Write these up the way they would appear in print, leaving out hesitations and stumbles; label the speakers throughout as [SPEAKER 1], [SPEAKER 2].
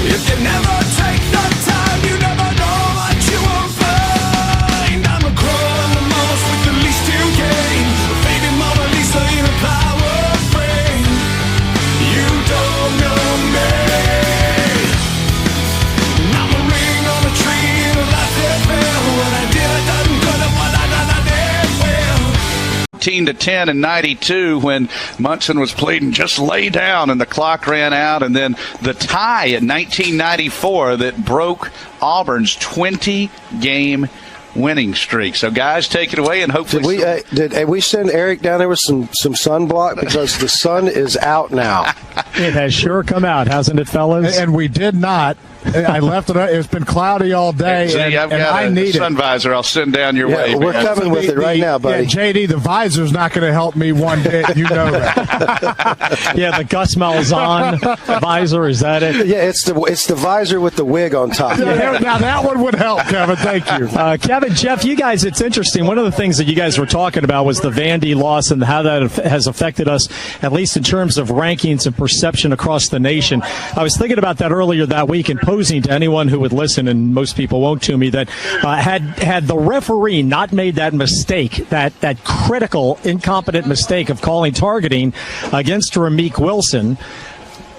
[SPEAKER 1] If you never take the time, you never know what you will find. I'm a crow, I'm the most with the least to gain. Baby Mona Lisa in a power frame. You don't know me. I'm a ring on a tree in a life that fell. What I did, I done good, and what I done, I did well.
[SPEAKER 2] 10 in 92 when Munson was pleading, just lay down, and the clock ran out. And then the tie in 1994 that broke Auburn's 20-game winning streak. So, guys, take it away, and hopefully...
[SPEAKER 3] Did we send Eric down there with some sunblock? Because the sun is out now.
[SPEAKER 4] It has sure come out, hasn't it, fellas?
[SPEAKER 5] And we did not. I left it. It's been cloudy all day.
[SPEAKER 2] See, I've got a sun visor I'll send down your way.
[SPEAKER 3] We're coming with it right now, buddy.
[SPEAKER 5] Yeah, JD, the visor's not going to help me one bit. You know that.
[SPEAKER 4] Yeah, the Gus Malzahn visor, is that it?
[SPEAKER 3] Yeah, it's the visor with the wig on top.
[SPEAKER 5] Yeah. Now, that one would help, Kevin. Thank you.
[SPEAKER 4] Kevin, Jeff, you guys, it's interesting. One of the things that you guys were talking about was the Vandy loss and how that has affected us, at least in terms of rankings and perception across the nation. I was thinking about that earlier that week and posing to anyone who would listen, and most people won't, to me, that had the referee not made that mistake, that critical, incompetent mistake of calling targeting against Ramik Wilson,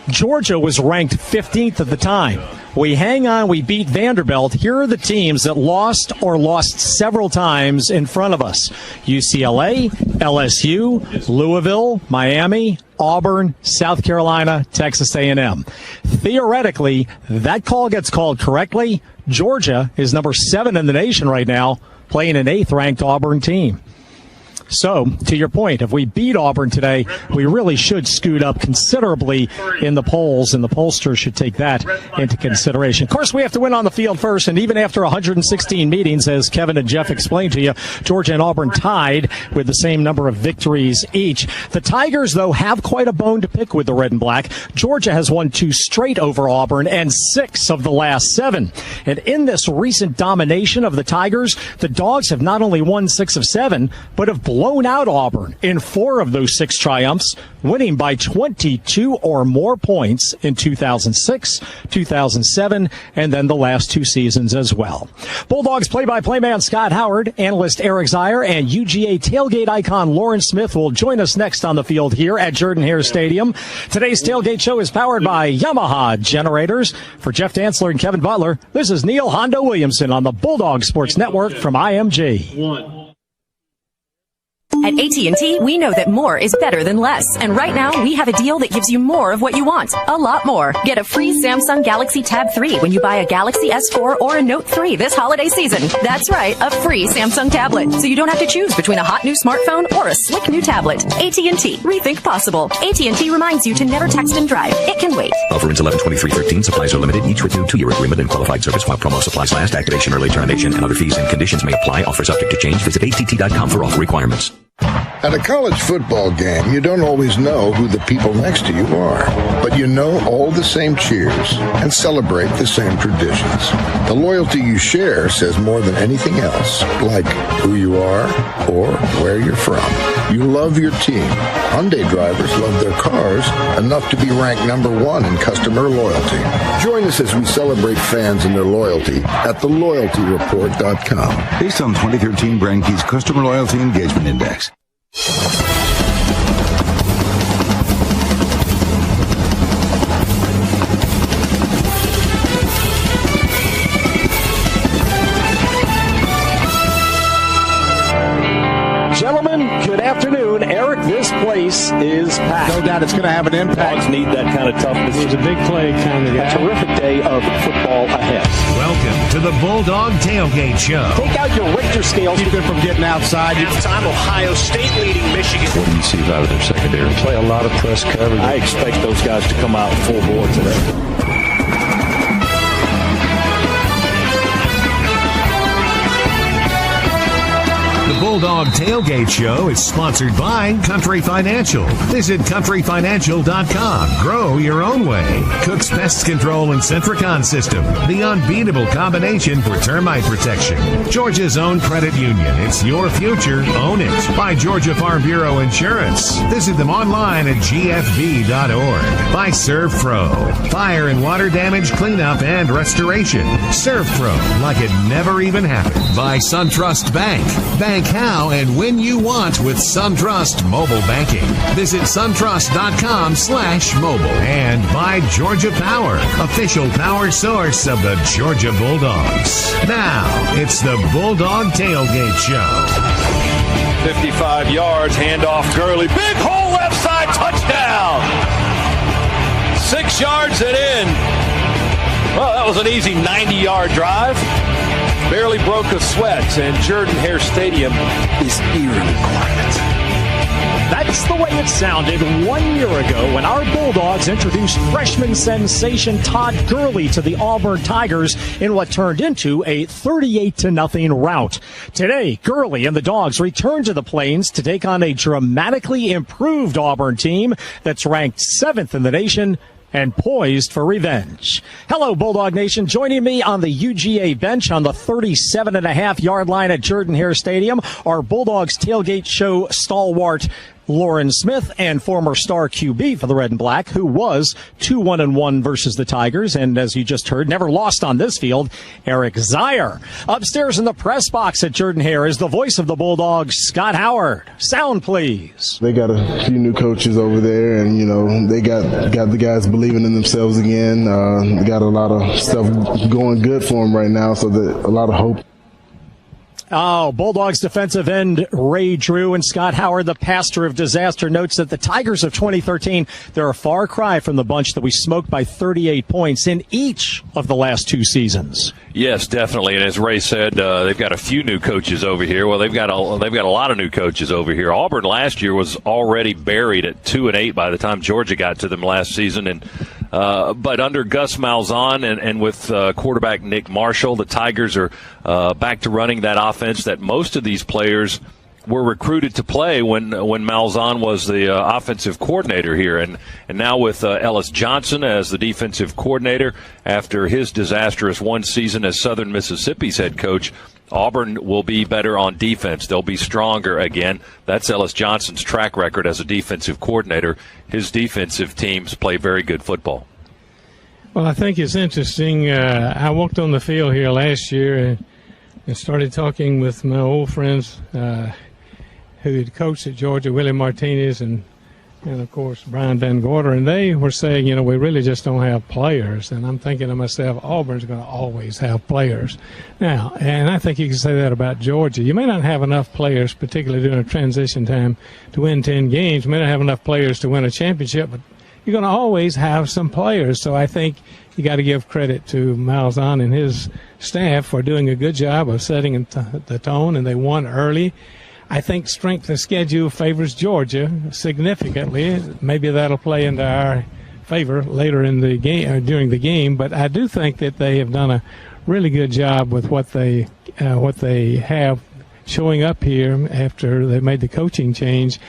[SPEAKER 4] Georgia was ranked 15th at the time. We hang on, we beat Vanderbilt. Here are the teams that lost or lost several times in front of us: UCLA, LSU, Louisville, Miami, Auburn, South Carolina, Texas A&M. Theoretically, that call gets called correctly. Georgia is number 7 in the nation right now, playing an 8th-ranked Auburn team. So, to your point, if we beat Auburn today, we really should scoot up considerably in the polls, and the pollsters should take that into consideration. Of course, we have to win on the field first, and even after 116 meetings, as Kevin and Jeff explained to you, Georgia and Auburn tied with the same number of victories each. The Tigers, though, have quite a bone to pick with the red and black. Georgia has won 2 straight over Auburn and 6 of the last 7. And in this recent domination of the Tigers, the Dogs have not only won 6 of 7, but have blown out Auburn in 4 of those 6 triumphs, winning by 22 or more points in 2006, 2007, and then the last 2 seasons as well. Bulldogs play-by-play man Scott Howard, analyst Eric Zier, and UGA tailgate icon Loran Smith will join us next on the field here at Jordan-Hare Stadium. Today's tailgate show is powered by Yamaha Generators. For Jeff Dantzler and Kevin Butler, this is Neil Hondo Williamson on the Bulldog Sports Network from IMG.
[SPEAKER 6] At AT&T, we know that more is better than less. And right now, we have a deal that gives you more of what you want. A lot more. Get a free Samsung Galaxy Tab 3 when you buy a Galaxy S4 or a Note 3 this holiday season. That's right, a free Samsung tablet. So you don't have to choose between a hot new smartphone or a slick new tablet. AT&T. Rethink possible. AT&T reminds you to never text and drive. It can wait.
[SPEAKER 7] Offer ends 11/23/13. Supplies are limited. Each with new 2-year agreement and qualified service while promo supplies last. Activation, early termination, and other fees and conditions may apply. Offer subject to change. Visit att.com for offer requirements.
[SPEAKER 8] At a college football game, you don't always know who the people next to you are, but you know all the same cheers and celebrate the same traditions. The loyalty you share says more than anything else, like who you are or where you're from. You love your team. Hyundai drivers love their cars enough to be ranked number 1 in customer loyalty. Join us as we celebrate fans and their loyalty at theloyaltyreport.com.
[SPEAKER 9] Based on 2013 Brand Key's Customer Loyalty Engagement Index.
[SPEAKER 4] Gentlemen, good afternoon. Eric, this place is packed.
[SPEAKER 5] No doubt it's going to have an impact.
[SPEAKER 4] Dogs need that kind of toughness. It was a big play kind of. A terrific day of football ahead.
[SPEAKER 10] Welcome to the Bulldog Tailgate Show.
[SPEAKER 4] Take out your Richter scales.
[SPEAKER 5] Keep them from getting outside.
[SPEAKER 10] Halftime, Ohio State leading Michigan.
[SPEAKER 9] What do you see out of their secondary?
[SPEAKER 3] Play a lot of press coverage.
[SPEAKER 4] I expect those guys to come out full bore today.
[SPEAKER 10] The Bulldog Bulldog Tailgate Show is sponsored by Country Financial. Visit countryfinancial.com. Grow your own way. Cook's Pest Control and Centricon System, the unbeatable combination for termite protection. Georgia's own credit union. It's your future. Own it. By Georgia Farm Bureau Insurance. Visit them online at gfb.org. By ServPro. Fire and water damage cleanup and restoration. ServPro, like it never even happened. By SunTrust Bank. Bank how and when you want with SunTrust Mobile Banking. Visit suntrust.com/mobile. And by Georgia Power, official power source of the Georgia Bulldogs. Now, it's the Bulldog Tailgate Show.
[SPEAKER 11] 55 yards, handoff Gurley. Big hole left side, touchdown. 6 yards and in. Well, that was an easy 90-yard drive. Barely broke a sweat, and Jordan-Hare Stadium is eerily quiet.
[SPEAKER 4] That's the way it sounded 1 year ago when our Bulldogs introduced freshman sensation Todd Gurley to the Auburn Tigers in what turned into a 38-0 rout. Today, Gurley and the Dogs return to the Plains to take on a dramatically improved Auburn team that's ranked 7th in the nation and poised for revenge. Hello, Bulldog Nation. Joining me on the UGA bench on the 37.5-yard line at Jordan-Hare Stadium are Bulldogs Tailgate Show stalwart Loran Smith and former star QB for the Red and Black, who was 2-1-1 versus the Tigers, and as you just heard, never lost on this field, Eric Zier. Upstairs in the press box at Jordan-Hare is the voice of the Bulldogs, Scott Howard. Sound, please.
[SPEAKER 12] They got a few new coaches over there, and they got the guys believing in themselves again. They got a lot of stuff going good for them right now, so a lot of hope.
[SPEAKER 4] Oh, Bulldogs defensive end Ray Drew and Scott Howard, the pastor of disaster, notes that the Tigers of 2013, they're a far cry from the bunch that we smoked by 38 points in each of the last 2 seasons.
[SPEAKER 11] Yes, definitely. And as Ray said, they've got a few new coaches over here. Well, they've got a lot of new coaches over here. Auburn last year was already buried at 2-8 by the time Georgia got to them last season, and but under Gus Malzahn and with quarterback Nick Marshall, the Tigers are back to running that offense that most of these players were recruited to play when Malzahn was the offensive coordinator here. And now with Ellis Johnson as the defensive coordinator after his disastrous one season as Southern Mississippi's head coach, Auburn will be better on defense. They'll be stronger again. That's Ellis Johnson's track record as a defensive coordinator. His defensive teams play very good football.
[SPEAKER 13] Well, I think it's interesting. I walked on the field here last year and started talking with my old friends who had coached at Georgia, Willie Martinez and of course, Brian Van Gorder, and they were saying, we really just don't have players. And I'm thinking to myself, Auburn's going to always have players. Now, and I think you can say that about Georgia. You may not have enough players, particularly during a transition time, to win 10 games. You may not have enough players to win a championship, but you're going to always have some players. So I think you got to give credit to Malzahn and his staff for doing a good job of setting the tone, and they won early. I think strength of schedule favors Georgia significantly. Maybe that'll play into our favor later in the game, during the game. But I do think that they have done a really good job with what they have showing up here after they made the coaching change.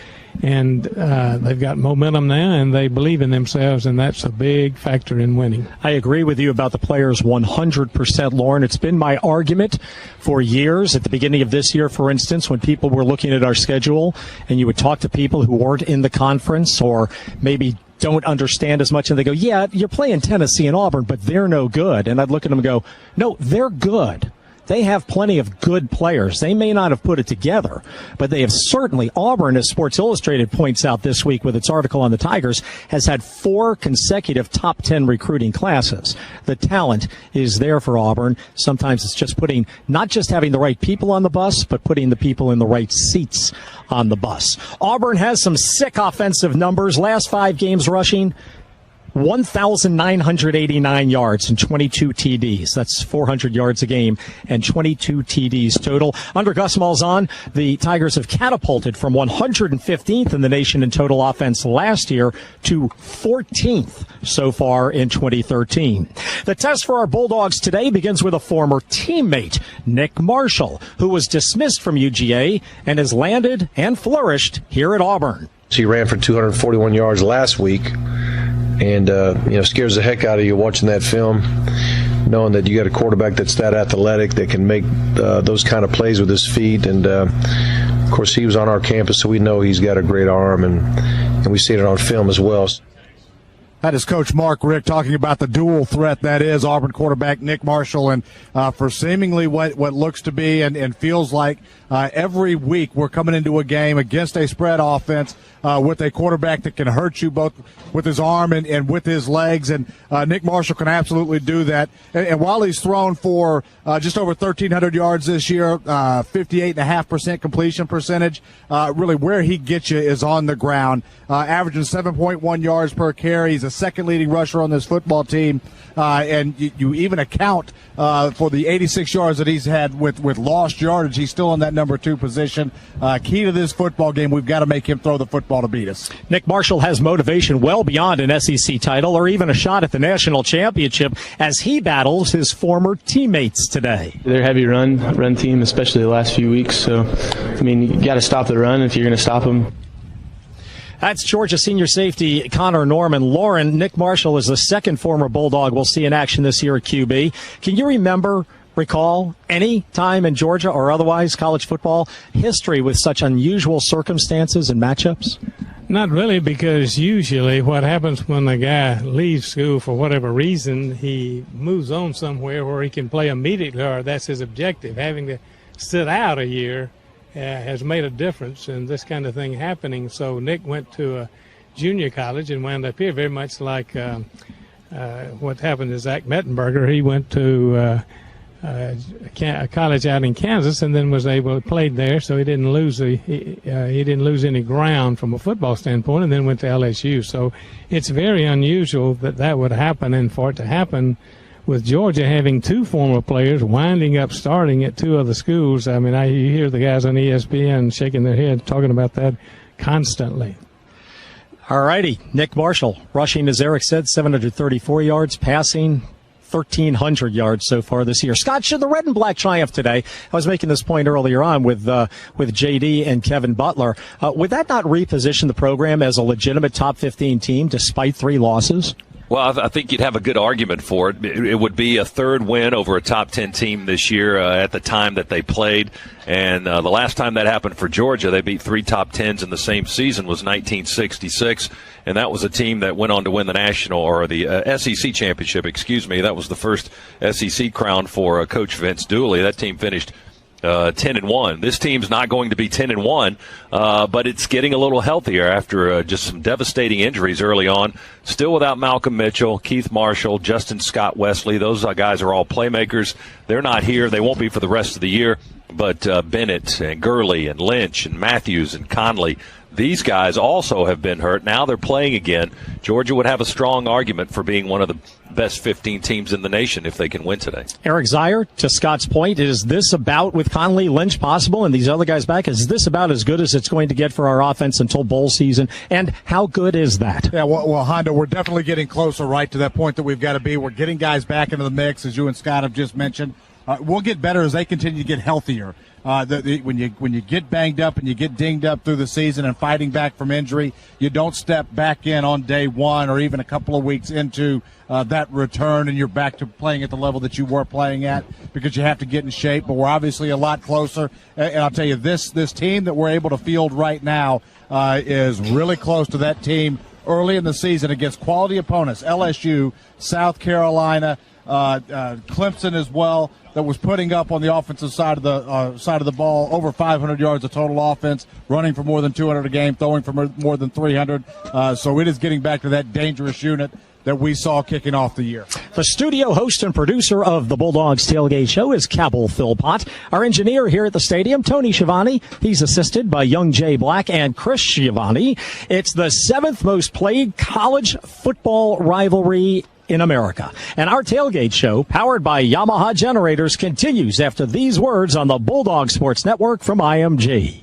[SPEAKER 13] And they've got momentum now, and they believe in themselves, and that's a big factor in winning.
[SPEAKER 4] I agree with you about the players 100%, Lauren. It's been my argument for years. At the beginning of this year, for instance, when people were looking at our schedule, and you would talk to people who weren't in the conference or maybe don't understand as much, and they go, yeah, you're playing Tennessee and Auburn, but they're no good. And I'd look at them and go, no, they're good. They have plenty of good players. They may not have put it together, but they have certainly. Auburn, as Sports Illustrated points out this week with its article on the Tigers, has had 4 consecutive top 10 recruiting classes. The talent is there for Auburn. Sometimes it's just not just having the right people on the bus, but putting the people in the right seats on the bus. Auburn has some sick offensive numbers. Last 5 games rushing, 1,989 yards and 22 TDs. That's 400 yards a game and 22 TDs total. Under Gus Malzahn, the Tigers have catapulted from 115th in the nation in total offense last year to 14th so far in 2013. The test for our Bulldogs today begins with a former teammate, Nick Marshall, who was dismissed from UGA and has landed and flourished here at Auburn.
[SPEAKER 14] He ran for 241 yards last week. And, scares the heck out of you watching that film, knowing that you got a quarterback that's that athletic, that can make those kind of plays with his feet. And, of course, he was on our campus, so we know he's got a great arm, and we see it on film as well.
[SPEAKER 5] That is Coach Mark Richt talking about the dual threat that is Auburn quarterback Nick Marshall, and for seemingly what looks to be and feels like every week we're coming into a game against a spread offense with a quarterback that can hurt you both with his arm and with his legs, and Nick Marshall can absolutely do that. And while he's thrown for just over 1,300 yards this year, 58.5% completion percentage, really where he gets you is on the ground, averaging 7.1 yards per carry. He's a second leading rusher on this football team, and you even account for the 86 yards that he's had with lost yardage. He's still in that number 2 position. Key to this football game, we've got to make him throw the football to beat us.
[SPEAKER 4] Nick Marshall has motivation well beyond an SEC title or even a shot at the national championship as he battles his former teammates today.
[SPEAKER 15] They're a heavy run team, especially the last few weeks. So, you got to stop the run if you're going to stop them.
[SPEAKER 4] That's Georgia senior safety Connor Norman. Loran, Nick Marshall is the second former Bulldog we'll see in action this year at QB. Can you recall any time in Georgia or otherwise college football history with such unusual circumstances and matchups?
[SPEAKER 13] Not really, because usually what happens when a guy leaves school for whatever reason, he moves on somewhere where he can play immediately, or that's his objective. Having to sit out a year has made a difference in this kind of thing happening. So Nick went to a junior college and wound up here, very much like what happened to Zach Mettenberger. He went to a college out in Kansas and then was able to play there, so he didn't lose any ground from a football standpoint, and then went to LSU. So it's very unusual that would happen, and for it to happen with Georgia having 2 former players winding up starting at 2 other schools. You hear the guys on ESPN shaking their head talking about that constantly.
[SPEAKER 4] All righty. Nick Marshall, rushing, as Eric said, 734 yards, passing 1,300 yards so far this year. Scott, should the red and black triumph today, I was making this point earlier on with JD and Kevin Butler, would that not reposition the program as a legitimate top 15 team despite 3 losses?
[SPEAKER 11] Well, I think you'd have a good argument for it. It would be a third win over a top 10 team this year at the time that they played. And the last time that happened for Georgia, they beat 3 top 10s in the same season, was 1966. And that was a team that went on to win the national, or the SEC championship, That was the first SEC crown for Coach Vince Dooley. That team finished 10-1. This team's not going to be 10-1, but it's getting a little healthier after just some devastating injuries early on. Still without Malcolm Mitchell, Keith Marshall, Justin Scott Wesley. Those guys are all playmakers. They're not here. They won't be for the rest of the year. But Bennett and Gurley and Lynch and Matthews and Conley, these guys also have been hurt. Now they're playing again. Georgia would have a strong argument for being one of the best 15 teams in the nation if they can win today.
[SPEAKER 4] Eric Zier, to Scott's point, is this about, with Conley, Lynch possible, and these other guys back, is this about as good as it's going to get for our offense until bowl season? And how good is that?
[SPEAKER 5] Yeah, well, Hondo, we're definitely getting closer, right, to that point that we've got to be. We're getting guys back into the mix, as you and Scott have just mentioned. We'll get better as they continue to get healthier. When you get banged up and you get dinged up through the season and fighting back from injury, you don't step back in on day one or even a couple of weeks into that return and you're back to playing at the level that you were playing at, because you have to get in shape. But we're obviously a lot closer. And I'll tell you, this team that we're able to field right now is really close to that team early in the season against quality opponents, LSU, South Carolina, Clemson as well, that was putting up on the offensive side of the ball over 500 yards of total offense, running for more than 200 a game, throwing for more than 300. So it is getting back to that dangerous unit that we saw kicking off the year.
[SPEAKER 4] The studio host and producer of the Bulldogs Tailgate Show is Cabell Philpott. Our engineer here at the stadium, Tony Schiavone. He's assisted by young Jay Black and Chris Schiavone. It's the 7th most played college football rivalry in America. And our Tailgate Show, powered by Yamaha Generators, continues after these words on the Bulldog Sports Network from IMG.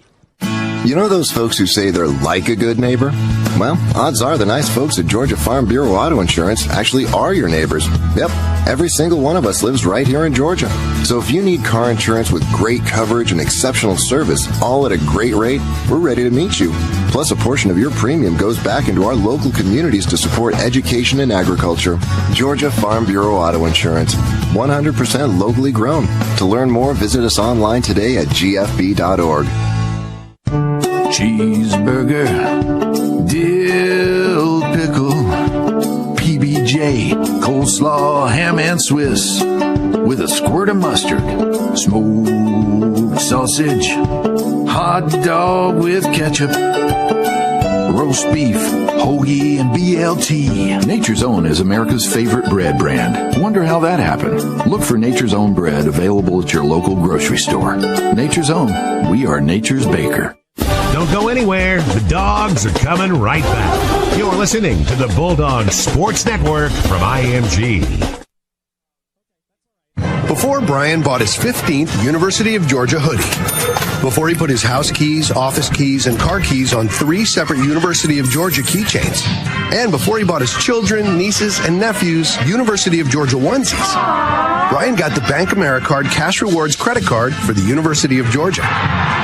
[SPEAKER 16] You know those folks who say they're like a good neighbor? Well, odds are the nice folks at Georgia Farm Bureau Auto Insurance actually are your neighbors. Yep, every single one of us lives right here in Georgia. So if you need car insurance with great coverage and exceptional service, all at a great rate, we're ready to meet you. Plus, a portion of your premium goes back into our local communities to support education and agriculture. Georgia Farm Bureau Auto Insurance, 100% locally grown. To learn more, visit us online today at gfb.org.
[SPEAKER 1] Cheeseburger, dill pickle, PBJ, coleslaw, ham and Swiss, with a squirt of mustard, smoked sausage, hot dog with ketchup, roast beef, hoagie, and BLT. Nature's Own is America's favorite bread brand. Wonder how that happened? Look for Nature's Own bread available at your local grocery store. Nature's Own, we are nature's baker.
[SPEAKER 10] Don't go anywhere. The Dogs are coming right back. You're listening to the Bulldog Sports Network from IMG.
[SPEAKER 17] Before Brian bought his 15th University of Georgia hoodie. Before he put his house keys, office keys, and car keys on 3 separate University of Georgia keychains. And before he bought his children, nieces, and nephews University of Georgia onesies. Brian got the Bank AmeriCard Cash Rewards credit card for the University of Georgia.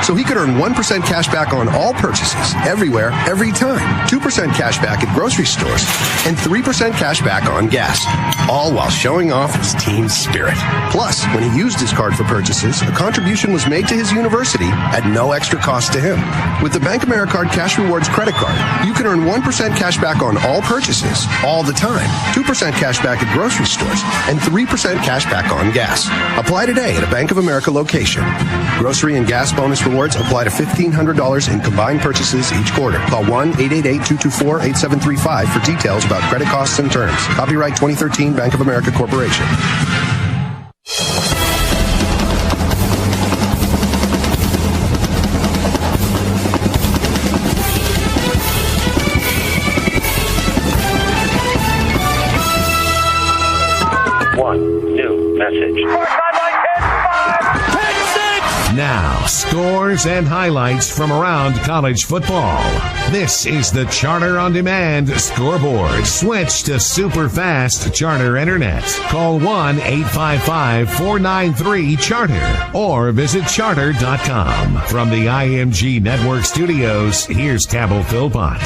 [SPEAKER 17] So he could earn 1% cash back on all purchases, everywhere, every time. 2% cash back at grocery stores, and 3% cash back on gas. All while showing off his team spirit. Plus, when he used his card for purchases, a contribution was made to his university at no extra cost to him. With the Bank AmeriCard Cash Rewards credit card, you can earn 1% cash back on all purchases, all the time. 2% cash back at grocery stores, and 3% cash back on gas. Apply today at a Bank of America location. Grocery and gas bonus rewards apply to $1,500 in combined purchases each quarter. Call 1-888-224-8735 for details about credit costs and terms. Copyright 2013 Bank of America Corporation.
[SPEAKER 10] Now, scores and highlights from around college football. This is the Charter On Demand scoreboard. Switch to super fast Charter Internet. Call 1-855-493-CHARTER or visit charter.com. From the IMG Network Studios, here's Cabell Philpott.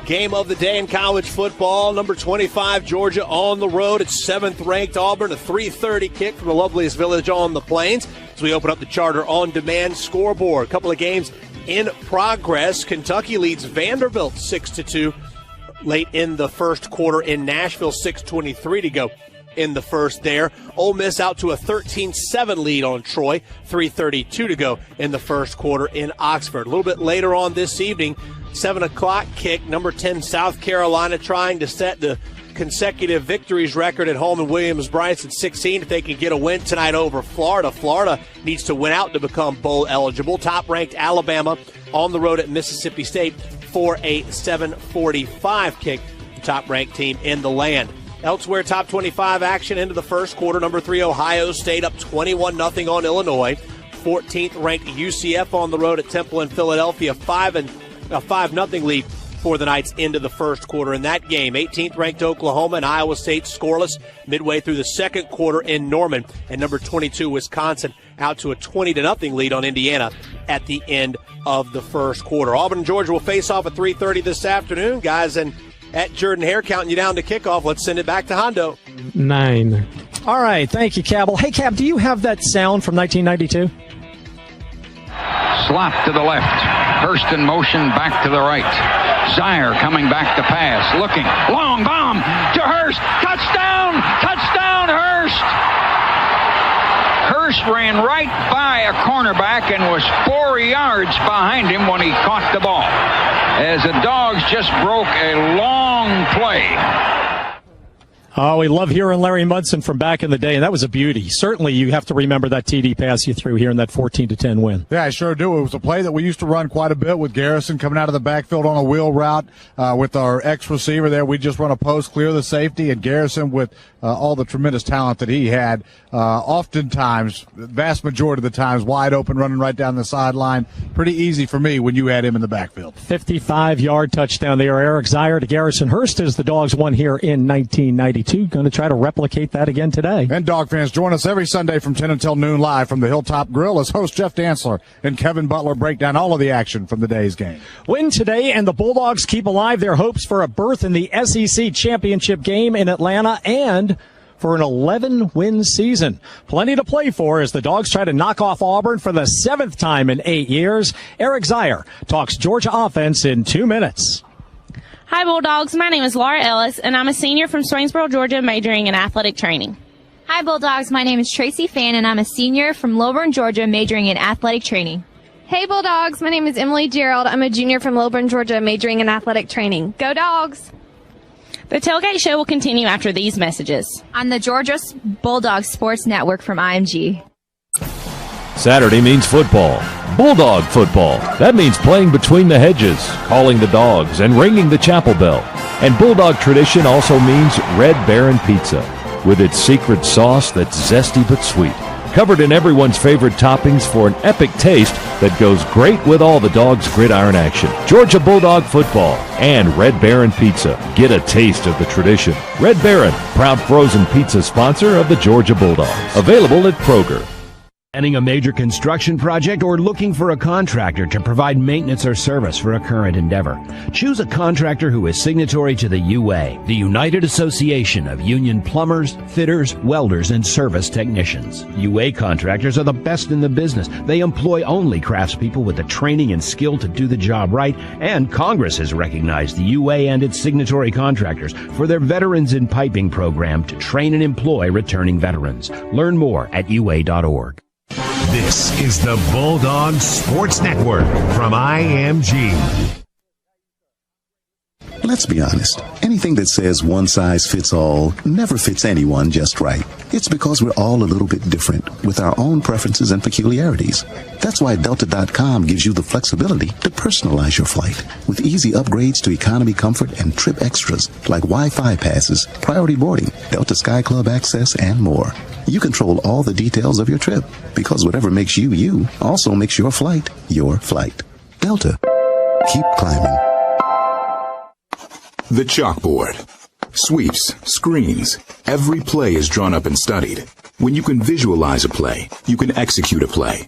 [SPEAKER 18] Game of the day in college football. Number 25, Georgia on the road at 7th-ranked Auburn. A 3:30 kick from the loveliest village on the plains. As we open up the Charter On Demand scoreboard. A couple of games in progress. Kentucky leads Vanderbilt 6-2 late in the first quarter in Nashville. 6:23 to go in the first there. Ole Miss out to a 13-7 lead on Troy. 3:32 to go in the first quarter in Oxford. A little bit later on this evening, 7 o'clock kick, number 10 South Carolina trying to set the consecutive victories record at home in Williams-Brice at 16 if they can get a win tonight over Florida. Florida needs to win out to become bowl eligible. Top-ranked Alabama on the road at Mississippi State for a 7:45 kick. The top-ranked team in the land. Elsewhere, top 25 action into the first quarter. Number 3 Ohio State up 21-0 on Illinois. 14th-ranked UCF on the road at Temple in Philadelphia. 5-0 lead for the Knights into the first quarter in that game. 18th-ranked Oklahoma and Iowa State scoreless midway through the second quarter in Norman. And number 22 Wisconsin out to a 20-0 lead on Indiana at the end of the first quarter. Auburn and Georgia will face off at 3:30 this afternoon, guys. And at Jordan Hare counting you down to kickoff. Let's send it back to Hondo.
[SPEAKER 13] 9.
[SPEAKER 4] All right, thank you, Cabell. Hey, Cab, do you have that sound from 1992?
[SPEAKER 19] Slot to the left. Hurst in motion back to the right. Zire coming back to pass. Looking. Long bomb to Hurst. Touchdown! Touchdown, Hurst! Hurst ran right by a cornerback and was 4 yards behind him when he caught the ball. as the Dogs just broke a long play.
[SPEAKER 4] Oh, we love hearing Larry Munson from back in the day, and that was a beauty. Certainly, you have to remember that TD pass you threw here in that 14-10 win.
[SPEAKER 5] Yeah, I sure do. It was a play that we used to run quite a bit with Garrison coming out of the backfield on a wheel route with our ex-receiver there. We just run a post, clear the safety, and Garrison, with all the tremendous talent that he had, oftentimes, vast majority of the times, wide open, running right down the sideline. Pretty easy for me when you had him in the backfield.
[SPEAKER 4] 55-yard touchdown there. Eric Zier to Garrison Hurst as the Dogs won here in 1992. Going to try to replicate that again today.
[SPEAKER 5] And Dog fans, join us every Sunday from 10 until noon live from the Hilltop Grill as host Jeff Dantzler and Kevin Butler break down all of the action from the day's game.
[SPEAKER 4] Win today, and the Bulldogs keep alive their hopes for a berth in the SEC championship game in Atlanta and for an 11-win season. Plenty to play for as the Dogs try to knock off Auburn for the 7th time in 8 years. Eric Zier talks Georgia offense in 2 minutes.
[SPEAKER 20] Hi, Bulldogs. My name is Laura Ellis, and I'm a senior from Swainsboro, Georgia, majoring in athletic training.
[SPEAKER 21] Hi, Bulldogs. My name is Tracy Fan, and I'm a senior from Lilburn, Georgia, majoring in athletic training.
[SPEAKER 22] Hey, Bulldogs. My name is Emily Gerald. I'm a junior from Lilburn, Georgia, majoring in athletic training. Go Dogs!
[SPEAKER 20] The Tailgate Show will continue after these messages.
[SPEAKER 21] On the Georgia Bulldog Sports Network from IMG.
[SPEAKER 23] Saturday means football. Bulldog football. That means playing between the hedges, calling the dogs, and ringing the chapel bell. And Bulldog tradition also means Red Baron Pizza, with its secret sauce that's zesty but sweet, covered in everyone's favorite toppings for an epic taste that goes great with all the Dogs' gridiron action. Georgia Bulldog football and Red Baron Pizza. Get a taste of the tradition. Red Baron, proud frozen pizza sponsor of the Georgia Bulldogs. Available at Kroger.
[SPEAKER 24] Planning a major construction project or looking for a contractor to provide maintenance or service for a current endeavor? Choose a contractor who is signatory to the UA, the United Association of Union Plumbers, Fitters, Welders, and Service Technicians. UA contractors are the best in the business. They employ only craftspeople with the training and skill to do the job right, and Congress has recognized the UA and its signatory contractors for their Veterans in Piping program to train and employ returning veterans. Learn more at UA.org.
[SPEAKER 10] This is the Bulldog Sports Network from IMG.
[SPEAKER 25] Let's be honest. Anything that says one size fits all never fits anyone just right. It's because we're all a little bit different with our own preferences and peculiarities. That's why Delta.com gives you the flexibility to personalize your flight with easy upgrades to economy comfort and trip extras like Wi-Fi passes, priority boarding, Delta Sky Club access, and more. You control all the details of your trip because whatever makes you, you also makes your flight your flight. Delta. Keep climbing.
[SPEAKER 26] The chalkboard. Sweeps, screens. Every play is drawn up and studied. When you can visualize a play, you can execute a play.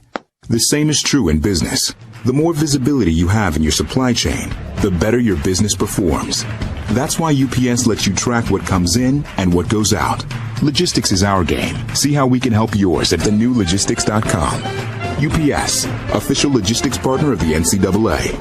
[SPEAKER 26] The same is true in business. The more visibility you have in your supply chain, the better your business performs. That's why UPS lets you track what comes in and what goes out. Logistics is our game. See how we can help yours at thenewlogistics.com. UPS, official logistics partner of the NCAA.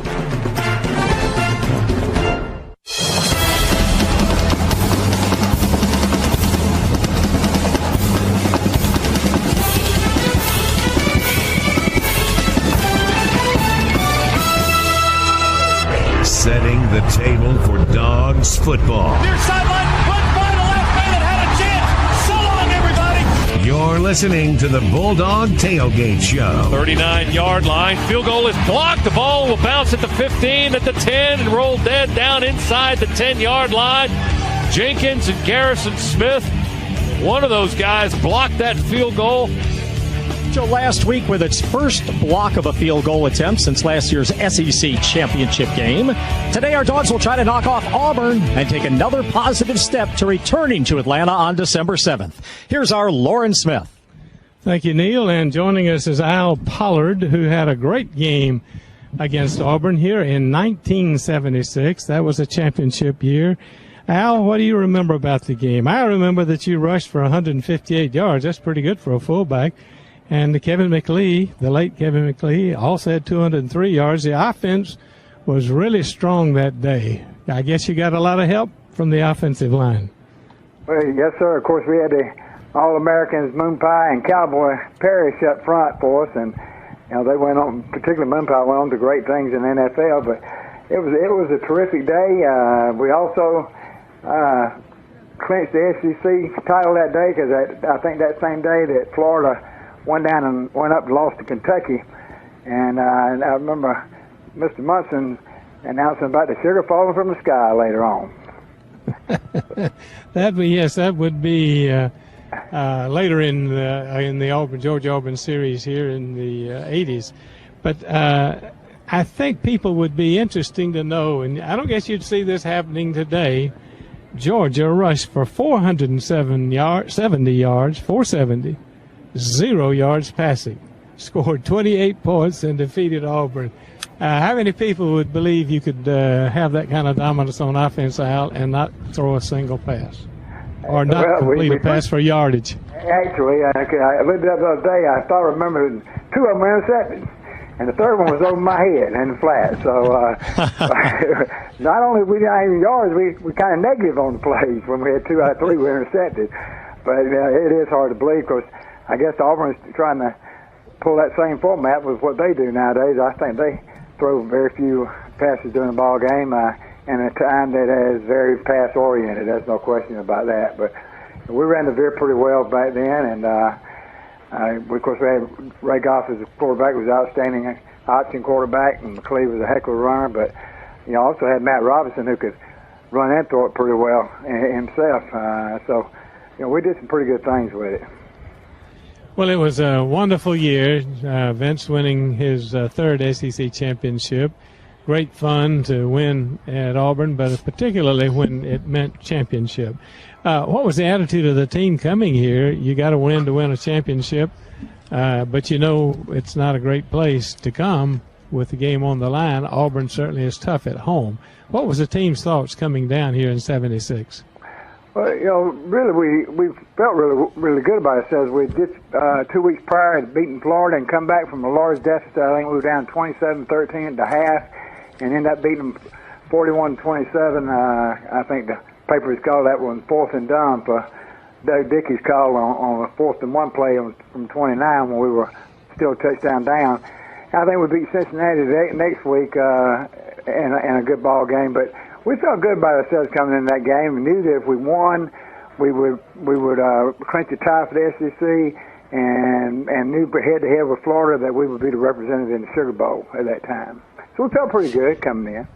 [SPEAKER 10] Setting the table for Dogs football.
[SPEAKER 1] Near sideline, went by the left man that had a chance. So long, everybody.
[SPEAKER 10] You're listening to the Bulldog Tailgate Show.
[SPEAKER 11] 39-yard line. Field goal is blocked. The ball will bounce at the 15, at the 10, and roll dead down inside the 10-yard line. Jenkins and Garrison Smith, one of those guys, blocked that field goal.
[SPEAKER 4] Last week with its first block of a field goal attempt since last year's SEC championship game. Today our Dogs will try to knock off Auburn and take another positive step to returning to Atlanta on December 7th. Here's our Loran Smith.
[SPEAKER 13] Thank you, Neil. And joining us is Al Pollard, who had a great game against Auburn here in 1976. That was a championship year. Al, what do you remember about the game? I remember that you rushed for 158 yards. That's pretty good for a fullback. And Kevin McLee, the late Kevin McLee, also had 203 yards. The offense was really strong that day. I guess you got a lot of help from the offensive line.
[SPEAKER 27] Well, yes, sir. Of course, we had the All-Americans Moon Pie and Cowboy Parrish up front for us, and they went on. Particularly Moon Pie went on to great things in the NFL. But it was a terrific day. We also clinched the SEC title that day because I think that same day that Florida went down and went up and lost to Kentucky. And I remember Mr. Munson announcing about the sugar falling from the sky later on.
[SPEAKER 13] That would be later in the Georgia-Auburn series here in the 80s. But I think people would be interesting to know, and I don't guess you'd see this happening today. Georgia rushed for 470 yards, 470, 0 yards passing, scored 28 points, and defeated Auburn. How many people would believe you could have that kind of dominance on offense, Al, and not throw a single pass? Or not complete a pass for yardage?
[SPEAKER 27] Actually, I looked up the other day. I thought I remembered 2 of them were intercepted, and the third one was over my head and flat. So not only we didn't have any yards, we kind of negative on the plays when we had 2 out of 3 were intercepted. But it is hard to believe because I guess Auburn's trying to pull that same format with what they do nowadays. I think they throw very few passes during the ball game, and a time that is very pass oriented. There's no question about that. But we ran the veer pretty well back then, and of course we had Ray Goff as a quarterback, was outstanding option quarterback, and McLeod was a heck of a runner. But you also had Matt Robinson who could run and throw it pretty well himself. So we did some pretty good things with it.
[SPEAKER 13] Well, it was a wonderful year. Vince winning his third SEC championship. Great fun to win at Auburn, but particularly when it meant championship. What was the attitude of the team coming here? You got to win a championship, but it's not a great place to come with the game on the line. Auburn certainly is tough at home. What was the team's thoughts coming down here in '76?
[SPEAKER 27] Well, really, we felt really good about ourselves. We just 2 weeks prior had beaten Florida and come back from a large deficit. I think we were down 27-13 at the half, and ended up beating them 41-27. I think the papers called that one 4th and down for Doug Dickey's call on a 4th and 1 play from 29 when we were still a touchdown down. I think we beat Cincinnati next week in a good ball game, but we felt good about ourselves coming in that game. We knew that if we won, we would clinch a tie for the SEC, and knew head-to-head with Florida that we would be the representative in the Sugar Bowl at that time. So we felt pretty good coming in.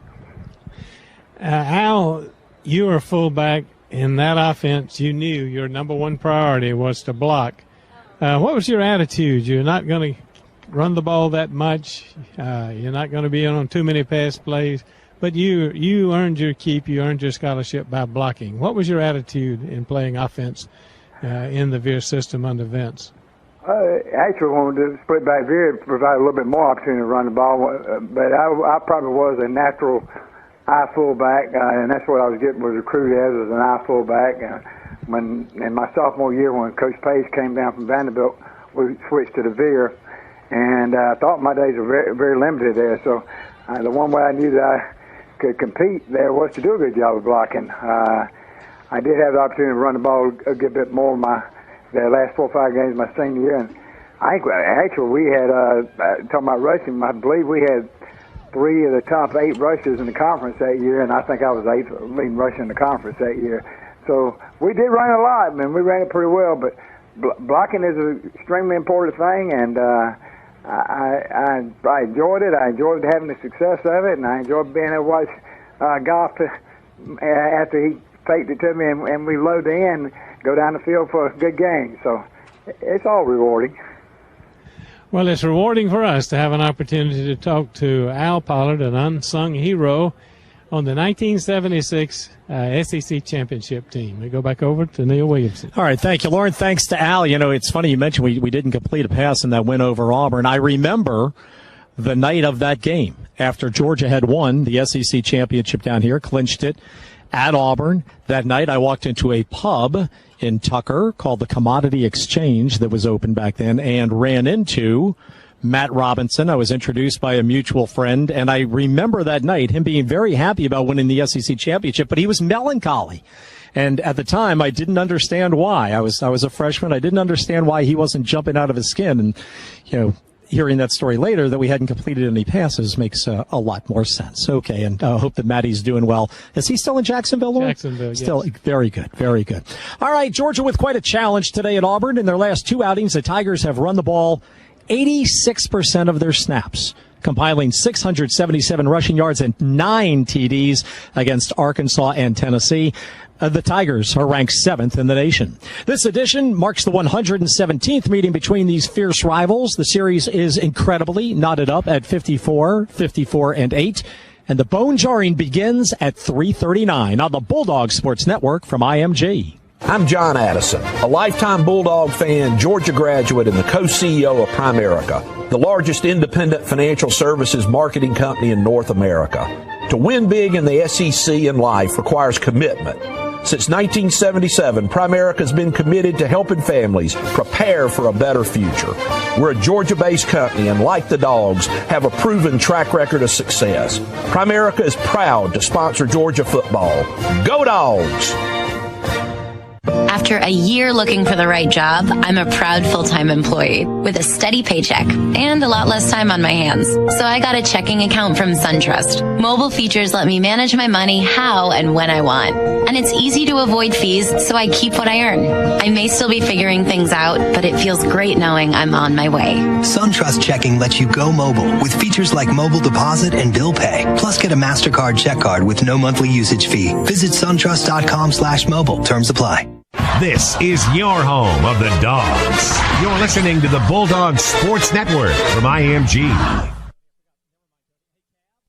[SPEAKER 13] Al, you were a fullback in that offense. You knew your number one priority was to block. What was your attitude? You're not going to run the ball that much. You're not going to be on too many pass plays. But you earned your keep. You earned your scholarship by blocking. What was your attitude in playing offense in the Veer system under Vince?
[SPEAKER 27] Actually, when we did split back Veer, it provided a little bit more opportunity to run the ball. But I probably was a natural I fullback, and that's what I was recruited as an I fullback. In my sophomore year, when Coach Page came down from Vanderbilt, we switched to the Veer, and I thought my days were very, very limited there. So the one way I knew that I could compete there was to do a good job of blocking. I did have the opportunity to run the ball a good bit more in the last 4 or 5 games my senior year, and I think actually we had talking about rushing. I believe we had 3 of the top 8 rushers in the conference that year, and I think I was 8th leading rusher in the conference that year. So we did run a lot, and we ran it pretty well. But blocking is an extremely important thing, and I enjoyed it. I enjoyed having the success of it, and I enjoyed being able to watch Goff after he faked it to me, and we load in, go down the field for a good game. So it's all rewarding.
[SPEAKER 13] Well, it's rewarding for us to have an opportunity to talk to Al Pollard, an unsung hero on the 1976 SEC championship team. We go back over to Neil Williamson.
[SPEAKER 4] All right, thank you, Loran. Thanks to Al. It's funny you mentioned we didn't complete a pass in that win over Auburn. I remember the night of that game after Georgia had won the SEC championship down here, clinched it at Auburn. That night I walked into a pub in Tucker called the Commodity Exchange that was open back then and ran into Matt Robinson. I was introduced by a mutual friend, and I remember that night him being very happy about winning the SEC championship, but he was melancholy. And at the time, I didn't understand why. I was a freshman. I didn't understand why he wasn't jumping out of his skin. And, hearing that story later that we hadn't completed any passes makes a lot more sense. Okay, and hope that Matty's doing well. Is he still in Jacksonville, Lauren?
[SPEAKER 13] Jacksonville, yes.
[SPEAKER 4] Still, very good, very good. All right, Georgia with quite a challenge today at Auburn. In their last 2 outings, the Tigers have run the ball 86% of their snaps, compiling 677 rushing yards and 9 TDs against Arkansas and Tennessee. The Tigers are ranked 7th in the nation. This edition marks the 117th meeting between these fierce rivals. The series is incredibly knotted up at 54, 54, and 8. And the bone jarring begins at 3:39 on the Bulldog Sports Network from IMG.
[SPEAKER 2] I'm John Addison, a lifetime Bulldog fan, Georgia graduate, and the co-CEO of Primerica, the largest independent financial services marketing company in North America. To win big in the SEC in life requires commitment. Since 1977, Primerica has been committed to helping families prepare for a better future. We're a Georgia-based company and, like the Dogs, have a proven track record of success. Primerica is proud to sponsor Georgia football. Go Dogs!
[SPEAKER 3] After a year looking for the right job, I'm a proud full-time employee with a steady paycheck and a lot less time on my hands. So I got a checking account from SunTrust. Mobile features let me manage my money how and when I want. And it's easy to avoid fees, so I keep what I earn. I may still be figuring things out, but it feels great knowing I'm on my way.
[SPEAKER 6] SunTrust Checking lets you go mobile with features like mobile deposit and bill pay. Plus, get a MasterCard check card with no monthly usage fee. Visit suntrust.com/mobile. Terms apply.
[SPEAKER 10] This is your home of the Dogs. You're listening to the Bulldog Sports Network from IMG.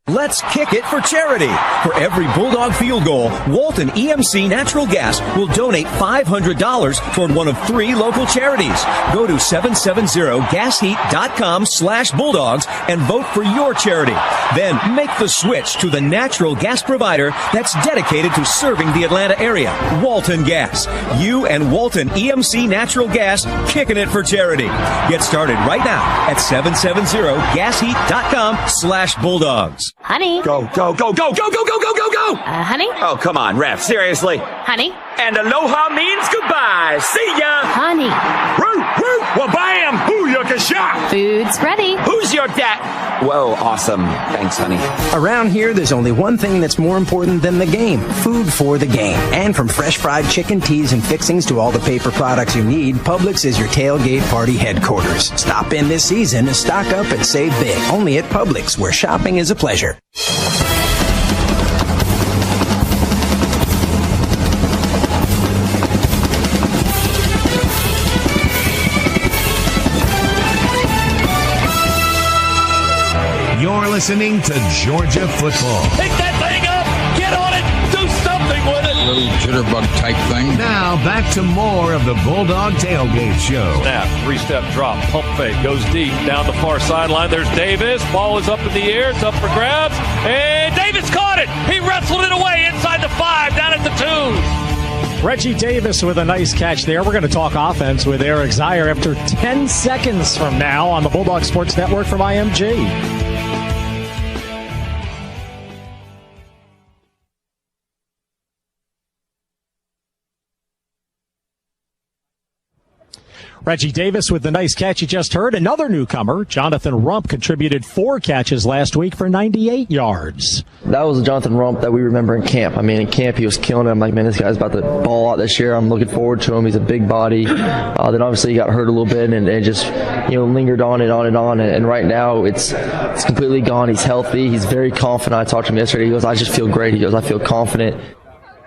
[SPEAKER 7] Let's kick it for charity. For every Bulldog field goal, Walton EMC Natural Gas will donate $500 toward one of 3 local charities. Go to 770gasheat.com/Bulldogs and vote for your charity. Then make the switch to the natural gas provider that's dedicated to serving the Atlanta area, Walton Gas. You and Walton EMC Natural Gas kicking it for charity. Get started right now at 770gasheat.com/Bulldogs.
[SPEAKER 3] Honey.
[SPEAKER 7] Go, go, go, go, go, go, go, go, go, go!
[SPEAKER 3] Honey?
[SPEAKER 7] Oh, come on, Ref, seriously.
[SPEAKER 3] Honey?
[SPEAKER 7] And aloha means goodbye. See ya!
[SPEAKER 3] Honey.
[SPEAKER 7] Woo, woo, wabam, booyakasha!
[SPEAKER 3] Food's ready.
[SPEAKER 7] Who's your dad? Whoa, awesome. Thanks, honey.
[SPEAKER 8] Around here, there's only one thing that's more important than the game. Food for the game. And from fresh fried chicken, teas, and fixings to all the paper products you need, Publix is your tailgate party headquarters. Stop in this season to stock up and save big. Only at Publix, where shopping is a pleasure.
[SPEAKER 10] You're listening to Georgia football.
[SPEAKER 1] Pick that thing up, get on it, do something with it.
[SPEAKER 9] Little jitterbug type thing.
[SPEAKER 10] Now back to more of the Bulldog Tailgate Show.
[SPEAKER 11] Snap, 3-step drop, pump fake, goes deep down the far sideline. There's Davis. Ball is up in the air. It's up for grabs. And Davis caught it. He wrestled it away inside the 5, down at the 2.
[SPEAKER 4] Reggie Davis with a nice catch there. We're going to talk offense with Eric Zier after 10 seconds from now on the Bulldog Sports Network from IMG. Reggie Davis with the nice catch you just heard. Another newcomer, Jonathan Rump, contributed 4 catches last week for 98 yards.
[SPEAKER 12] That was the Jonathan Rump that we remember in camp. I mean, in camp he was killing it. I'm like, man, this guy's about to ball out this year. I'm looking forward to him. He's a big body. Then obviously he got hurt a little bit and just, lingered on and on and on. And right now it's completely gone. He's healthy. He's very confident. I talked to him yesterday. He goes, I just feel great. He goes, I feel confident.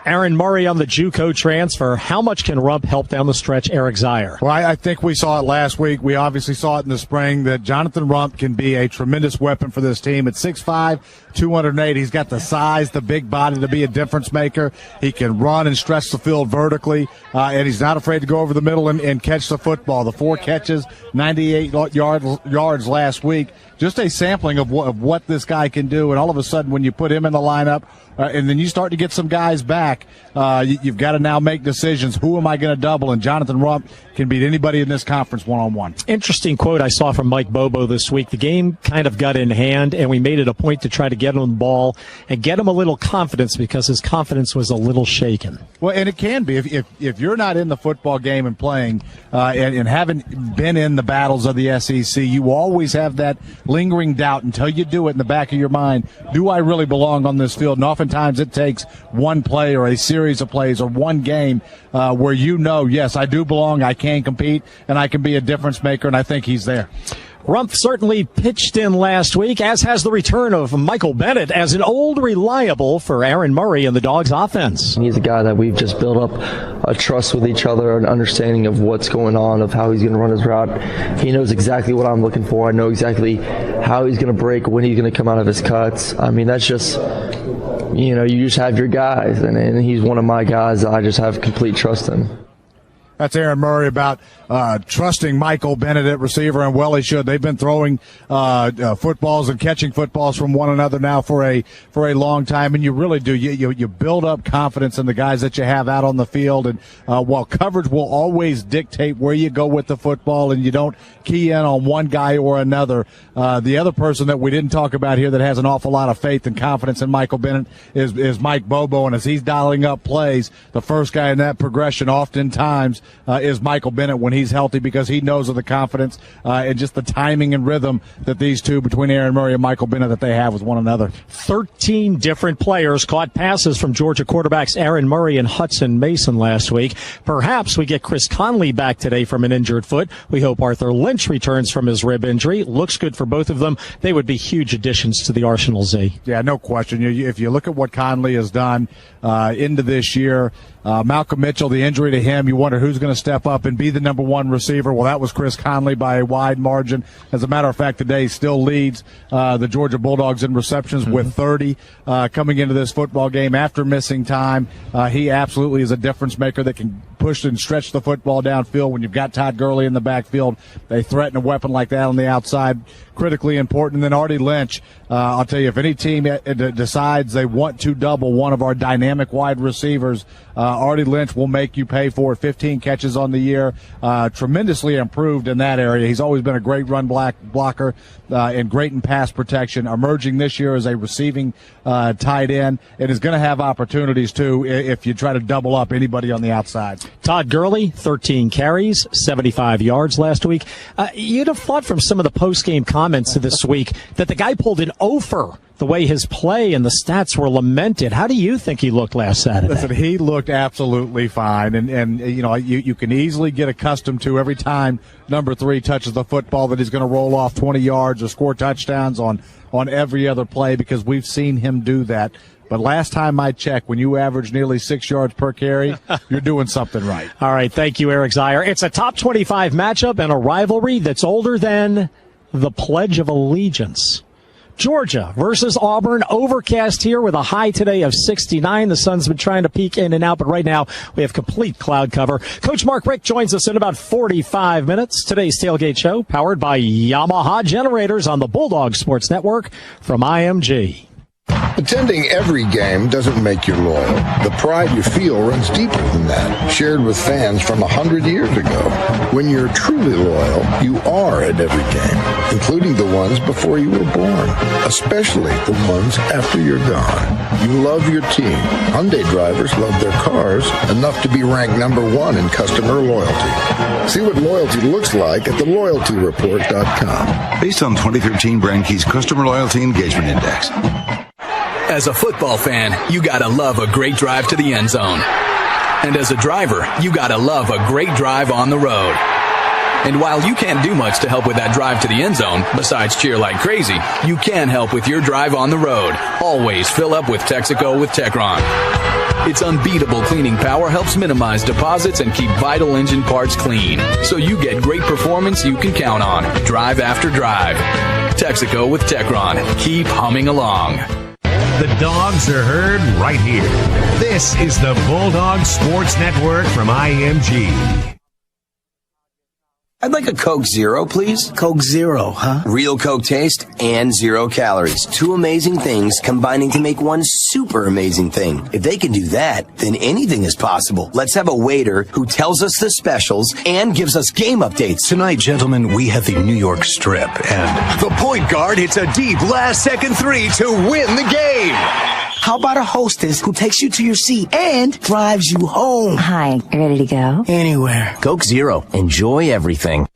[SPEAKER 4] Aaron Murray on the JUCO transfer. How much can Rump help down the stretch, Eric Zier?
[SPEAKER 5] Well, I think we saw it last week. We obviously saw it in the spring that Jonathan Rump can be a tremendous weapon for this team. At 6'5", 208, he's got the size, the big body to be a difference maker. He can run and stretch the field vertically, and he's not afraid to go over the middle and catch the football. The 4 catches, 98 yards last week. Just a sampling of what this guy can do, and all of a sudden when you put him in the lineup, and then you start to get some guys back, you've got to now make decisions. Who am I going to double? And Jonathan Rump can beat anybody in this conference one-on-one.
[SPEAKER 4] Interesting quote I saw from Mike Bobo this week. The game kind of got in hand, and we made it a point to try to get him the ball and get him a little confidence, because his confidence was a little shaken.
[SPEAKER 5] Well, and it can be if you're not in the football game and playing and haven't been in the battles of the SEC, you always have that lingering doubt until you do it in the back of your mind. Do I really belong on this field? And oftentimes it takes one play or a series of plays or one game where yes, I do belong, I can compete, and I can be a difference maker, and I think he's there.
[SPEAKER 4] Rumpf certainly pitched in last week, as has the return of Michael Bennett as an old reliable for Aaron Murray and the Dogs offense.
[SPEAKER 12] He's a guy that we've just built up a trust with each other, an understanding of what's going on, of how he's going to run his route. He knows exactly what I'm looking for. I know exactly how he's going to break, when he's going to come out of his cuts. I mean, that's just, you just have your guys, and he's one of my guys. I just have complete trust in.
[SPEAKER 5] That's Aaron Murray about trusting Michael Bennett at receiver, and well, he should. They've been throwing footballs and catching footballs from one another now for a long time, and you really do. You build up confidence in the guys that you have out on the field, and while coverage will always dictate where you go with the football, and you don't key in on one guy or another, the other person that we didn't talk about here that has an awful lot of faith and confidence in Michael Bennett is Mike Bobo, and as he's dialing up plays, the first guy in that progression oftentimes is Michael Bennett when he's healthy, because he knows of the confidence and just the timing and rhythm that these two, between Aaron Murray and Michael Bennett, that they have with one another.
[SPEAKER 4] 13 different players caught passes from Georgia quarterbacks Aaron Murray and Hudson Mason last week. Perhaps we get Chris Conley back today from an injured foot. We hope Arthur Lynch returns from his rib injury. Looks good for both of them. They would be huge additions to the Arsenal, Z.
[SPEAKER 5] Yeah, no question. If you look at what Conley has done into this year, Malcolm Mitchell, the injury to him, you wonder who's going to step up and be the number one receiver. Well, that was Chris Conley by a wide margin. As a matter of fact, today he still leads the Georgia Bulldogs in receptions with 30 coming into this football game after missing time. He absolutely is a difference maker that can push and stretch the football downfield. When you've got Todd Gurley in the backfield, they threaten a weapon like that on the outside. Critically important. And then Artie Lynch, I'll tell you, if any team decides they want to double one of our dynamic wide receivers, Artie Lynch will make you pay for it. 15 catches on the year, tremendously improved in that area. He's always been a great run blocker and great in pass protection. Emerging this year as a receiving tight end, and is going to have opportunities too if you try to double up anybody on the outside.
[SPEAKER 4] Todd Gurley, 13 carries, 75 yards last week. You'd have thought from some of the post-game comments this week that the guy pulled an offer the way his play and the stats were lamented. How do you think he looked last Saturday?
[SPEAKER 5] Listen, he looked absolutely fine, and you can easily get accustomed to every time number 3 touches the football that he's going to roll off 20 yards or score touchdowns on every other play, because we've seen him do that. But last time I checked, when you average nearly 6 yards per carry, you're doing something right.
[SPEAKER 4] All right, thank you, Eric Zier. It's a top 25 matchup and a rivalry that's older than the Pledge of Allegiance. Georgia versus Auburn. Overcast here with a high today of 69. The sun's been trying to peek in and out, but right now we have complete cloud cover. Coach Mark Richt joins us in about 45 minutes. Today's Tailgate Show, powered by Yamaha Generators on the Bulldog Sports Network from IMG.
[SPEAKER 14] Attending every game doesn't make you loyal. The pride you feel runs deeper than that, shared with fans from 100 years ago. When you're truly loyal, you are at every game, including the ones before you were born, especially the ones after you're gone. You love your team. Hyundai drivers love their cars enough to be ranked number 1 in customer loyalty. See what loyalty looks like at theloyaltyreport.com.
[SPEAKER 15] Based on 2013 Brand Key's Customer Loyalty Engagement Index.
[SPEAKER 16] As a football fan, you gotta love a great drive to the end zone. And as a driver, you gotta love a great drive on the road. And while you can't do much to help with that drive to the end zone, besides cheer like crazy, you can help with your drive on the road. Always fill up with Texaco with Techron. Its unbeatable cleaning power helps minimize deposits and keep vital engine parts clean, so you get great performance you can count on, drive after drive. Texaco with Techron. Keep humming along.
[SPEAKER 10] The Dogs are heard right here. This is the Bulldog Sports Network from IMG.
[SPEAKER 17] I'd like a Coke Zero, please.
[SPEAKER 8] Coke Zero, huh?
[SPEAKER 17] Real Coke taste and 0 calories. 2 amazing things combining to make one super amazing thing. If they can do that, then anything is possible. Let's have a waiter who tells us the specials and gives us game updates.
[SPEAKER 18] Tonight, gentlemen, we have the New York Strip, and the point guard hits a deep last-second three to win the game.
[SPEAKER 8] How about a hostess who takes you to your seat and drives you home?
[SPEAKER 19] Hi, ready to go?
[SPEAKER 8] Anywhere.
[SPEAKER 17] Coke Zero. Enjoy everything.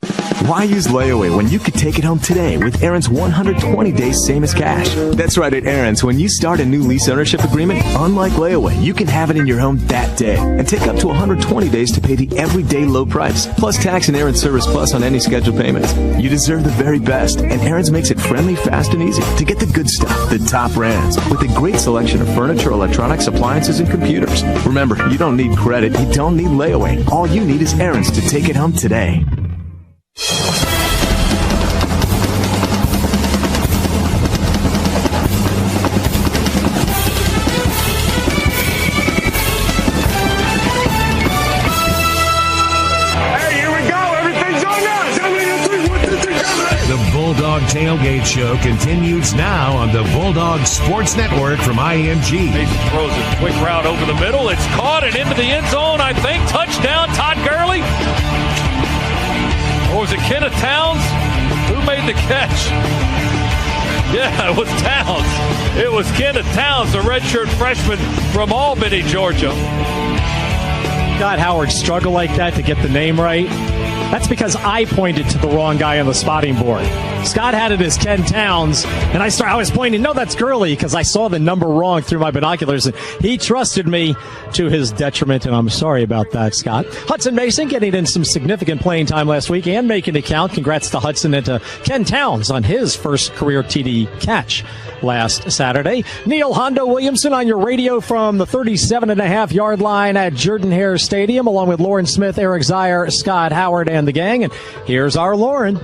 [SPEAKER 20] Why use layaway when you could take it home today with Aaron's 120 days same as cash? That's right, at Aaron's, when you start a new lease ownership agreement, unlike layaway, you can have it in your home that day and take up to 120 days to pay the everyday low price, plus tax and Aaron's Service Plus on any scheduled payments. You deserve the very best, and Aaron's makes it friendly, fast, and easy to get the good stuff, the top brands, with a great selection of furniture, electronics, appliances, and computers. Remember, you don't need credit, you don't need layaway. All you need is Aaron's to take it home today.
[SPEAKER 10] Bulldog Tailgate Show continues now on the Bulldog Sports Network from IMG.
[SPEAKER 11] Mason throws a quick route over the middle. It's caught and into the end zone, I think. Touchdown, Todd Gurley. Or was it Kenneth Towns? Who made the catch? Yeah, it was Towns. It was Kenneth Towns, the redshirt freshman from Albany, Georgia.
[SPEAKER 4] Scott Howard struggled like that to get the name right. That's because I pointed to the wrong guy on the spotting board. Scott had it as Ken Towns, and I was pointing, no, that's Gurley, because I saw the number wrong through my binoculars. And he trusted me to his detriment, and I'm sorry about that, Scott. Hudson Mason getting in some significant playing time last week and making it count. Congrats to Hudson and to Ken Towns on his first career TD catch last Saturday. Neil Hondo Williamson on your radio from the 37.5-yard line at Jordan-Hare Stadium, along with Loran Smith, Eric Zier, Scott Howard, and the gang. And here's our Loran.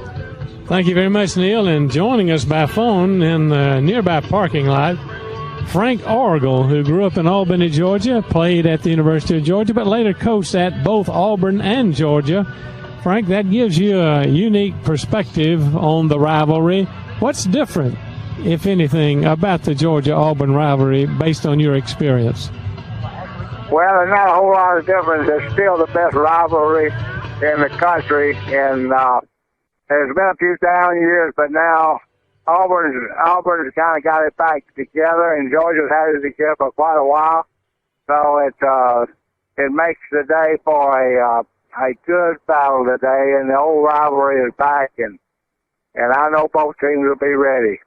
[SPEAKER 13] Thank you very much, Neil. And joining us by phone in the nearby parking lot, Frank Orgel, who grew up in Albany, Georgia, played at the University of Georgia, but later coached at both Auburn and Georgia. Frank, that gives you a unique perspective on the rivalry. What's different, if anything, about the Georgia-Auburn rivalry based on your experience?
[SPEAKER 27] Well, there's not a whole lot of difference. It's still the best rivalry in the country, and there's been a few down years, but now Auburn's kind of got it back together, and Georgia's had it together for quite a while. So it makes the day for a good battle today, and the old rivalry is back, and I know both teams will be ready.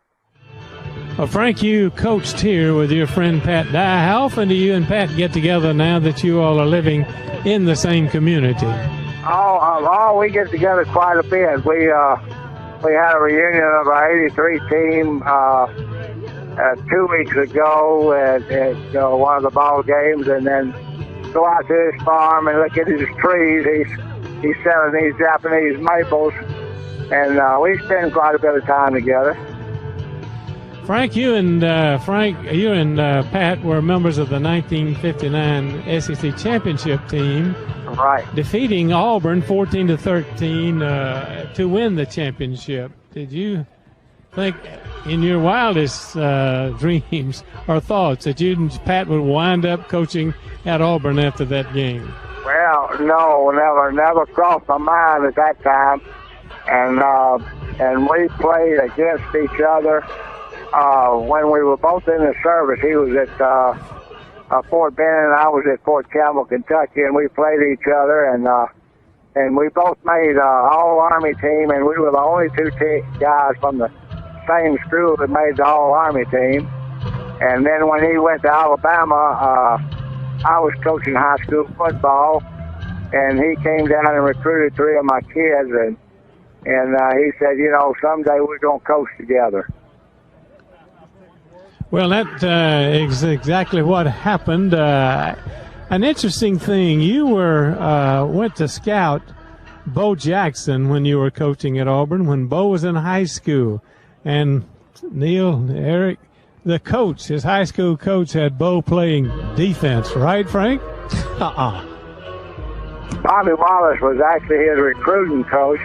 [SPEAKER 13] Well, Frank, you coached here with your friend Pat Dye. How often do you and Pat get together now that you all are living in the same community?
[SPEAKER 27] We get together quite a bit. We had a reunion of our '83 team 2 weeks ago at one of the ball games, and then go out to his farm and look at his trees. He's selling these Japanese maples, and we spend quite a bit of time together.
[SPEAKER 13] Frank, you and Pat were members of the 1959 SEC championship team,
[SPEAKER 27] right?
[SPEAKER 13] Defeating Auburn 14-13 to win the championship. Did you think, in your wildest dreams or thoughts, that you and Pat would wind up coaching at Auburn after that game?
[SPEAKER 27] Well, no, never crossed my mind at that time, and we played against each other. When we were both in the service, he was at Fort Benning, and I was at Fort Campbell, Kentucky, and we played each other, and we both made All-Army team, and we were the only two guys from the same school that made the All-Army team. And then when he went to Alabama, I was coaching high school football, and he came down and recruited 3 of my kids, and he said, someday we're going to coach together.
[SPEAKER 13] Well, that is exactly what happened. An interesting thing, you went to scout Bo Jackson when you were coaching at Auburn, when Bo was in high school. And Neil, Eric, the coach, his high school coach, had Bo playing defense, right, Frank?
[SPEAKER 27] Bobby Wallace was actually his recruiting coach,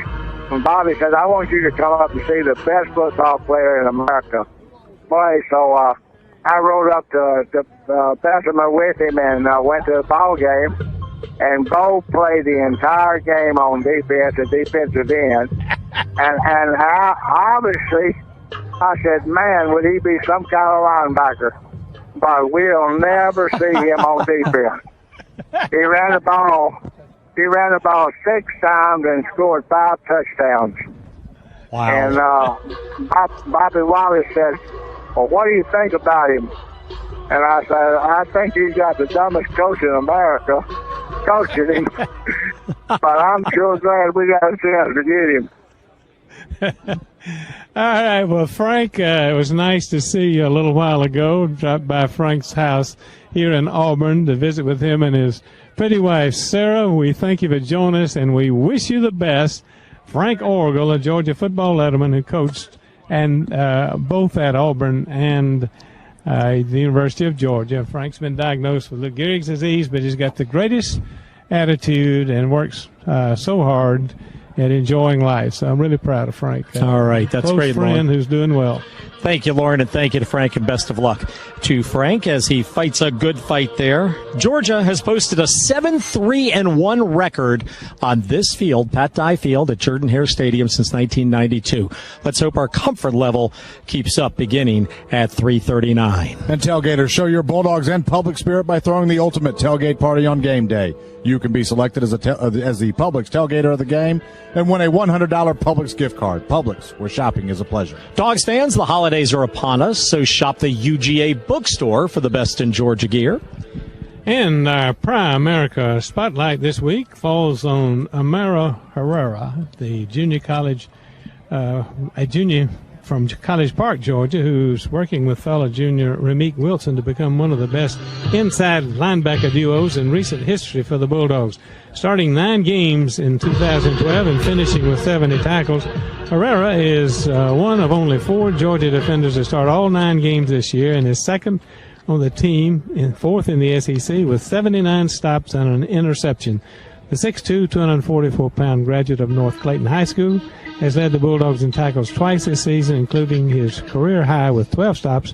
[SPEAKER 27] And Bobby said, I want you to come up and see the best football player in America play. So I rode up to Bessemer with him and went to the ball game. And Bo played the entire game on defense and defensive end. And obviously, I said, man, would he be some kind of linebacker? But we'll never see him on defense. He ran the ball 6 times and scored 5 touchdowns.
[SPEAKER 5] Wow.
[SPEAKER 27] And Bobby Wallace said, well, what do you think about him? And I said, I think he's got the dumbest coach in America coaching him. But I'm sure glad we got a chance to get him.
[SPEAKER 13] All right, well, Frank, it was nice to see you a little while ago. Dropped by Frank's house here in Auburn to visit with him and his pretty wife, Sarah. We thank you for joining us, and we wish you the best. Frank Orgel, a Georgia football letterman who coached and both at Auburn and the University of Georgia. Frank's been diagnosed with Lou Gehrig's disease, but he's got the greatest attitude and works so hard at enjoying life. So I'm really proud of Frank.
[SPEAKER 4] All right, that's great,
[SPEAKER 13] friend
[SPEAKER 4] Loren.
[SPEAKER 13] Who's doing well.
[SPEAKER 4] Thank you, Loren, and thank you to Frank, and best of luck to Frank as he fights a good fight there. Georgia has posted a 7-3-1 record on this field, Pat Dye Field at Jordan-Hare Stadium since 1992. Let's hope our comfort level keeps up beginning at 3:39.
[SPEAKER 5] And tailgaters, show your Bulldogs and public spirit by throwing the ultimate tailgate party on game day. You can be selected as the Publix tailgater of the game and win a $100 Publix gift card. Publix, where shopping is a pleasure.
[SPEAKER 4] Dogs fans, the holidays are upon us, so shop the UGA bookstore for the best in Georgia gear.
[SPEAKER 13] And our Prime America Spotlight this week falls on Amara Herrera, the junior college, a junior from College Park, Georgia, who's working with fellow junior Rameek Wilson to become one of the best inside linebacker duos in recent history for the Bulldogs. Starting 9 games in 2012 and finishing with 70 tackles, Herrera is one of only 4 Georgia defenders to start all 9 games this year and is second on the team and 4th in the SEC with 79 stops and an interception. The 6'2", 244-pound graduate of North Clayton High School has led the Bulldogs in tackles twice this season, including his career high with 12 stops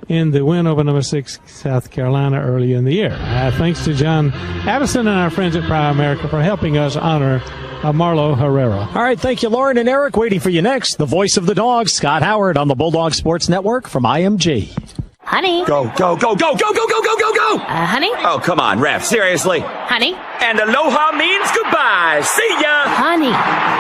[SPEAKER 13] in the win over number 6 South Carolina earlier in the year. Thanks to John Addison and our friends at Prime America for helping us honor Marlo Herrera.
[SPEAKER 4] All right, thank you, Loren and Eric. Waiting for you next, the voice of the Dogs, Scott Howard on the Bulldog Sports Network from IMG.
[SPEAKER 19] Honey.
[SPEAKER 7] Go, go, go, go, go, go, go, go, go, go!
[SPEAKER 19] Honey?
[SPEAKER 7] Oh, come on, ref, seriously.
[SPEAKER 19] Honey?
[SPEAKER 7] And aloha means goodbye. See ya!
[SPEAKER 19] Honey.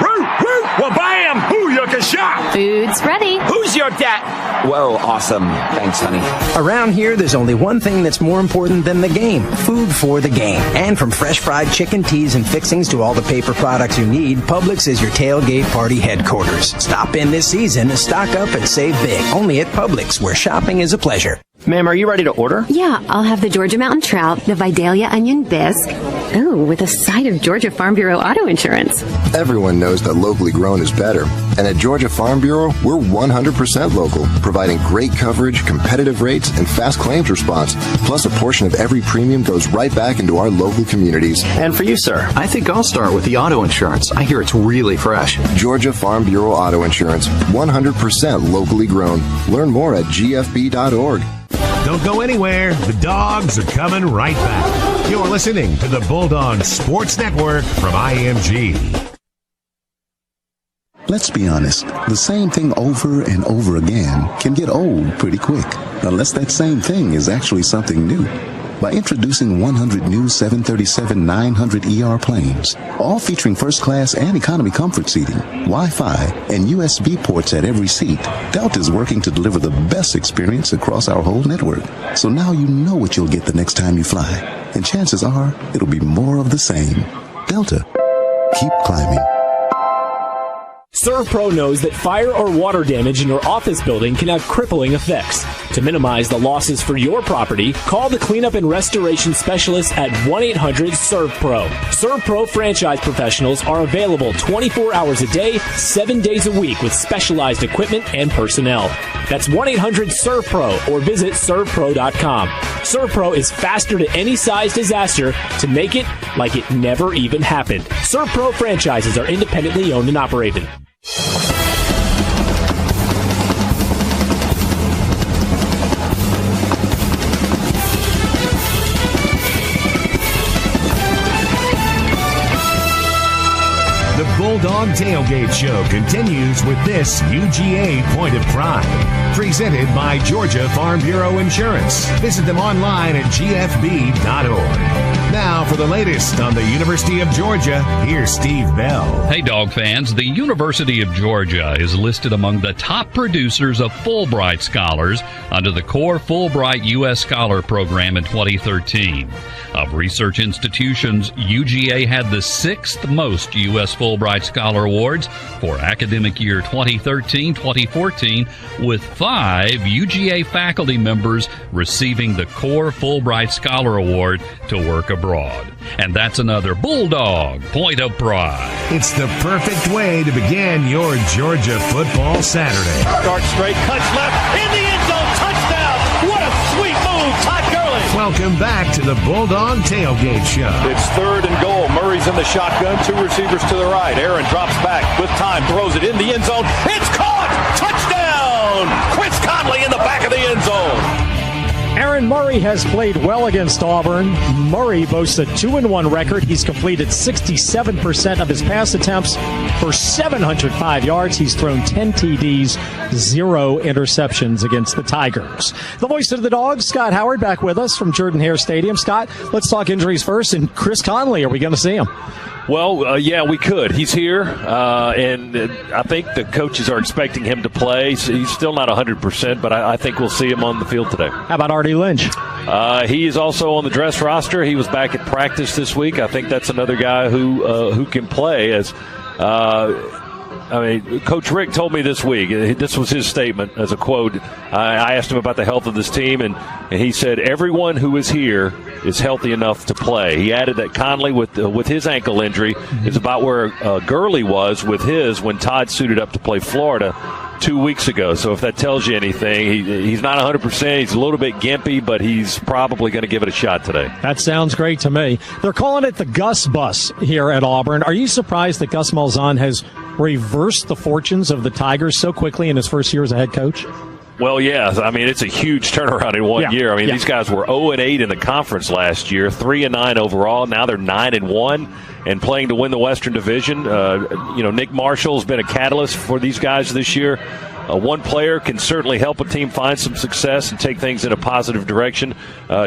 [SPEAKER 7] Woo, woo! Well, bam! Booyaka shot!
[SPEAKER 19] Food's ready.
[SPEAKER 7] Who's your dad? Whoa, awesome. Thanks, honey.
[SPEAKER 8] Around here, there's only one thing that's more important than the game. Food for the game. And from fresh fried chicken, teas, and fixings to all the paper products you need, Publix is your tailgate party headquarters. Stop in this season, stock up, and save big. Only at Publix, where shopping is a pleasure.
[SPEAKER 7] Ma'am, are you ready to order?
[SPEAKER 21] Yeah, I'll have the Georgia Mountain Trout, the Vidalia Onion Bisque. Ooh, with a side of Georgia Farm Bureau auto insurance.
[SPEAKER 14] Everyone knows that locally grown is better. And at Georgia Farm Bureau, we're 100% local, providing great coverage, competitive rates, and fast claims response. Plus, a portion of every premium goes right back into our local communities.
[SPEAKER 22] And for you, sir, I think I'll start with the auto insurance. I hear it's really fresh.
[SPEAKER 14] Georgia Farm Bureau Auto Insurance, 100% locally grown. Learn more at gfb.org.
[SPEAKER 10] Don't go anywhere. The Dogs are coming right back. You're listening to the Bulldog Sports Network from IMG.
[SPEAKER 23] Let's be honest, the same thing over and over again can get old pretty quick, unless that same thing is actually something new. By introducing 100 new 737-900ER planes, all featuring first-class and economy comfort seating, Wi-Fi, and USB ports at every seat, Delta is working to deliver the best experience across our whole network. So now you know what you'll get the next time you fly, and chances are it'll be more of the same. Delta, keep climbing.
[SPEAKER 24] ServPro knows that fire or water damage in your office building can have crippling effects.
[SPEAKER 2] To minimize the losses for your property, call the cleanup and restoration specialists at 1-800-SERVPRO. SERVPRO franchise professionals are available 24 hours a day, 7 days a week with specialized equipment and personnel. That's 1-800-SERVPRO or visit servpro.com. SERVPRO is faster to any size disaster to make it like it never even happened. SERVPRO franchises are independently owned and operated.
[SPEAKER 10] The Bulldog Tailgate Show continues with this UGA Point of Pride. Presented by Georgia Farm Bureau Insurance. Visit them online at gfb.org. Now for the latest on the University of Georgia, here's Steve Bell.
[SPEAKER 3] Hey, Dog fans. The University of Georgia is listed among the top producers of Fulbright scholars under the Core Fulbright U.S. Scholar Program in 2013. Of research institutions, UGA had the 6th most U.S. Fulbright Scholar Awards for academic year 2013-2014, with 5 UGA faculty members receiving the Core Fulbright Scholar Award to work abroad. And that's another Bulldog Point of Pride.
[SPEAKER 10] It's the perfect way to begin your Georgia football Saturday.
[SPEAKER 6] Start straight, cuts left, in the end zone, touchdown! What a sweet move, Todd Gurley!
[SPEAKER 10] Welcome back to the Bulldog Tailgate Show.
[SPEAKER 6] It's 3rd and goal. Murray's in the shotgun, 2 receivers to the right. Aaron drops back with time, throws it in the end zone. It's caught! Touchdown! Chris Conley in the back of the end zone.
[SPEAKER 4] Aaron Murray has played well against Auburn. Murray boasts a 2-1 record. He's completed 67% of his pass attempts for 705 yards. He's thrown 10 TDs, 0 interceptions against the Tigers. The voice of the Dogs, Scott Howard, back with us from Jordan-Hare Stadium. Scott, let's talk injuries first. And Chris Conley, are we going to see him?
[SPEAKER 11] Well, yeah, we could. He's here, and I think the coaches are expecting him to play. So he's still not 100%, but I think we'll see him on the field today.
[SPEAKER 4] How about Artie Lynch?
[SPEAKER 11] He is also on the dress roster. He was back at practice this week. I think that's another guy who can play. Coach Rick told me this week, this was his statement as a quote. I asked him about the health of this team, and he said everyone who is here is healthy enough to play. He added that Conley, with his ankle injury, is about where Gurley was with his when Todd suited up to play Florida 2 weeks ago. So if that tells you anything, he's not 100%. He's a little bit gimpy, but he's probably going to give it a shot today.
[SPEAKER 4] That sounds great to me. They're calling it the Gus Bus here at Auburn. Are you surprised that Gus Malzahn has reversed the fortunes of the Tigers so quickly in his first year as a head coach?
[SPEAKER 11] Well, yeah. I mean, it's a huge turnaround in 1 year. I mean, these guys were 0-8 in the conference last year, 3-9 overall. Now they're 9-1 and playing to win the Western Division. Nick Marshall's been a catalyst for these guys this year. One player can certainly help a team find some success and take things in a positive direction.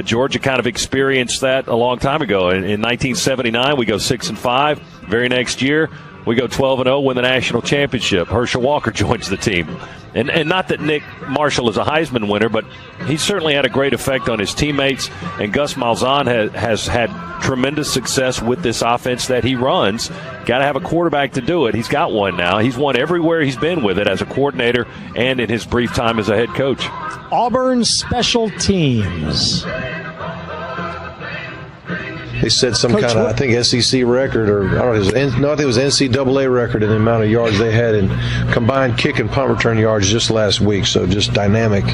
[SPEAKER 11] Georgia kind of experienced that a long time ago. In 1979, we go 6-5. Very next year, we go 12-0, win the national championship. Herschel Walker joins the team. And not that Nick Marshall is a Heisman winner, but he certainly had a great effect on his teammates. And Gus Malzahn has had tremendous success with this offense that he runs. Got to have a quarterback to do it. He's got one now. He's won everywhere he's been with it as a coordinator and in his brief time as a head coach.
[SPEAKER 4] Auburn special teams.
[SPEAKER 19] They set some kind of, I think, SEC record, or I don't know, I think it was NCAA record in the amount of yards they had in combined kick and punt return yards just last week. So just dynamic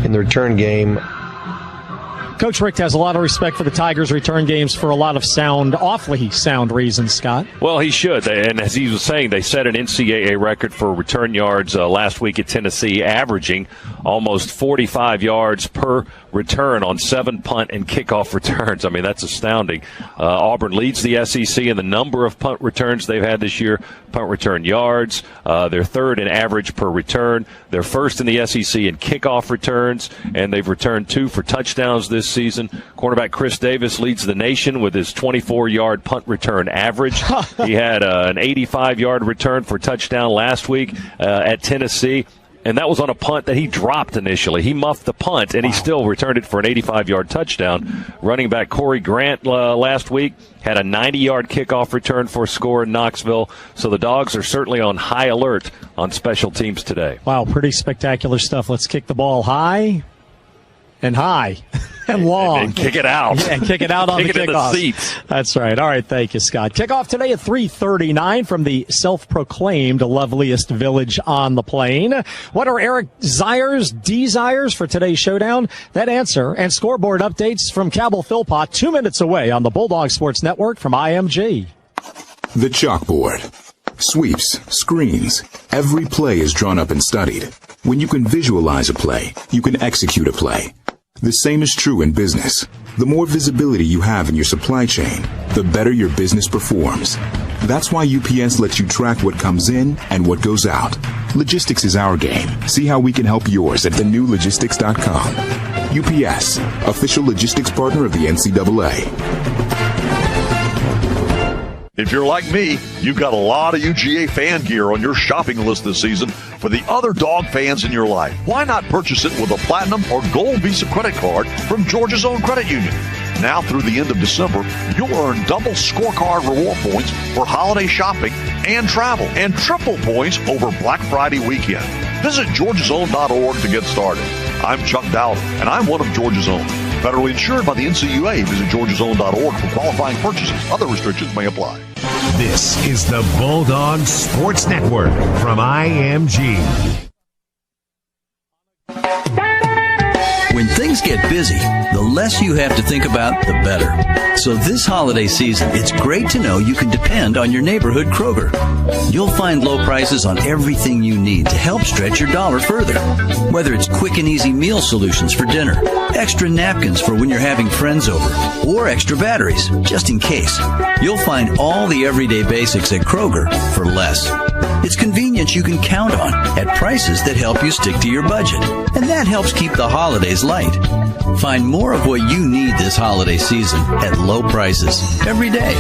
[SPEAKER 19] in the return game.
[SPEAKER 4] Coach Richt has a lot of respect for the Tigers' return games for a lot of awfully sound reasons, Scott.
[SPEAKER 11] Well, he should. And as he was saying, they set an NCAA record for return yards last week at Tennessee, averaging almost 45 yards per return on 7 punt and kickoff returns. I mean, that's astounding. Auburn leads the SEC in the number of punt returns they've had this year, punt return yards. They're third in average per return. They're first in the SEC in kickoff returns, and they've returned 2 for touchdowns this season. Cornerback Chris Davis leads the nation with his 24-yard punt return average. He had an 85-yard return for touchdown last week at Tennessee. And that was on a punt that he dropped initially. He muffed the punt, and he still returned it for an 85-yard touchdown. Running back Corey Grant last week had a 90-yard kickoff return for a score in Knoxville. So the Dogs are certainly on high alert on special teams today.
[SPEAKER 4] Wow, pretty spectacular stuff. Let's kick the ball high and high and long.
[SPEAKER 11] And kick it out.
[SPEAKER 4] Yeah, and kick it out on the
[SPEAKER 11] Kick it in
[SPEAKER 4] kickoff.
[SPEAKER 11] the seats.
[SPEAKER 4] That's right. All right, thank you, Scott. Kickoff today at 3:39 from the self-proclaimed loveliest village on the plain. What are Eric Zier's desires for today's showdown? That answer and scoreboard updates from Cabell Philpott 2 minutes away on the Bulldog Sports Network from IMG.
[SPEAKER 1] The chalkboard. Sweeps, screens. Every play is drawn up and studied. When you can visualize a play, you can execute a play. The same is true in business. The more visibility you have in your supply chain, the better your business performs. That's why UPS lets you track what comes in and what goes out. Logistics is our game. See how we can help yours at thenewlogistics.com. UPS, official logistics partner of the NCAA.
[SPEAKER 9] If you're like me, you've got a lot of UGA fan gear on your shopping list this season for the other dog fans in your life. Why not purchase it with a Platinum or Gold Visa credit card from Georgia's own credit union? Now through the end of December, you'll earn double scorecard reward points for holiday shopping and travel, and triple points over Black Friday weekend. Visit georgiasown.org to get started. I'm Chuck Dowd, and I'm one of Georgia's Own. Federally insured by the NCUA. Visit georgiasown.org for qualifying purchases. Other restrictions may apply.
[SPEAKER 10] This is the Bulldog Sports Network from IMG.
[SPEAKER 12] When things get busy, the less you have to think about, the better. So this holiday season, it's great to know you can depend on your neighborhood Kroger. You'll find low prices on everything you need to help stretch your dollar further. Whether it's quick and easy meal solutions for dinner, extra napkins for when you're having friends over, or extra batteries, just in case. You'll find all the everyday basics at Kroger for less. It's convenience you can count on at prices that help you stick to your budget. And that helps keep the holidays light. Find more of what you need this holiday season at low prices every day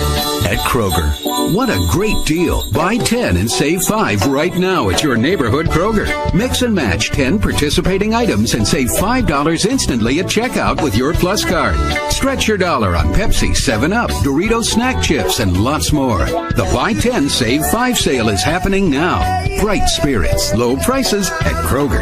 [SPEAKER 12] at Kroger.
[SPEAKER 15] What a great deal. Buy 10 and save 5 right now at your neighborhood Kroger. Mix and match 10 participating items and save $5 instantly at checkout with your Plus card. Stretch your dollar on Pepsi, 7-Up, Doritos snack chips, and lots more. The Buy 10, Save 5 sale is happening now. Bright spirits, low prices at Kroger.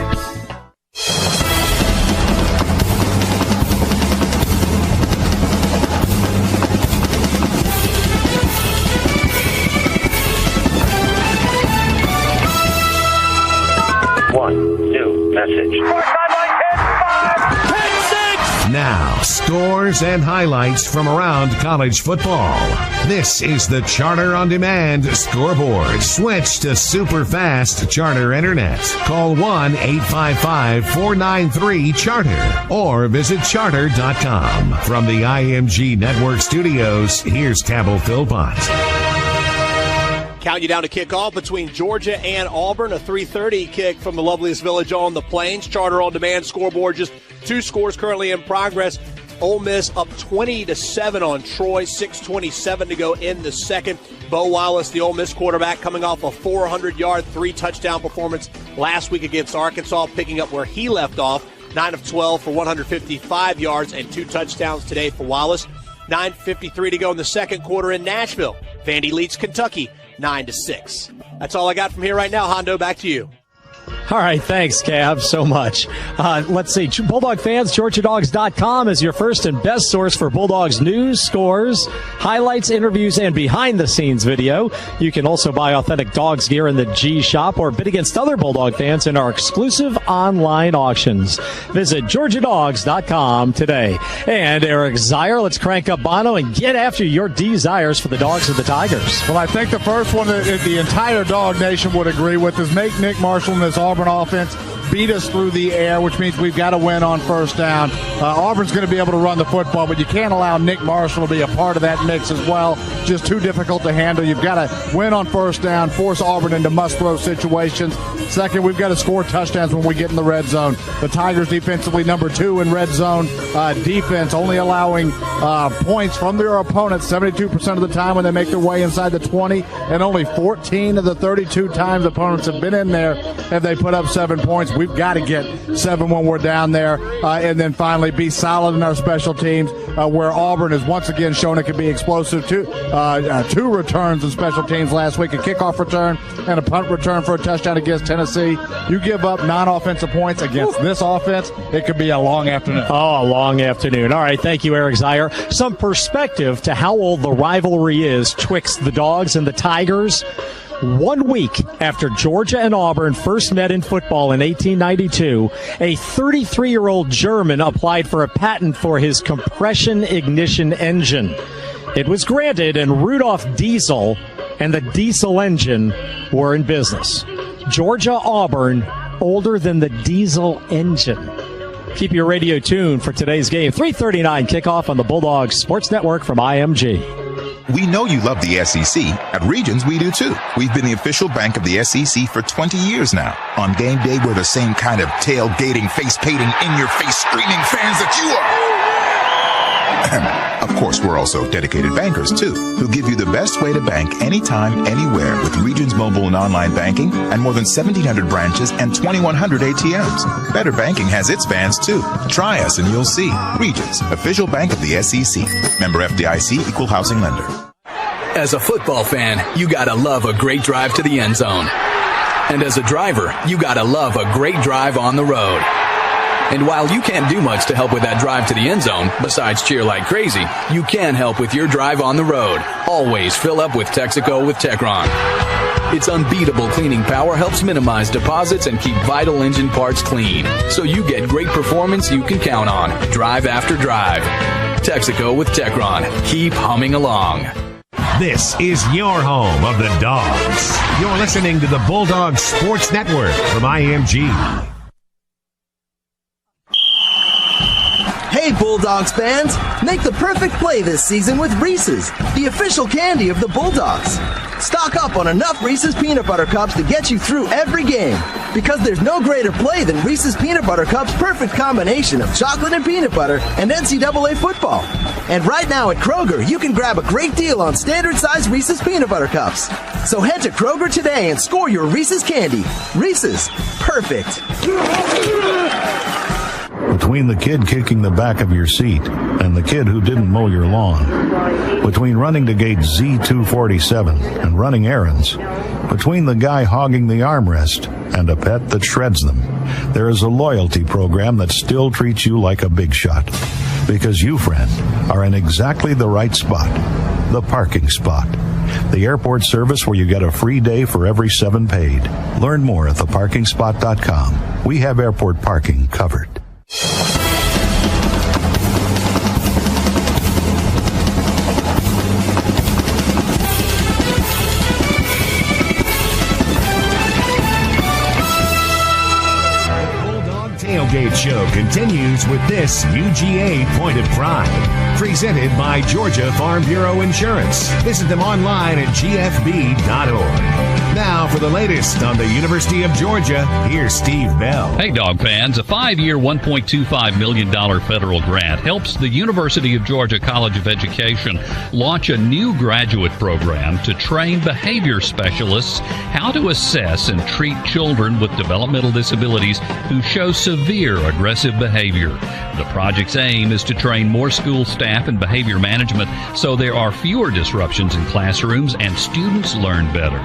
[SPEAKER 10] Now, scores and highlights from around college football. This is the Charter On Demand scoreboard. Switch to super fast Charter Internet. Call 1-855-493-CHARTER or visit charter.com. From the IMG Network Studios, here's Cabell Philpott.
[SPEAKER 24] Count you down to kickoff between Georgia and Auburn. A 3:30 kick from the loveliest village on the plains. Charter On Demand scoreboard. Just two scores currently in progress. Ole Miss up 20-7 on Troy. 6:27 to go in the second. Bo Wallace, the Ole Miss quarterback, coming off a 400-yard, 3-touchdown performance last week against Arkansas, picking up where he left off. 9 of 12 for 155 yards and 2 touchdowns today for Wallace. 9:53 to go in the second quarter in Nashville. Vandy leads Kentucky 9-6. That's all I got from here right now. Hondo, back to you.
[SPEAKER 4] All right, thanks, Cab, so much. Let's see. Bulldog fans, GeorgiaDogs.com is your first and best source for Bulldogs news, scores, highlights, interviews, and behind-the-scenes video. You can also buy authentic Dogs gear in the G Shop or bid against other Bulldog fans in our exclusive online auctions. Visit GeorgiaDogs.com today. And Eric Zier, let's crank up Bono and get after your desires for the Dogs and the Tigers.
[SPEAKER 5] Well, I think the first one that the entire Dog Nation would agree with is make Nick Marshall and this Auburn offense beat us through the air, which means we've got to win on first down. Auburn's going to be able to run the football, but you can't allow Nick Marshall to be a part of that mix as well. Just too difficult to handle. You've got to win on first down, force Auburn into must-throw situations. Second, we've got to score touchdowns when we get in the red zone. The Tigers defensively number 2 in red zone defense, only allowing points from their opponents 72% of the time when they make their way inside the 20, and only 14 of the 32 times opponents have been in there have they put up 7 points. We've got to get 7 when we're down there. And then finally be solid in our special teams, where Auburn has once again shown it can be explosive. Two returns in special teams last week, a kickoff return and a punt return for a touchdown against Tennessee. You give up non-offensive points against this offense, it could be a long afternoon.
[SPEAKER 4] Oh, a long afternoon. All right, thank you, Eric Zier. Some perspective to how old the rivalry is twixt the Dogs and the Tigers. 1 week after Georgia and Auburn first met in football in 1892, a 33-year-old German applied for a patent for his compression ignition engine. It was granted, and Rudolph Diesel and the Diesel engine were in business. Georgia-Auburn, older than the Diesel engine. Keep your radio tuned for today's game. 3:39 kickoff on the Bulldog Sports Network from IMG.
[SPEAKER 16] We know you love the SEC. At Regions, we do too. We've been the official bank of the SEC for 20 years now. On game day, we're the same kind of tailgating, face-painting, in-your-face screaming fans that you are. Of course, we're also dedicated bankers too, who give you the best way to bank anytime, anywhere with Regions mobile and online banking and more than 1,700 branches and 2,100 ATMs. Better banking has its fans too. Try us and you'll see. Regions, official bank of the SEC. Member FDIC, equal housing lender.
[SPEAKER 17] As a football fan, you gotta love a great drive to the end zone. And as a driver, you gotta love a great drive on the road. And while you can't do much to help with that drive to the end zone, besides cheer like crazy, you can help with your drive on the road. Always fill up with Texaco with Techron. Its unbeatable cleaning power helps minimize deposits and keep vital engine parts clean, so you get great performance you can count on, drive after drive. Texaco with Techron. Keep humming along.
[SPEAKER 10] This is your home of the Dogs. You're listening to the Bulldog Sports Network from IMG.
[SPEAKER 18] Hey Bulldogs fans, make the perfect play this season with Reese's, the official candy of the Bulldogs. Stock up on enough Reese's Peanut Butter Cups to get you through every game. Because there's no greater play than Reese's Peanut Butter Cups' perfect combination of chocolate and peanut butter and NCAA football. And right now at Kroger, you can grab a great deal on standard size Reese's Peanut Butter Cups. So head to Kroger today and score your Reese's candy. Reese's, perfect.
[SPEAKER 10] Between the kid kicking the back of your seat and the kid who didn't mow your lawn, between running to gate Z247 and running errands, between the guy hogging the armrest and a pet that shreds them, there is a loyalty program that still treats you like a big shot. Because you, friend, are in exactly the right spot, the parking spot. The airport service where you get a free day for every 7 paid. Learn more at theparkingspot.com. We have airport parking covered. Tailgate Show continues with this UGA Point of Pride, presented by Georgia Farm Bureau Insurance. Visit them online at gfb.org. Now for the latest on the University of Georgia, here's Steve Bell.
[SPEAKER 3] Hey, Dog fans, a 5-year, $1.25 million federal grant helps the University of Georgia College of Education launch a new graduate program to train behavior specialists how to assess and treat children with developmental disabilities who show severe aggressive behavior. The project's aim is to train more school staff in behavior management so there are fewer disruptions in classrooms and students learn better.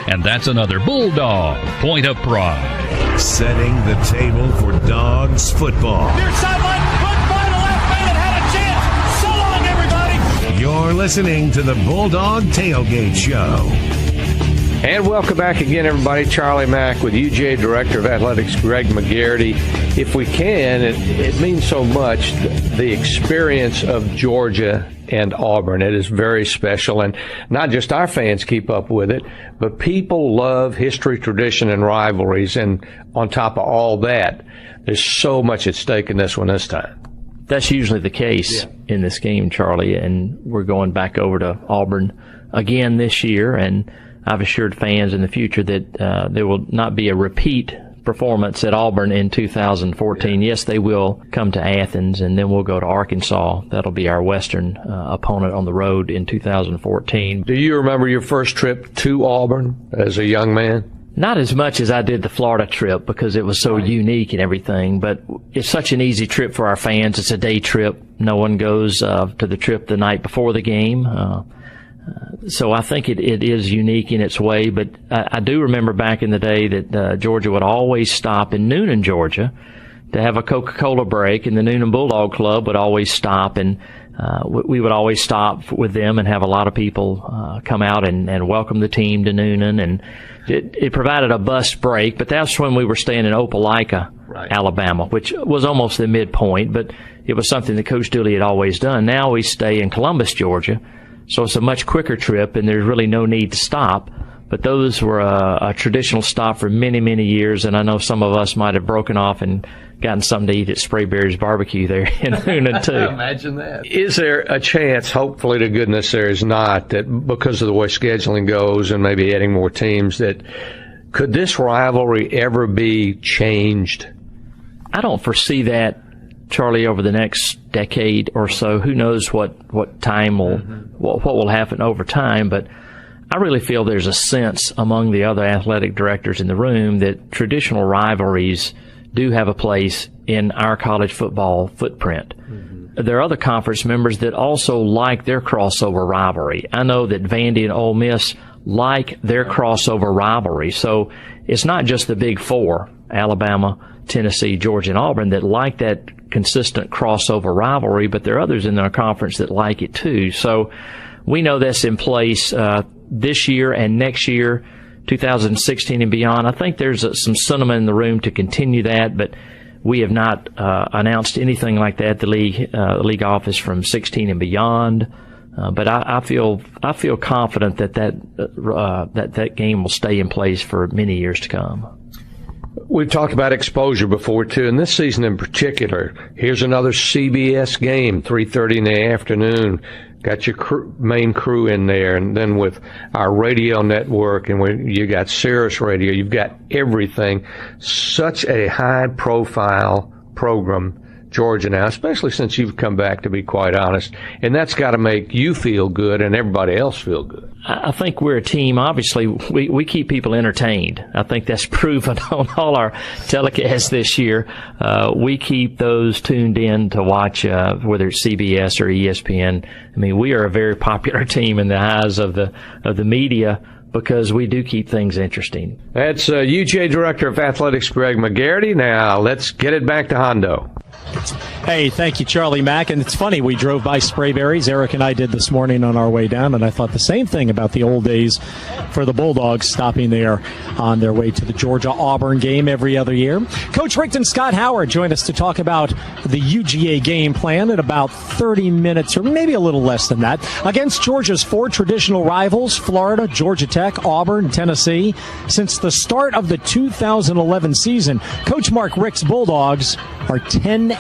[SPEAKER 3] And that's another Bulldog Point of Pride.
[SPEAKER 10] Setting the table for Dogs football.
[SPEAKER 6] Near sideline, put by the left man, had a chance. So long, everybody.
[SPEAKER 10] You're listening to the Bulldog Tailgate Show.
[SPEAKER 20] And welcome back again, everybody. Charlie Mack with UGA Director of Athletics, Greg McGarity. If we can, it means so much, the experience of Georgia and Auburn. It is very special, and not just our fans keep up with it, but people love history, tradition, and rivalries. And on top of all that, there's so much at stake in this one this time.
[SPEAKER 25] That's usually the case in this game, Charlie, and we're going back over to Auburn again this year, and I've assured fans in the future that there will not be a repeat performance at Auburn in 2014. Yes, they will come to Athens, and then we'll go to Arkansas. That'll be our Western opponent on the road in 2014.
[SPEAKER 20] Do you remember your first trip to Auburn as a young man?
[SPEAKER 25] Not as much as I did the Florida trip because it was so unique and everything, but it's such an easy trip for our fans. It's a day trip. No one goes to the trip the night before the game. So I think it is unique in its way, but I do remember back in the day that Georgia would always stop in Noonan, Georgia, to have a Coca-Cola break, and the Noonan Bulldog Club would always stop, and we would always stop with them and have a lot of people come out and welcome the team to Noonan, and it provided a bus break, but that's when we were staying in Opelika, Alabama, which was almost the midpoint, but it was something that Coach Dooley had always done. Now we stay in Columbus, Georgia, so it's a much quicker trip, and there's really no need to stop. But those were a traditional stop for many, many years, and I know some of us might have broken off and gotten something to eat at Sprayberry's Barbecue there in Noonan, too.
[SPEAKER 20] Imagine that. Is there a chance, hopefully to goodness there is not, that because of the way scheduling goes and maybe adding more teams, that could this rivalry ever be changed?
[SPEAKER 25] I don't foresee that, Charlie, over the next decade or so. Who knows what time what will happen over time, but I really feel there's a sense among the other athletic directors in the room that traditional rivalries do have a place in our college football footprint. There are other conference members that also like their crossover rivalry. I know that Vandy and Ole Miss like their crossover rivalry. So it's not just the Big Four, Alabama, Tennessee, Georgia, and Auburn, that like that consistent crossover rivalry, but there are others in our conference that like it too. So we know that's in place this year and next year, 2016 and beyond. I think there's some sentiment in the room to continue that, but we have not announced anything like that at the league office from 16 and beyond. But I feel confident that game will stay in place for many years to come.
[SPEAKER 20] We've talked about exposure before, too, and this season in particular. Here's another CBS game, 3:30 in the afternoon. Got your main crew in there, and then with our radio network, and you got Sirius Radio, you've got everything. Such a high-profile program, Georgia, now, especially since you've come back, to be quite honest. And that's got to make you feel good and everybody else feel good.
[SPEAKER 25] I think we're a team. Obviously, we keep people entertained. I think that's proven on all our telecasts this year. We keep those tuned in to watch, whether it's CBS or ESPN. I mean, we are a very popular team in the eyes of the media, because we do keep things interesting.
[SPEAKER 20] That's UJ Director of Athletics, Greg McGarity. Now, let's get it back to Hondo.
[SPEAKER 4] Hey, thank you, Charlie Mack. And it's funny, we drove by Sprayberry's. Eric and I did this morning on our way down, and I thought the same thing about the old days for the Bulldogs stopping there on their way to the Georgia-Auburn game every other year. Coach Rickton Scott Howard joined us to talk about the UGA game plan in about 30 minutes, or maybe a little less than that, against Georgia's four traditional rivals, Florida, Georgia Tech, Auburn, Tennessee. Since the start of the 2011 season, Coach Mark Richt's Bulldogs are 10-0.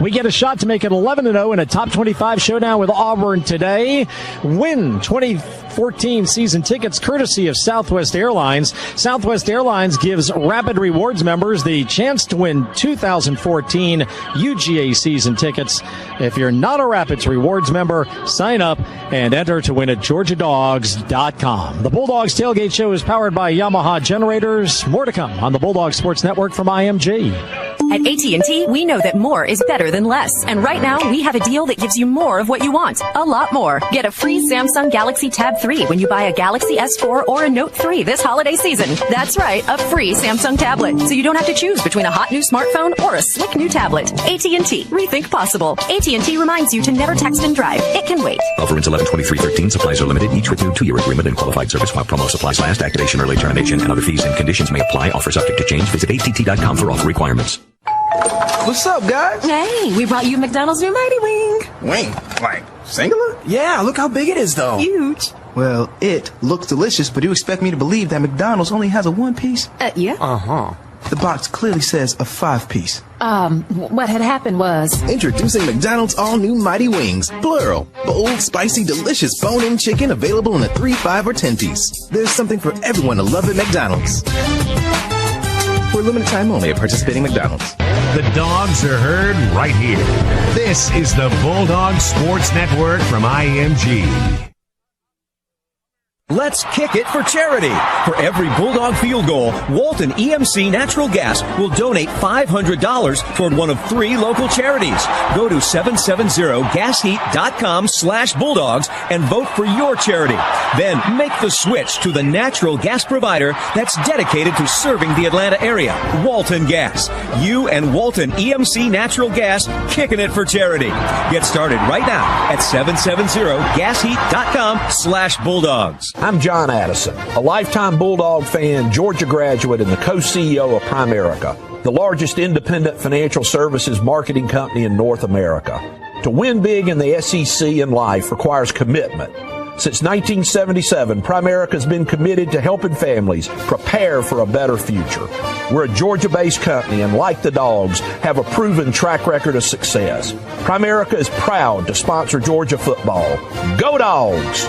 [SPEAKER 4] We get a shot to make it 11-0 in a top 25 showdown with Auburn today. Win 2014 season tickets courtesy of Southwest Airlines. Southwest Airlines gives Rapid Rewards members the chance to win 2014 UGA season tickets. If you're not a Rapids Rewards member, sign up and enter to win at GeorgiaDogs.com. The Bulldogs Tailgate Show is powered by Yamaha Generators. More to come on the Bulldog Sports Network from IMG.
[SPEAKER 7] At AT&T, we know that more is better than less. And right now, we have a deal that gives you more of what you want. A lot more. Get a free Samsung Galaxy Tab 3 when you buy a Galaxy S4 or a Note 3 this holiday season. That's right, a free Samsung tablet. So you don't have to choose between a hot new smartphone or a slick new tablet. AT&T. Rethink possible. AT&T reminds you to never text and drive. It can wait.
[SPEAKER 8] Offer ends 11/23/13. Supplies are limited. Each with new 2-year agreement and qualified service while promo supplies last. Activation, early termination, and other fees and conditions may apply. Offer subject to change. Visit att.com for offer requirements.
[SPEAKER 13] What's up, guys?
[SPEAKER 7] Hey, we brought you McDonald's new Mighty Wing.
[SPEAKER 13] Wing? Like, singular? Yeah, look how big it is, though.
[SPEAKER 7] Huge.
[SPEAKER 13] Well, it looks delicious, but you expect me to believe that McDonald's only has a 1-piece?
[SPEAKER 7] Yeah.
[SPEAKER 13] Uh-huh. The box clearly says a 5-piece.
[SPEAKER 7] What had happened was...
[SPEAKER 13] Introducing McDonald's all-new Mighty Wings, plural. Bold, spicy, delicious bone-in chicken available in a 3, 5, or 10-piece. There's something for everyone to love at McDonald's. For a limited time only at participating McDonald's.
[SPEAKER 10] The dogs are heard right here. This is the Bulldog Sports Network from IMG.
[SPEAKER 2] Let's kick it for charity. For every Bulldog field goal, Walton EMC Natural Gas will donate $500 toward one of 3 local charities. Go to 770gasheat.com/Bulldogs and vote for your charity. Then make the switch to the natural gas provider that's dedicated to serving the Atlanta area. Walton Gas. You and Walton EMC Natural Gas kicking it for charity. Get started right now at 770gasheat.com/Bulldogs.
[SPEAKER 14] I'm John Addison, a lifetime Bulldog fan, Georgia graduate, and the co-CEO of Primerica, the largest independent financial services marketing company in North America. To win big in the SEC in life requires commitment. Since 1977, Primerica has been committed to helping families prepare for a better future. We're a Georgia-based company and, like the Dogs, have a proven track record of success. Primerica is proud to sponsor Georgia football. Go Dogs!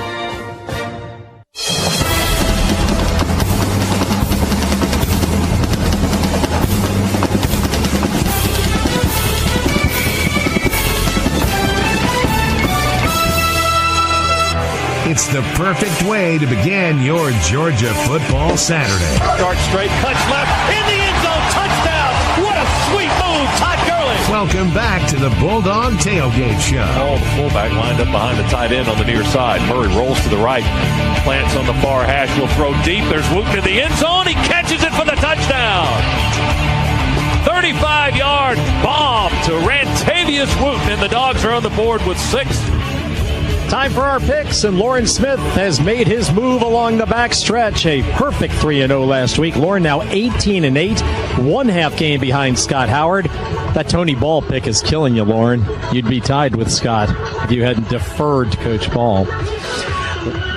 [SPEAKER 10] It's the perfect way to begin your Georgia football Saturday.
[SPEAKER 6] Start straight, cuts left, in the end zone, touchdown! What a sweet move, Todd Gurley!
[SPEAKER 10] Welcome back to the Bulldog Tailgate Show.
[SPEAKER 11] Oh, the fullback lined up behind the tight end on the near side. Murray rolls to the right, plants on the far hash, will throw deep. There's Wooten in the end zone. He catches it for the touchdown. 35-yard bomb to Rantavius Wooten, and the Dogs are on the board with 6.
[SPEAKER 4] Time for our picks, and Loran Smith has made his move along the back stretch. A perfect 3-0 last week. Loran now 18-8, 1/2 game behind Scott Howard. That Tony Ball pick is killing you, Loran. You'd be tied with Scott if you hadn't deferred to Coach Ball.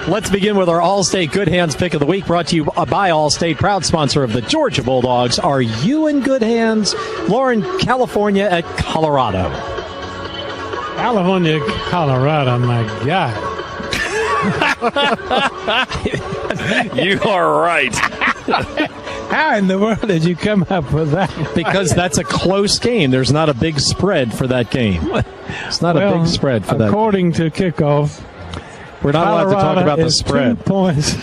[SPEAKER 4] Let's begin with our All-State Good Hands pick of the week, brought to you by All-State, proud sponsor of the Georgia Bulldogs. Are you in good hands? Loran, California at Colorado.
[SPEAKER 21] California, Colorado, my God.
[SPEAKER 11] You are right.
[SPEAKER 21] How in the world did you come up with that?
[SPEAKER 4] Because that's a close game. There's not a big spread for that game. It's not a big spread for that.
[SPEAKER 21] According to kickoff,
[SPEAKER 4] we're not allowed to talk about the spread.
[SPEAKER 21] 2 points,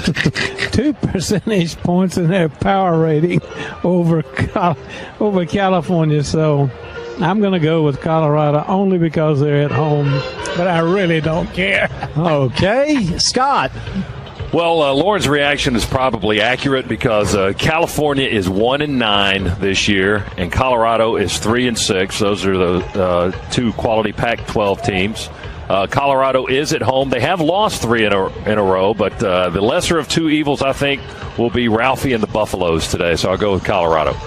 [SPEAKER 21] 2 percentage points in their power rating over California. So I'm going to go with Colorado only because they're at home, but I really don't care.
[SPEAKER 4] Okay, Scott.
[SPEAKER 11] Well, Lauren's reaction is probably accurate because California is 1-9 this year, and Colorado is 3-6. Those are the 2 quality Pac-12 teams. Colorado is at home. They have lost 3 in a row, but the lesser of 2 evils, I think, will be Ralphie and the Buffaloes today. So I'll go with Colorado.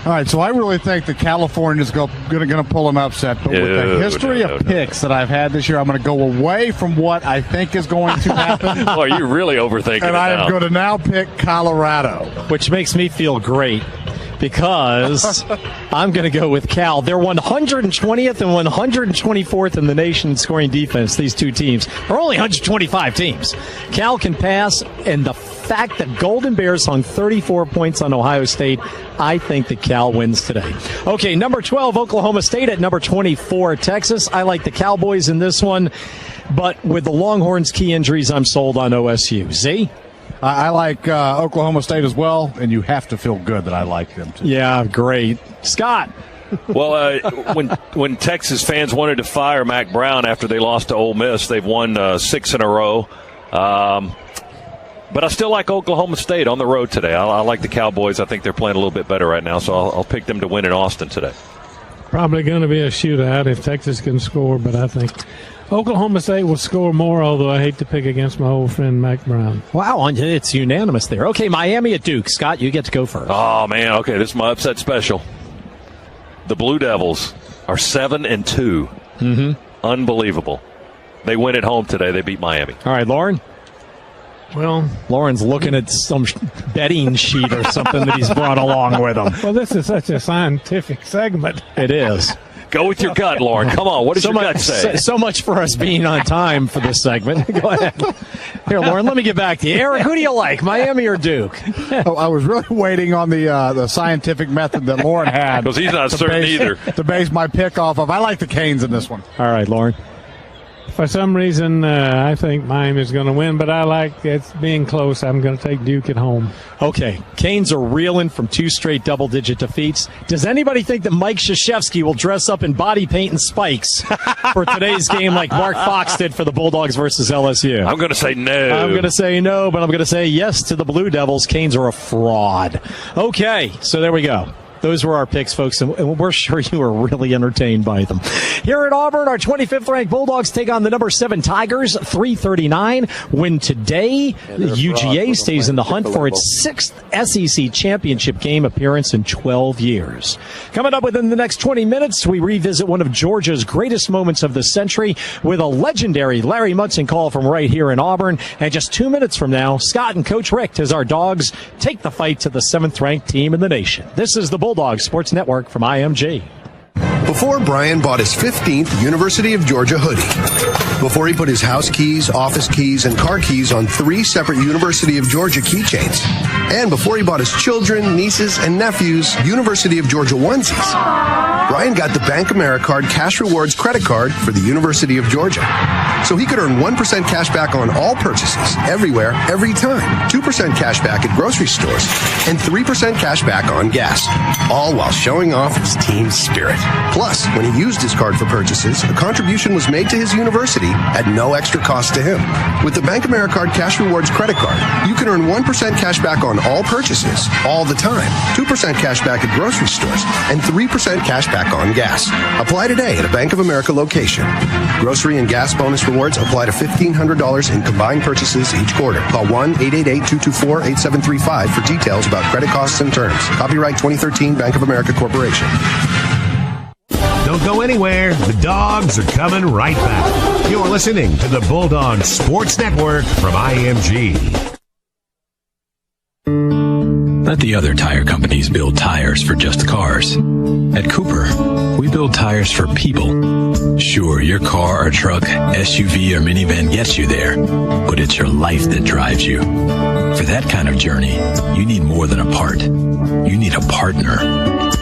[SPEAKER 5] All right, so I really think that California's going to pull an upset. But with the history of picks that I've had this year, I'm going to go away from what I think is going to happen.
[SPEAKER 11] Well, you're really overthinking it
[SPEAKER 5] now. And I am going to now pick Colorado.
[SPEAKER 4] Which makes me feel great because I'm going to go with Cal. They're 120th and 124th in the nation in scoring defense, these 2 teams. There are only 125 teams. Cal can pass, and the fact that Golden Bears hung 34 points on Ohio State, I think that Cal wins today. Okay, number 12, Oklahoma State at number 24, Texas. I like the Cowboys in this one, but with the Longhorns' key injuries, I'm sold on OSU. Z?
[SPEAKER 5] I like Oklahoma State as well, and you have to feel good that I like them too.
[SPEAKER 4] Yeah, great. Scott?
[SPEAKER 11] Well, when Texas fans wanted to fire Mac Brown after they lost to Ole Miss, they've won 6 in a row. But I still like Oklahoma State on the road today. I like the Cowboys. I think they're playing a little bit better right now, so I'll pick them to win in Austin today.
[SPEAKER 21] Probably going to be a shootout if Texas can score, but I think Oklahoma State will score more, although I hate to pick against my old friend Mac Brown.
[SPEAKER 4] Wow, it's unanimous there. Okay, Miami at Duke. Scott, you get to go first.
[SPEAKER 11] Oh, man, okay, this is my upset special. The Blue Devils are 7-2.
[SPEAKER 4] Mm-hmm.
[SPEAKER 11] Unbelievable. They win at home today. They beat Miami.
[SPEAKER 4] All right, Loran?
[SPEAKER 21] Well,
[SPEAKER 4] Lauren's looking at some betting sheet or something that he's brought along with him.
[SPEAKER 21] Well, this is such a scientific segment.
[SPEAKER 4] It is.
[SPEAKER 11] Go with your gut, Lauren. Come on. What does your gut say?
[SPEAKER 4] So much for us being on time for this segment. Go ahead. Here, Lauren, let me get back to you. Eric, who do you like, Miami or Duke?
[SPEAKER 5] I was really waiting on the scientific method that Lauren had.
[SPEAKER 11] Because he's not certain either.
[SPEAKER 5] To base my pick off of. I like the Canes in this one.
[SPEAKER 4] All right, Lauren.
[SPEAKER 21] For some reason, I think Miami's going to win, but I like it being close. I'm going to take Duke at home.
[SPEAKER 4] Okay, Canes are reeling from 2 straight double-digit defeats. Does anybody think that Mike Krzyzewski will dress up in body paint and spikes for today's game like Mark Fox did for the Bulldogs versus LSU?
[SPEAKER 11] I'm going to say no.
[SPEAKER 4] I'm going to say no, but I'm going to say yes to the Blue Devils. Canes are a fraud. Okay, so there we go. Those were our picks, folks, and we're sure you were really entertained by them. Here at Auburn, our 25th-ranked Bulldogs take on the number 7 Tigers, 3:39. Win today. The UGA stays in the hunt for its 6th SEC championship game appearance in 12 years. Coming up within the next 20 minutes, we revisit one of Georgia's greatest moments of the century with a legendary Larry Munson call from right here in Auburn. And just 2 minutes from now, Scott and Coach Rick, as our Dogs take the fight to the 7th-ranked team in the nation. This is the Bulldog Sports Network from IMG.
[SPEAKER 1] Before Brian bought his 15th University of Georgia hoodie. Before he put his house keys, office keys, and car keys on 3 separate University of Georgia keychains. And before he bought his children, nieces, and nephews University of Georgia onesies. Brian got the Bank Americard Cash Rewards credit card for the University of Georgia. So he could earn 1% cash back on all purchases, everywhere, every time. 2% cash back at grocery stores, and 3% cash back on gas. All while showing off his team spirit. Plus, when he used his card for purchases, a contribution was made to his university at no extra cost to him. With the Bank Americard Cash Rewards credit card, you can earn 1% cash back on all purchases, all the time. 2% cash back at grocery stores, and 3% cash back on gas. Apply today at a Bank of America location. Grocery and gas bonus rewards apply to $1,500 in combined purchases each quarter. Call 1-888-224-8735 for details about credit costs and terms. Copyright 2013 Bank of America Corporation.
[SPEAKER 10] Don't go anywhere. The Dogs are coming right back. You're listening to the Bulldog Sports Network from IMG.
[SPEAKER 9] Let the other tire companies build tires for just cars. At Cooper, we build tires for people. Sure, your car or truck, SUV or minivan gets you there, but it's your life that drives you. For that kind of journey, you need more than a part. You need a partner.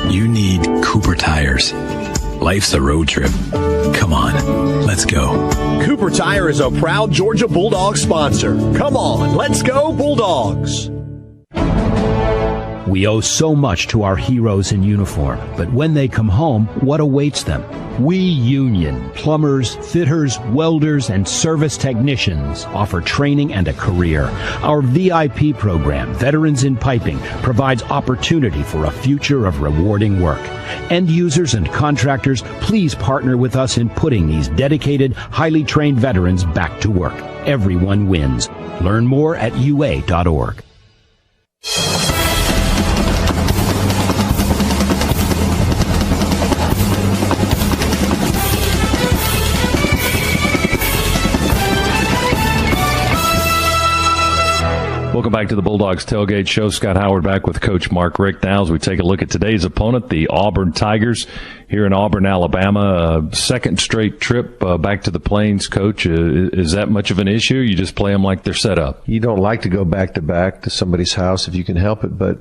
[SPEAKER 9] You need Cooper tires. Life's a road trip. Come on, let's go.
[SPEAKER 19] Cooper Tire is a proud Georgia Bulldogs sponsor. Come on, let's go Bulldogs.
[SPEAKER 22] We owe so much to our heroes in uniform, but when they come home, what awaits them? We union plumbers, fitters, welders, and service technicians offer training and a career. Our VIP program, Veterans in Piping, provides opportunity for a future of rewarding work. End users and contractors, please partner with us in putting these dedicated, highly trained veterans back to work. Everyone wins. Learn more at UA.org.
[SPEAKER 11] Welcome back to the Bulldogs Tailgate Show. Scott Howard back with Coach Mark Rick now as we take a look at today's opponent, the Auburn Tigers, here in Auburn, Alabama. Second straight trip back to the Plains, Coach. Is that much of an issue? You just play them like they're set up?
[SPEAKER 23] You don't like to go back-to-back to somebody's house if you can help it, but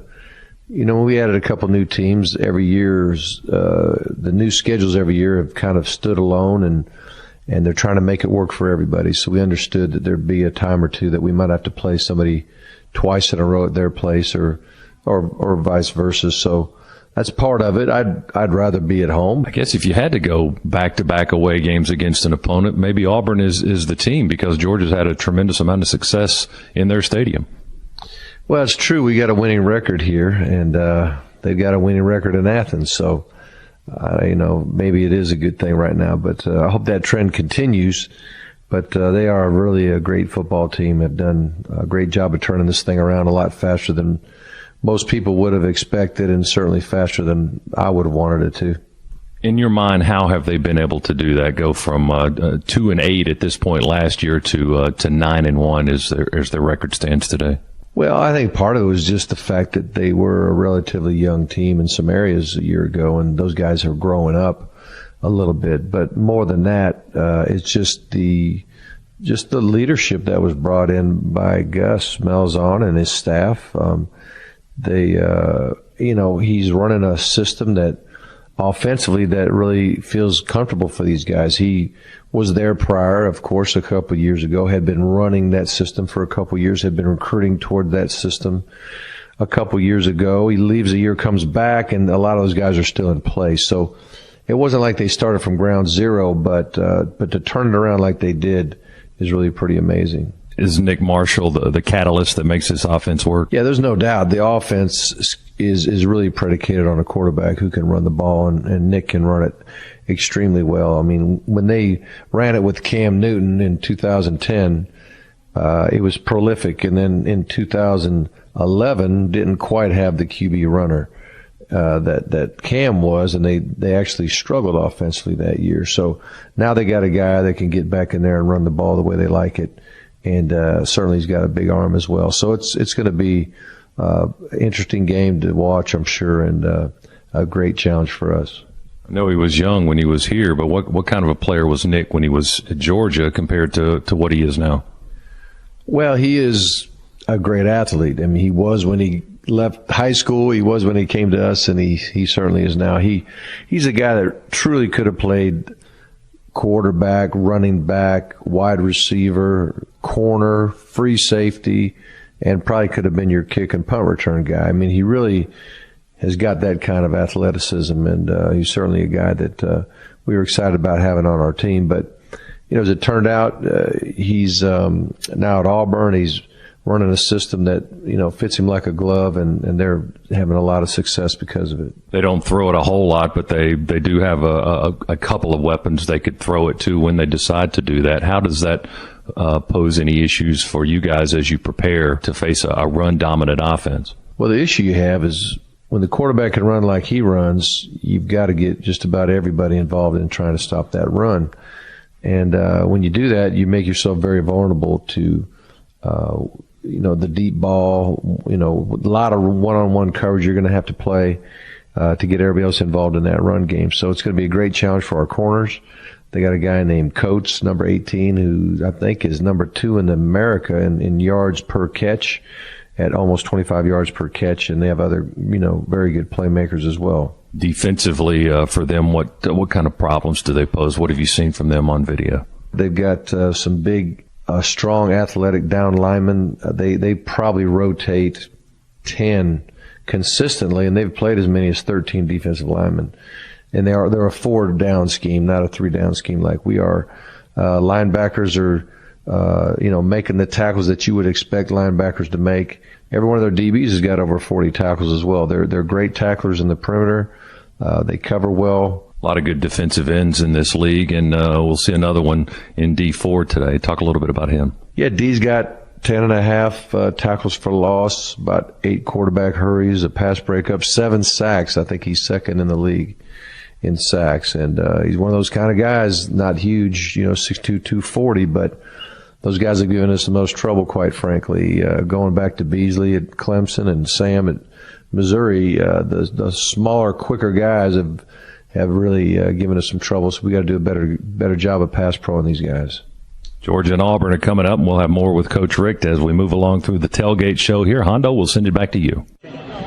[SPEAKER 23] you know, we added a couple new teams every year. The new schedules every year have kind of stood alone, and they're trying to make it work for everybody. So we understood that there'd be a time or two that we might have to play somebody twice in a row at their place or vice versa. So that's part of it. I'd rather be at home.
[SPEAKER 11] I guess if you had to go back-to-back away games against an opponent, maybe Auburn is the team, because Georgia's had a tremendous amount of success in their stadium.
[SPEAKER 23] Well, it's true. We got a winning record here, and they've got a winning record in Athens. So, maybe it is a good thing right now, but I hope that trend continues. But they are really a great football team, have done a great job of turning this thing around a lot faster than most people would have expected, and certainly faster than I would have wanted it to.
[SPEAKER 11] In your mind, how have they been able to do that? Go from 2-8 at this point last year to 9-1 as their record stands today.
[SPEAKER 23] Well, I think part of it was just the fact that they were a relatively young team in some areas a year ago, and those guys are growing up a little bit. But more than that, it's just the leadership that was brought in by Gus Malzahn and his staff. He's running a system that offensively that really feels comfortable for these guys. He was there prior, of course, a couple of years ago, had been running that system for a couple of years, had been recruiting toward that system a couple of years ago. He leaves a year, comes back, and a lot of those guys are still in place. So it wasn't like they started from ground zero, but to turn it around like they did is really pretty amazing.
[SPEAKER 11] Is Nick Marshall the catalyst that makes this offense work?
[SPEAKER 23] Yeah, there's no doubt. The offense is really predicated on a quarterback who can run the ball, and Nick can run it extremely well. I mean, when they ran it with Cam Newton in 2010, it was prolific, and then in 2011 didn't quite have the QB runner that Cam was, and they actually struggled offensively that year. So now they got a guy that can get back in there and run the ball the way they like it. And certainly he's got a big arm as well. So it's going to be an interesting game to watch, I'm sure, and a great challenge for us.
[SPEAKER 11] I know he was young when he was here, but what kind of a player was Nick when he was at Georgia compared to what he is now?
[SPEAKER 23] Well, he is a great athlete. I mean, he was when he left high school. He was when he came to us, and he certainly is now. He's a guy that truly could have played quarterback, running back, wide receiver, corner, free safety, and probably could have been your kick and punt return guy. I mean, he really has got that kind of athleticism, and he's certainly a guy that we were excited about having on our team. But, you know, as it turned out, he's now at Auburn. He's running a system that, you know, fits him like a glove, and they're having a lot of success because of it.
[SPEAKER 11] They don't throw it a whole lot, but they do have a couple of weapons they could throw it to when they decide to do that. How does that pose any issues for you guys as you prepare to face a run-dominant offense?
[SPEAKER 23] Well, the issue you have is when the quarterback can run like he runs, you've got to get just about everybody involved in trying to stop that run. And when you do that, you make yourself very vulnerable to the deep ball, a lot of one-on-one coverage you're going to have to play to get everybody else involved in that run game. So it's going to be a great challenge for our corners. They got a guy named Coates, number 18, who I think is number 2 in America in yards per catch at almost 25 yards per catch. And they have other, very good playmakers as well.
[SPEAKER 11] Defensively, for them, what kind of problems do they pose? What have you seen from them on video?
[SPEAKER 23] They've got some big, strong, athletic down linemen. They probably rotate 10 consistently, and they've played as many as 13 defensive linemen. And they're a 4-down scheme, not a 3-down scheme like we are. Linebackers are, making the tackles that you would expect linebackers to make. Every one of their DBs has got over 40 tackles as well. They're great tacklers in the perimeter. They cover well.
[SPEAKER 11] A lot of good defensive ends in this league, and we'll see another one in D4 today. Talk a little bit about him.
[SPEAKER 23] Yeah, D's got 10.5 tackles for loss, about 8 quarterback hurries, a pass breakup, 7 sacks. I think he's second in the league in sacks, and he's one of those kind of guys, not huge, 6'2", 240, but those guys have given us the most trouble, quite frankly. Going back to Beasley at Clemson and Sam at Missouri, the smaller, quicker guys have really given us some trouble, so we got to do a better job of pass pro on these guys.
[SPEAKER 11] Georgia and Auburn are coming up, and we'll have more with Coach Richt as we move along through the Tailgate show here. Hondo, we'll send it back to you.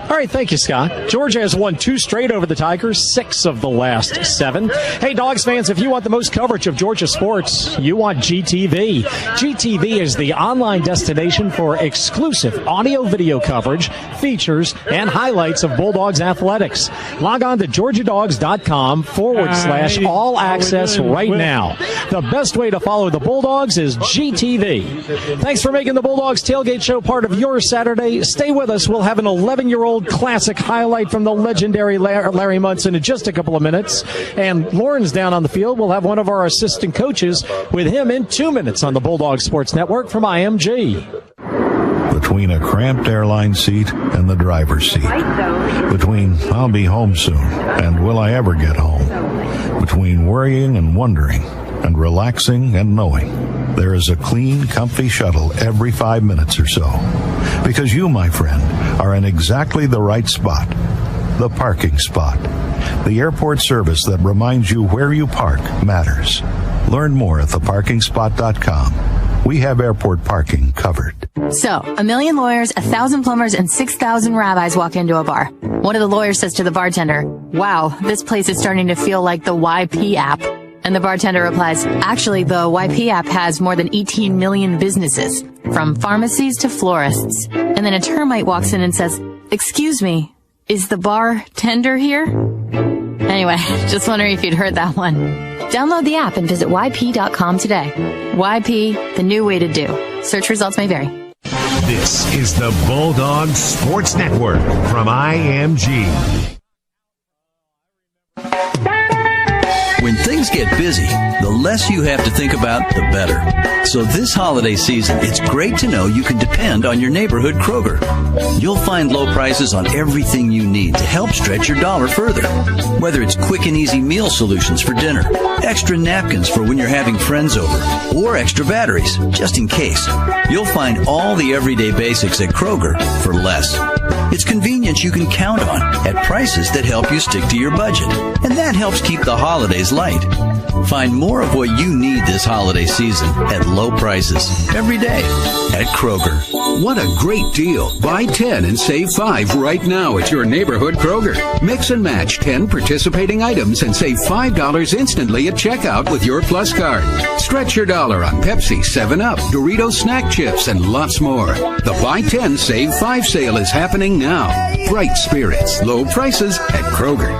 [SPEAKER 4] All right, thank you, Scott. Georgia has won 2 straight over the Tigers, 6 of the last 7. Hey, Dogs fans, if you want the most coverage of Georgia sports, you want GTV. GTV is the online destination for exclusive audio-video coverage, features, and highlights of Bulldogs athletics. Log on to georgiadogs.com/all access right now. The best way to follow the Bulldogs is GTV. Thanks for making the Bulldogs Tailgate Show part of your Saturday. Stay with us. We'll have an 11-year-old classic highlight from the legendary Larry Munson in just a couple of minutes. And Loran's down on the field. We'll have one of our assistant coaches with him in 2 minutes on the Bulldog Sports Network from IMG.
[SPEAKER 12] Between a cramped airline seat and the driver's seat. Between I'll be home soon and will I ever get home. Between worrying and wondering and relaxing and knowing. There is a clean, comfy shuttle every 5 minutes or so. Because you, my friend, are in exactly the right spot. The parking spot. The airport service that reminds you where you park matters. Learn more at theparkingspot.com. we have airport parking covered.
[SPEAKER 15] So, 1 million lawyers, 1,000 plumbers, and 6,000 rabbis walk into a bar. One of the lawyers says to the bartender, "Wow, this place is starting to feel like the YP app." And the bartender replies, "Actually, the YP app has more than 18 million businesses, from pharmacies to florists." And then a termite walks in and says, "Excuse me, is the bartender here?" Anyway, just wondering if you'd heard that one. Download the app and visit YP.com today. YP, the new way to do. Search results may vary.
[SPEAKER 10] This is the Bulldog Sports Network from IMG.
[SPEAKER 16] When things get busy, the less you have to think about, the better. So this holiday season, it's great to know you can depend on your neighborhood Kroger. You'll find low prices on everything you need to help stretch your dollar further. Whether it's quick and easy meal solutions for dinner, extra napkins for when you're having friends over, or extra batteries, just in case, you'll find all the everyday basics at Kroger for less. It's convenience you can count on at prices that help you stick to your budget. And that helps keep the holidays light. Find more of what you need this holiday season at low prices every day at Kroger.
[SPEAKER 17] What a great deal. Buy 10 and save 5 right now at your neighborhood Kroger. Mix and match 10 participating items and save $5 instantly at checkout with your Plus card. Stretch your dollar on Pepsi, 7-Up, Doritos snack chips, and lots more. The Buy 10, Save 5 sale is happening now. Bright spirits, low prices at Kroger.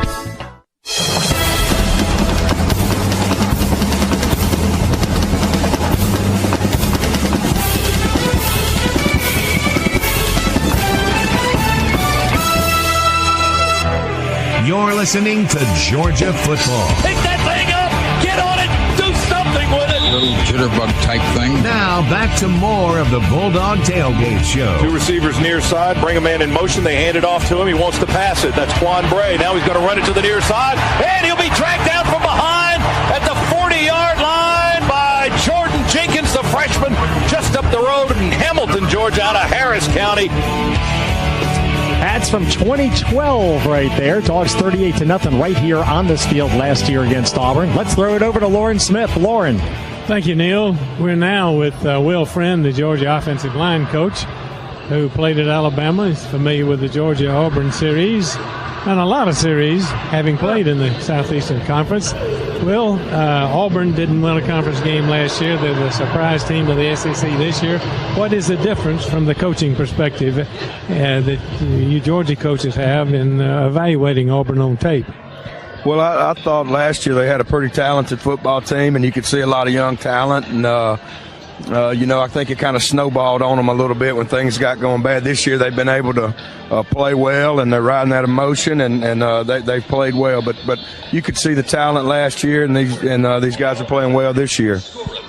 [SPEAKER 10] You're listening to Georgia football.
[SPEAKER 6] Pick that thing up, get on it, do something with it.
[SPEAKER 18] Little jitterbug type thing.
[SPEAKER 10] Now back to more of the Bulldog Tailgate Show.
[SPEAKER 6] Two receivers near side, bring a man in motion. They hand it off to him. He wants to pass it. That's Quan Bray. Now he's going to run it to the near side, and he'll be tracked down from behind at the 40-yard line by Jordan Jenkins, the freshman, just up the road in Hamilton, Georgia, out of Harris County.
[SPEAKER 4] That's from 2012 right there. Dogs 38-0 right here on this field last year against Auburn. Let's throw it over to Loran Smith. Loran.
[SPEAKER 21] Thank you, Neil. We're now with Will Friend, the Georgia offensive line coach, who played at Alabama. He's familiar with the Georgia-Auburn series and a lot of series, having played in the Southeastern Conference. Will, Auburn didn't win a conference game last year. They're the surprise team of the SEC this year. What is the difference from the coaching perspective that you Georgia coaches have in evaluating Auburn on tape?
[SPEAKER 24] Well, I thought last year they had a pretty talented football team, and you could see a lot of young talent. And, I think it kind of snowballed on them a little bit when things got going bad. This year they've been able to play well, and they're riding that emotion, and they've played well. But you could see the talent last year, and these guys are playing well this year.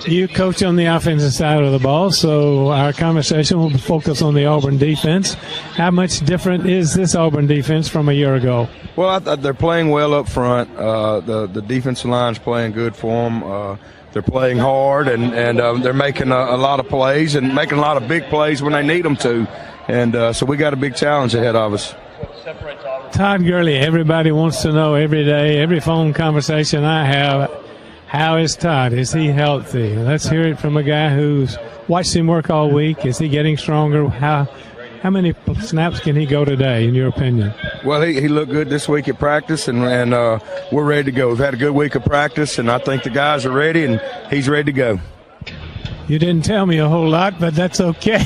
[SPEAKER 21] You coach on the offensive side of the ball, so our conversation will focus on the Auburn defense. How much different is this Auburn defense from a year ago?
[SPEAKER 24] Well, they're playing well up front. The defensive line's playing good for them. They're playing hard, and they're making a lot of plays and making a lot of big plays when they need them to. And so we got a big challenge ahead of us.
[SPEAKER 21] Todd Gurley, everybody wants to know every day, every phone conversation I have, how is Todd? Is he healthy? Let's hear it from a guy who's watched him work all week. Is he getting stronger? How many snaps can he go today, in your opinion?
[SPEAKER 24] Well, he looked good this week at practice, and we're ready to go. We've had a good week of practice, and I think the guys are ready, and he's ready to go.
[SPEAKER 21] You didn't tell me a whole lot, but that's okay.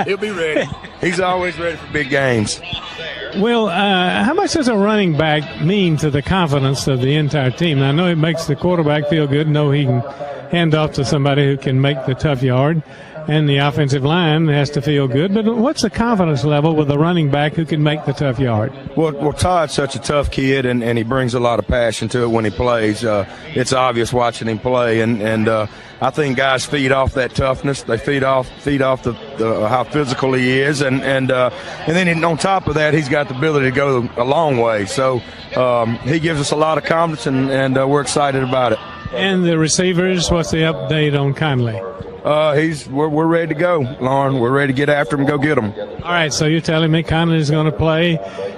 [SPEAKER 24] He'll be ready. He's always ready for big games.
[SPEAKER 21] Well, how much does a running back mean to the confidence of the entire team? I know it makes the quarterback feel good, know he can hand off to somebody who can make the tough yard, and the offensive line has to feel good. But what's the confidence level with a running back who can make the tough yard?
[SPEAKER 24] Well, Todd's such a tough kid, and he brings a lot of passion to it when he plays. It's obvious watching him play, and I think guys feed off that toughness. They feed off the how physical he is, and then on top of that, he's got the ability to go a long way. So he gives us a lot of confidence, and we're excited about it.
[SPEAKER 21] And the receivers, what's the update on Conley?
[SPEAKER 24] We're ready to go, Lauren. We're ready to get after him and go get him.
[SPEAKER 21] All right, so you're telling me Conley's going to play.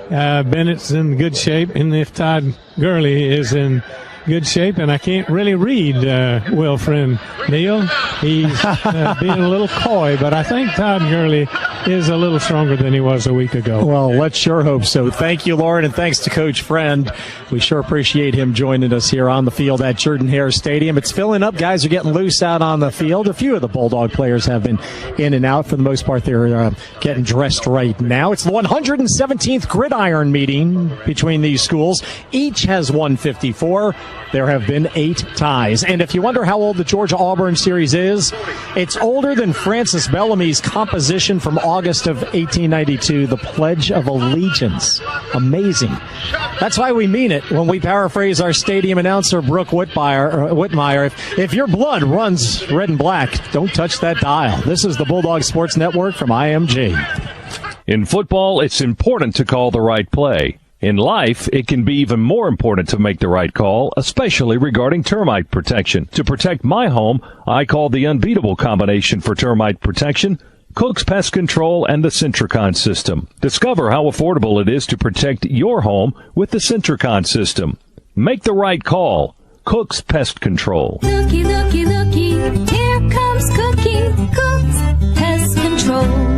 [SPEAKER 21] Bennett's in good shape, and if Todd Gurley is in good shape, and I can't really read Wilfred Neal. He's being a little coy, but I think Todd Gurley is a little stronger than he was a week ago.
[SPEAKER 4] Well, let's sure hope so. Thank you, Lauren, and thanks to Coach Friend. We sure appreciate him joining us here on the field at Jordan-Hare Stadium. It's filling up. Guys are getting loose out on the field. A few of the Bulldog players have been in and out. For the most part, they're getting dressed right now. It's the 117th gridiron meeting between these schools. Each has 154. There have been 8 ties. And if you wonder how old the Georgia-Auburn series is, it's older than Francis Bellamy's composition from August of 1892, the Pledge of Allegiance. Amazing. That's why we mean it when we paraphrase our stadium announcer, Brooke Whitmire. If your blood runs red and black, don't touch that dial. This is the Bulldog Sports Network from IMG.
[SPEAKER 11] In football, it's important to call the right play. In life, it can be even more important to make the right call, especially regarding termite protection. To protect my home, I call the unbeatable combination for termite protection, Cook's Pest Control and the Centricon system. Discover how affordable it is to protect your home with the Centricon system. Make the right call. Cook's Pest Control.
[SPEAKER 3] Looky, looky, looky, here comes Cookie, Cook's Pest Control.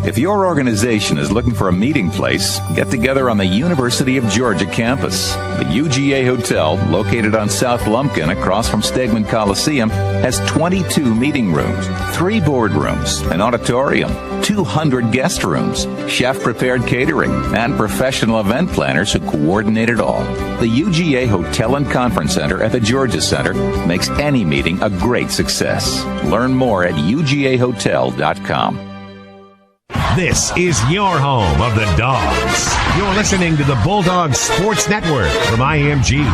[SPEAKER 7] If your organization is looking for a meeting place, get together on the University of Georgia campus. The UGA Hotel, located on South Lumpkin across from Stegman Coliseum, has 22 meeting rooms, 3 boardrooms, an auditorium, 200 guest rooms, chef-prepared catering, and professional event planners who coordinate it all. The UGA Hotel and Conference Center at the Georgia Center makes any meeting a great success. Learn more at ugahotel.com.
[SPEAKER 10] This is your home of the Dogs. You're listening to the Bulldog Sports Network from IMG.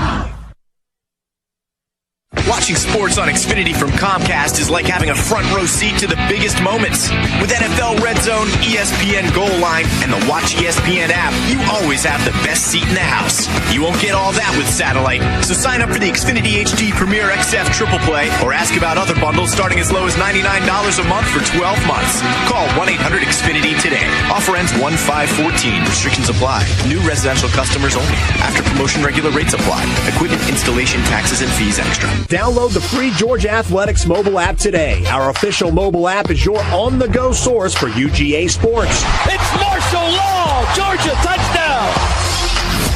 [SPEAKER 8] Watching sports on Xfinity from Comcast is like having a front row seat to the biggest moments. With NFL Red Zone, ESPN Goal Line, and the Watch ESPN app, you always have the best seat in the house. You won't get all that with satellite, so sign up for the Xfinity HD Premier XF Triple Play or ask about other bundles starting as low as $99 a month for 12 months. Call 1-800-XFINITY today. Offer ends 1/5/14. Restrictions apply. New residential customers only. After promotion, regular rates apply. Equipment, installation, taxes, and fees extra.
[SPEAKER 19] Download the free Georgia Athletics mobile app today. Our official mobile app is your on-the-go source for UGA sports.
[SPEAKER 6] It's Marshall Law, Georgia touchdown.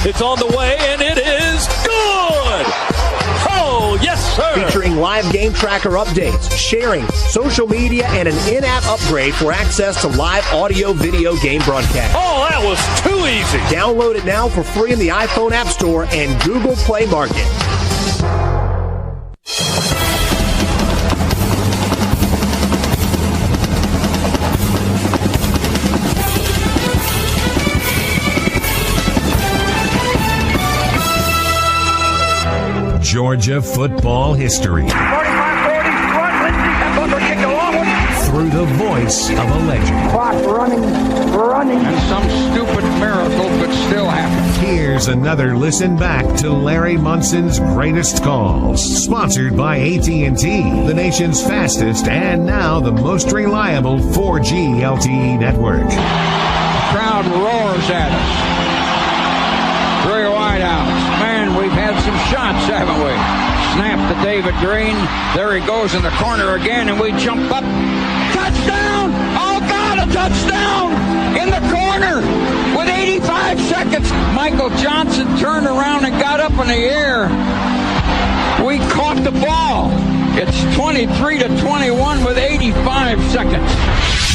[SPEAKER 6] It's on the way, and it is good. Oh, yes, sir.
[SPEAKER 19] Featuring live game tracker updates, sharing, social media, and an in-app upgrade for access to live audio-video game broadcast.
[SPEAKER 6] Oh, that was too easy.
[SPEAKER 19] Download it now for free in the iPhone App Store and Google Play Market.
[SPEAKER 10] Georgia football history.
[SPEAKER 20] 45-40, run, Lindsey, and Butler kick a long one.
[SPEAKER 10] Through the voice of a legend.
[SPEAKER 20] Clock running. And some stupid miracle could still happen.
[SPEAKER 10] Here's another listen back to Larry Munson's greatest calls. Sponsored by AT&T, the nation's fastest and now the most reliable 4G LTE network.
[SPEAKER 20] The crowd roars at us. 3 wideouts. Man, we've had some shots, haven't we? Snap to David Green. There he goes in the corner again, and we jump up. Touchdown! Oh, God, a touchdown! In the corner with 85 seconds. Michael Johnson turned around and got up in the air. We caught the ball. It's 23-21 with 85 seconds.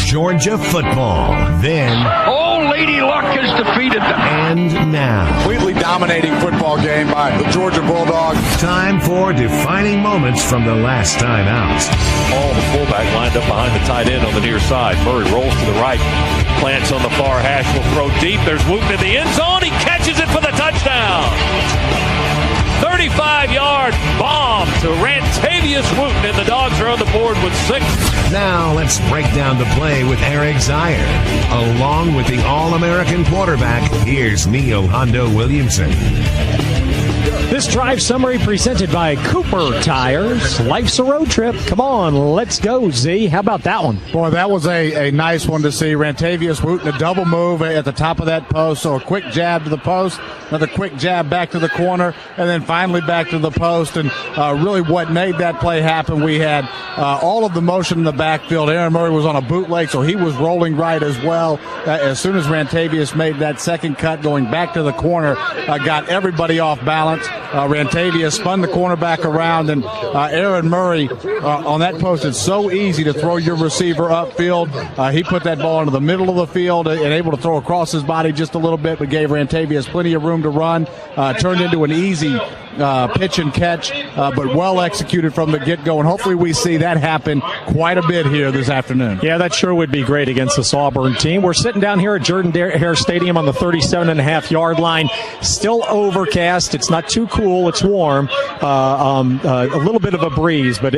[SPEAKER 10] Georgia football, then.
[SPEAKER 20] Old Lady Luck has defeated them.
[SPEAKER 10] And now.
[SPEAKER 25] Completely dominating football game by the Georgia Bulldogs.
[SPEAKER 10] Time for defining moments from the last time out.
[SPEAKER 11] All the fullback lined up behind the tight end on the near side. Murray rolls to the right. Plants on the far hash. Will throw deep. There's Wooten in the end zone. He catches it for the touchdown. 35-yard bomb to Rantavius Wooten, and the Dogs are on the board with 6.
[SPEAKER 10] Now let's break down the play with Eric Zier. Along with the All-American quarterback, here's Neil Hondo Williamson.
[SPEAKER 4] This drive summary presented by Cooper Tires. Life's a road trip. Come on, let's go, Z. How about that one?
[SPEAKER 1] Boy, that was a nice one to see. Rantavius Wooten, a double move at the top of that post. So a quick jab to the post, another quick jab back to the corner, and then finally back to the post. And really what made that play happen, we had all of the motion in the backfield. Aaron Murray was on a bootleg, so he was rolling right as well. As soon as Rantavius made that second cut going back to the corner, got everybody off balance. Rantavius spun the cornerback around, and Aaron Murray on that post, it's so easy to throw your receiver upfield. He put that ball into the middle of the field and able to throw across his body just a little bit, but gave Rantavius plenty of room to run. Turned into an easy pitch and catch, but well executed from the get-go, and hopefully we see that happen quite a bit here this afternoon.
[SPEAKER 4] Yeah, that sure would be great against this Auburn team. We're sitting down here at Jordan-Hare Stadium on the 37.5-yard line. Still overcast. It's not too cool. It's warm. A little bit of a breeze, but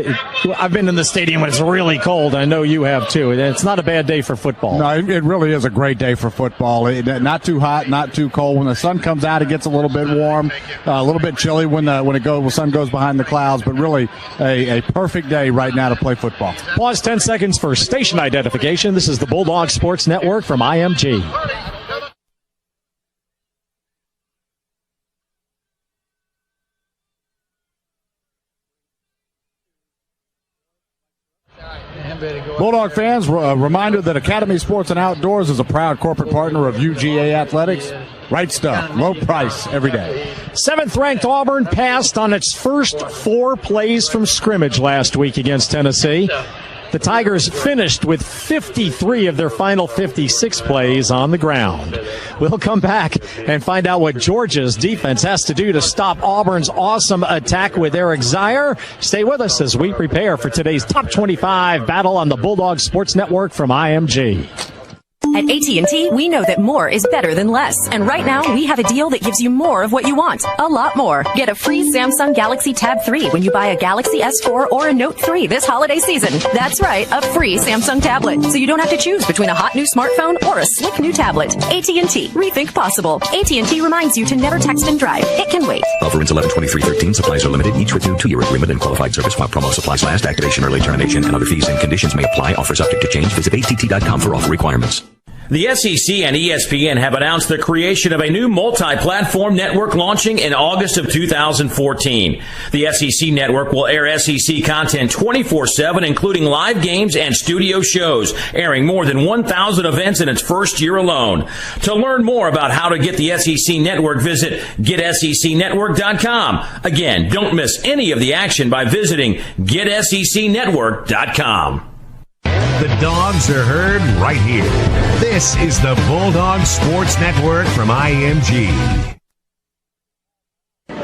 [SPEAKER 4] I've been in the stadium when it's really cold. I know you have too. It's not a bad day for football.
[SPEAKER 1] No, it really is a great day for football. Not too hot, not too cold. When the sun comes out, it gets a little bit warm, a little bit chilly when the sun goes behind the clouds, but really a perfect day right now to play football.
[SPEAKER 4] Pause 10 seconds for station identification. This is the Bulldog Sports Network from IMG.
[SPEAKER 1] Bulldog fans, a reminder that Academy Sports and Outdoors is a proud corporate partner of UGA Athletics. Right stuff, low price every day.
[SPEAKER 4] 7th-ranked Auburn passed on its first 4 plays from scrimmage last week against Tennessee. The Tigers finished with 53 of their final 56 plays on the ground. We'll come back and find out what Georgia's defense has to do to stop Auburn's awesome attack with Eric Zier. Stay with us as we prepare for today's Top 25 battle on the Bulldog Sports Network from IMG.
[SPEAKER 2] At AT&T, we know that more is better than less. And right now, we have a deal that gives you more of what you want. A lot more. Get a free Samsung Galaxy Tab 3 when you buy a Galaxy S4 or a Note 3 this holiday season. That's right, a free Samsung tablet. So you don't have to choose between a hot new smartphone or a slick new tablet. AT&T. Rethink possible. AT&T reminds you to never text and drive. It can wait.
[SPEAKER 5] Offer ends 11/23/13. Supplies are limited. Each with new 2-year agreement and qualified service while promo supplies last. Activation, early termination, and other fees and conditions may apply. Offer subject to change. Visit att.com for offer requirements.
[SPEAKER 13] The SEC and ESPN have announced the creation of a new multi-platform network launching in August of 2014. The SEC network will air SEC content 24/7, including live games and studio shows, airing more than 1,000 events in its first year alone. To learn more about how to get the SEC network, visit GetSECNetwork.com. Again, don't miss any of the action by visiting GetSECNetwork.com.
[SPEAKER 10] The dogs are heard right here. This is the Bulldog Sports Network from IMG.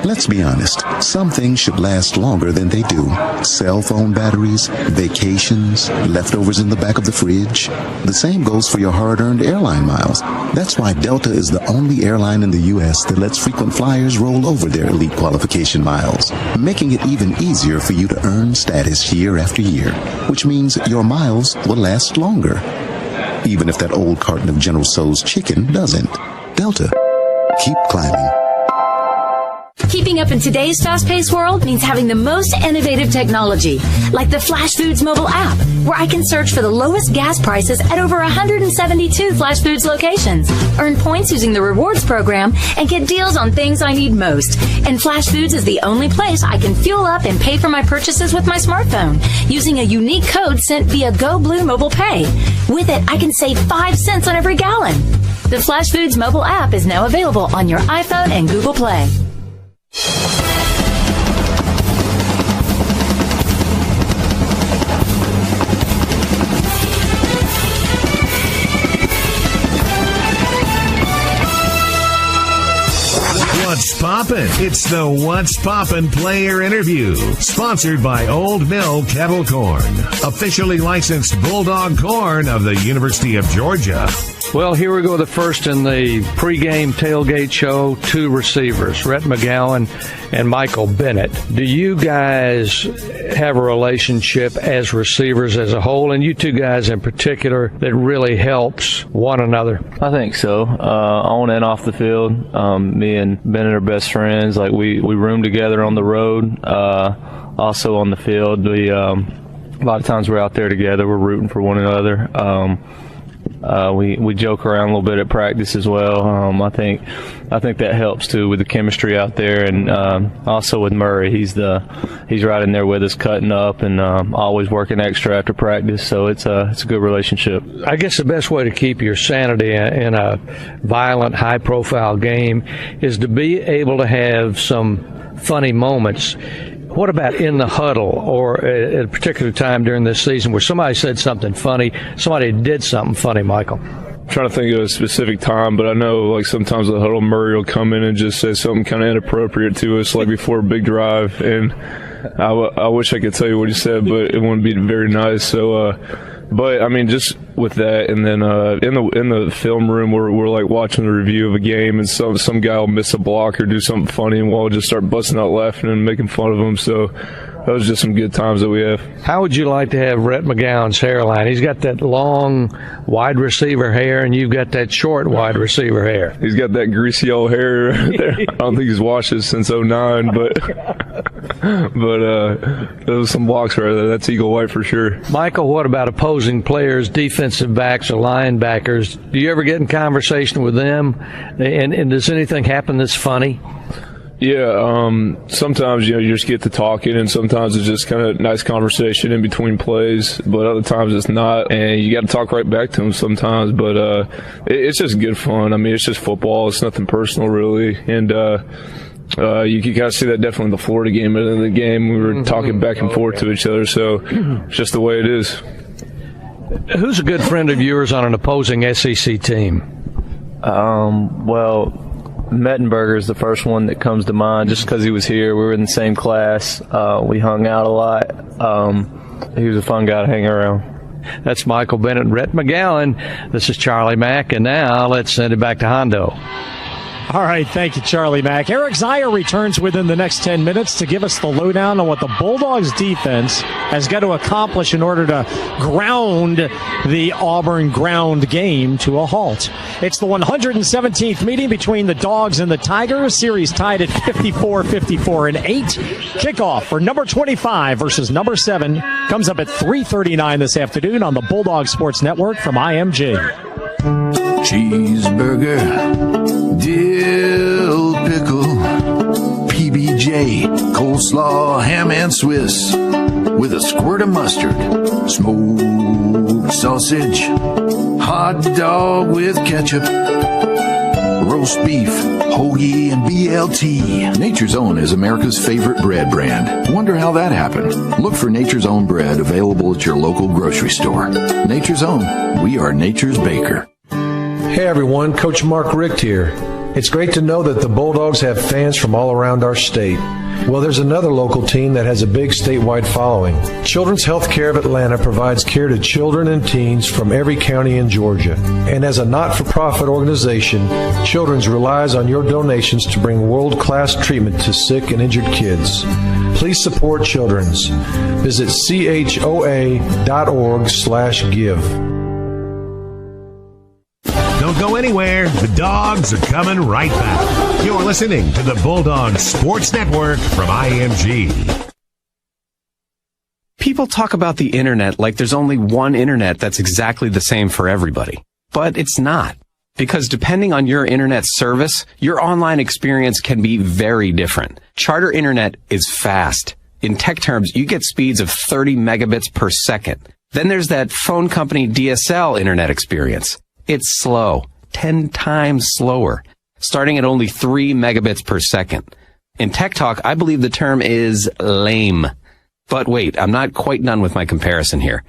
[SPEAKER 14] Let's be honest, some things should last longer than they do. Cell phone batteries, vacations, leftovers in the back of the fridge. The same goes for your hard-earned airline miles. That's why Delta is the only airline in the U.S. that lets frequent flyers roll over their elite qualification miles, making it even easier for you to earn status year after year, which means your miles will last longer, even if that old carton of General Tso's chicken doesn't. Delta, keep climbing.
[SPEAKER 3] Keeping up in today's fast-paced world means having the most innovative technology, like the Flash Foods mobile app, where I can search for the lowest gas prices at over 172 Flash Foods locations, earn points using the rewards program, and get deals on things I need most. And Flash Foods is the only place I can fuel up and pay for my purchases with my smartphone, using a unique code sent via Go Blue Mobile Pay. With it, I can save 5 cents on every gallon. The Flash Foods mobile app is now available on your iPhone and Google Play.
[SPEAKER 10] What's Poppin'? It's the What's Poppin' player interview, sponsored by Old Mill Kettle Corn, officially licensed Bulldog corn of the University of Georgia.
[SPEAKER 9] Well, here we go, the first in the pregame tailgate show, 2 receivers, Rhett McGowan and Michael Bennett. Do you guys have a relationship as receivers as a whole, and you two guys in particular, that really helps one another?
[SPEAKER 12] I think so. On and off the field, me and Bennett are best friends. Like we room together on the road, also on the field. We a lot of times we're out there together. We're rooting for one another. We joke around a little bit at practice as well. I think that helps too with the chemistry out there, and also with Murray. He's right in there with us, cutting up and always working extra after practice. So it's a good relationship.
[SPEAKER 9] I guess the best way to keep your sanity in a violent, high-profile game is to be able to have some funny moments. What about in the huddle or at a particular time during this season where somebody said something funny, somebody did something funny, Michael?
[SPEAKER 15] I'm trying to think of a specific time, but I know like sometimes the huddle Murray will come in and just say something kind of inappropriate to us, like before a big drive, and I wish I could tell you what he said, but it wouldn't be very nice. So, but I mean, just with that, and then in the film room, we're like watching the review of a game, and some guy will miss a block or do something funny, and we'll just start busting out laughing and making fun of him. So those are just some good times that we have.
[SPEAKER 9] How would you like to have Rhett McGowan's hairline? He's got that long wide receiver hair, and you've got that short wide receiver hair.
[SPEAKER 15] He's got that greasy old hair there. I don't think he's washed it since 2009, but those are some blocks right there. That's Eagle White for sure.
[SPEAKER 9] Michael, what about opposing players, defensive backs or linebackers? Do you ever get in conversation with them? And does anything happen that's funny?
[SPEAKER 15] Yeah, sometimes, you just get to talking, and sometimes it's just kind of nice conversation in between plays, but other times it's not, and you got to talk right back to them sometimes, but it's just good fun. I mean, it's just football. It's nothing personal, really, and you can kind of see that definitely in the Florida game. At the end of the game, we were talking back and forth to each other, so it's just the way it is.
[SPEAKER 9] Who's a good friend of yours on an opposing SEC team?
[SPEAKER 12] Well, Mettenberger is the first one that comes to mind, just because he was here. We were in the same class. We hung out a lot. He was a fun guy to hang around.
[SPEAKER 9] That's Michael Bennett and Rhett McGowan. This is Charlie Mack, and now let's send it back to Hondo.
[SPEAKER 4] All right, thank you, Charlie Mack. Eric Zier returns within the next 10 minutes to give us the lowdown on what the Bulldogs defense has got to accomplish in order to ground the Auburn ground game to a halt. It's the 117th meeting between the Dogs and the Tigers. Series tied at 54-54 and 8. Kickoff for number 25 versus number 7 comes up at 3:39 this afternoon on the Bulldog Sports Network from IMG.
[SPEAKER 22] Cheeseburger, dill pickle, PBJ, coleslaw, ham and Swiss, with a squirt of mustard, smoked sausage, hot dog with ketchup, roast beef, hoagie, and BLT. Nature's Own is America's favorite bread brand. Wonder how that happened? Look for Nature's Own bread available at your local grocery store. Nature's Own. We are nature's baker.
[SPEAKER 23] Hey everyone, Coach Mark Richt here. It's great to know that the Bulldogs have fans from all around our state. Well, there's another local team that has a big statewide following. Children's Healthcare of Atlanta provides care to children and teens from every county in Georgia. And as a not-for-profit organization, Children's relies on your donations to bring world-class treatment to sick and injured kids. Please support Children's. Visit choa.org/give.
[SPEAKER 10] Don't go anywhere. The Dogs are coming right back. You're listening to the Bulldog Sports Network from IMG.
[SPEAKER 26] People talk about the internet like there's only one internet that's exactly the same for everybody. But it's not. Because depending on your internet service, your online experience can be very different. Charter Internet is fast. In tech terms, you get speeds of 30 megabits per second. Then there's that phone company DSL internet experience. It's slow, 10 times slower, starting at only 3 megabits per second. In Tech Talk, I believe the term is lame. But wait, I'm not quite done with my comparison here.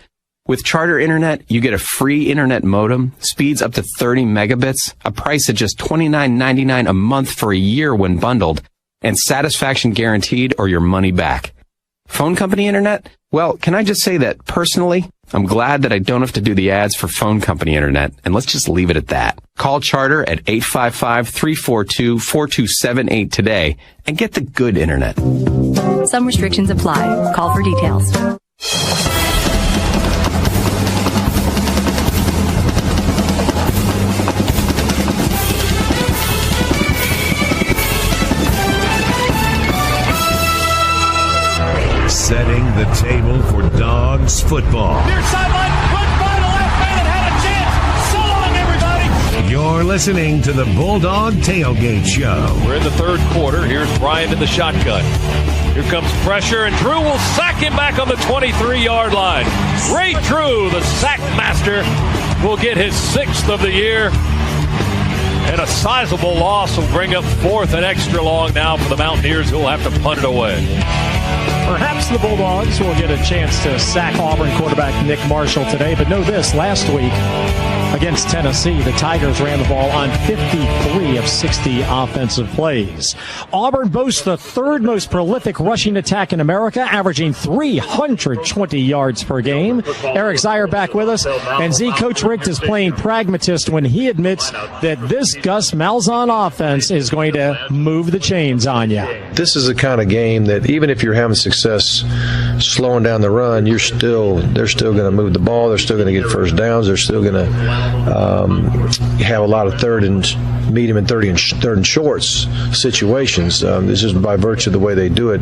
[SPEAKER 26] With Charter Internet, you get a free internet modem, speeds up to 30 megabits, a price at just $29.99 a month for a year when bundled, and satisfaction guaranteed or your money back. Phone company internet? Well, can I just say that personally, I'm glad that I don't have to do the ads for phone company internet, and let's just leave it at that. Call Charter at 855-342-4278 today and get the good internet.
[SPEAKER 2] Some restrictions apply. Call for details.
[SPEAKER 10] Setting the table for Dogs football.
[SPEAKER 6] Near sideline, went by the left man and had a chance. So long, everybody.
[SPEAKER 10] You're listening to the Bulldog Tailgate Show.
[SPEAKER 6] We're in the third quarter. Here's Bryant in the shotgun. Here comes pressure, and Drew will sack him back on the 23-yard line. Ray Drew, the sack master, will get his 6th of the year. And a sizable loss will bring up 4th and extra long now for the Mountaineers, who will have to punt it away.
[SPEAKER 4] Perhaps the Bulldogs will get a chance to sack Auburn quarterback Nick Marshall today, but know this, last week against Tennessee, the Tigers ran the ball on 53 of 60 offensive plays. Auburn boasts the 3rd most prolific rushing attack in America, averaging 320 yards per game. Eric Zier back with us, and Coach Richt is playing pragmatist when he admits that this Gus Malzahn offense is going to move the chains on you.
[SPEAKER 23] This is the kind of game that even if you're having success slowing down the run, they're still going to move the ball. They're still going to get first downs. They're still going to have a lot of third and medium and third and shorts situations. This is by virtue of the way they do it.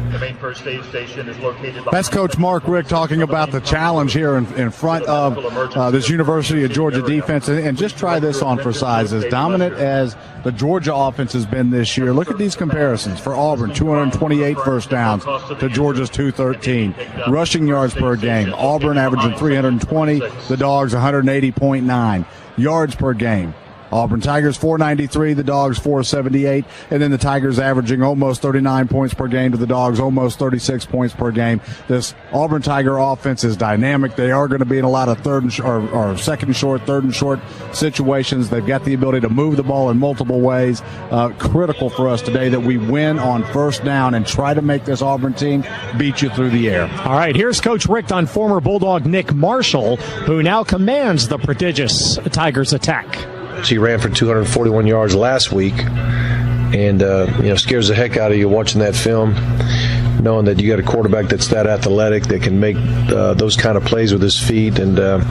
[SPEAKER 1] That's Coach Mark Richt talking about the challenge here in front of this University of Georgia defense. And just try this on for size. As dominant as the Georgia offense has been this year, look at these comparisons. For Auburn, 228 first downs to Georgia's 213. Rushing yards per game, Auburn averaging 320, the Dogs 180.9. Yards per game, Auburn Tigers 493, the Dogs 478, and then the Tigers averaging almost 39 points per game to the Dogs almost 36 points per game. This Auburn Tiger offense is dynamic. They are going to be in a lot of second and short, third and short situations. They've got the ability to move the ball in multiple ways. Critical for us today that we win on first down and try to make this Auburn team beat you through the air.
[SPEAKER 4] All right, here's Coach Richt on former Bulldog Nick Marshall, who now commands the prodigious Tigers attack.
[SPEAKER 23] He ran for 241 yards last week, and scares the heck out of you watching that film, knowing that you got a quarterback that's that athletic, that can make those kind of plays with his feet. And of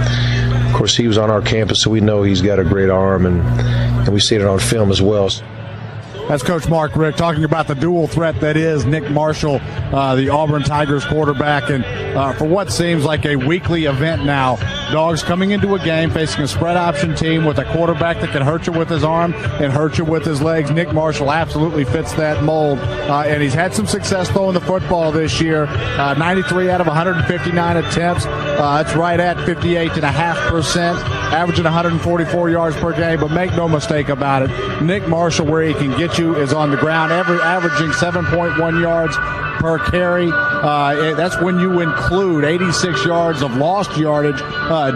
[SPEAKER 23] course, he was on our campus, so we know he's got a great arm, and we see it on film as well.
[SPEAKER 1] That's Coach Mark Richt talking about the dual threat that is Nick Marshall, the Auburn Tigers quarterback. And for what seems like a weekly event now, Dogs coming into a game facing a spread option team with a quarterback that can hurt you with his arm and hurt you with his legs. Nick Marshall absolutely fits that mold. And he's had some success throwing the football this year. 93 out of 159 attempts. That's right at 58.5%, averaging 144 yards per game. But make no mistake about it, Nick Marshall, where he can get you, is on the ground, averaging 7.1 yards per carry. That's when you include 86 yards of lost yardage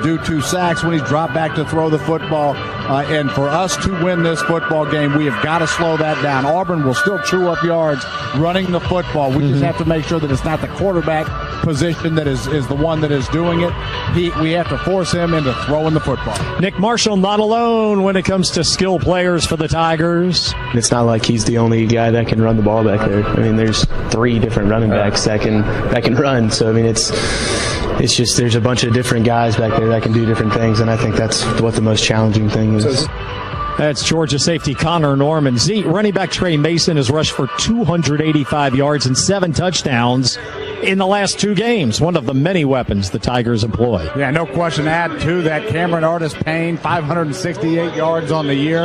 [SPEAKER 1] due to sacks when he's dropped back to throw the football. And for us to win this football game, we have got to slow that down. Auburn will still chew up yards running the football. We just have to make sure that it's not the quarterback position that is the one that is doing it. We have to force him into throwing the football.
[SPEAKER 4] Nick Marshall not alone when it comes to skill players for the Tigers.
[SPEAKER 7] It's not like he's the only guy that can run the ball back there. I mean, there's 3 different running backs that can run. So I mean, it's just there's a bunch of different guys back there that can do different things, and I think that's what the most challenging thing is.
[SPEAKER 4] That's Georgia safety Connor Norman. Running back Trey Mason has rushed for 285 yards and 7 touchdowns in the last 2 games. One of the many weapons the Tigers employ.
[SPEAKER 1] Yeah, no question. Add to that, Cameron Artis-Payne, 568 yards on the year,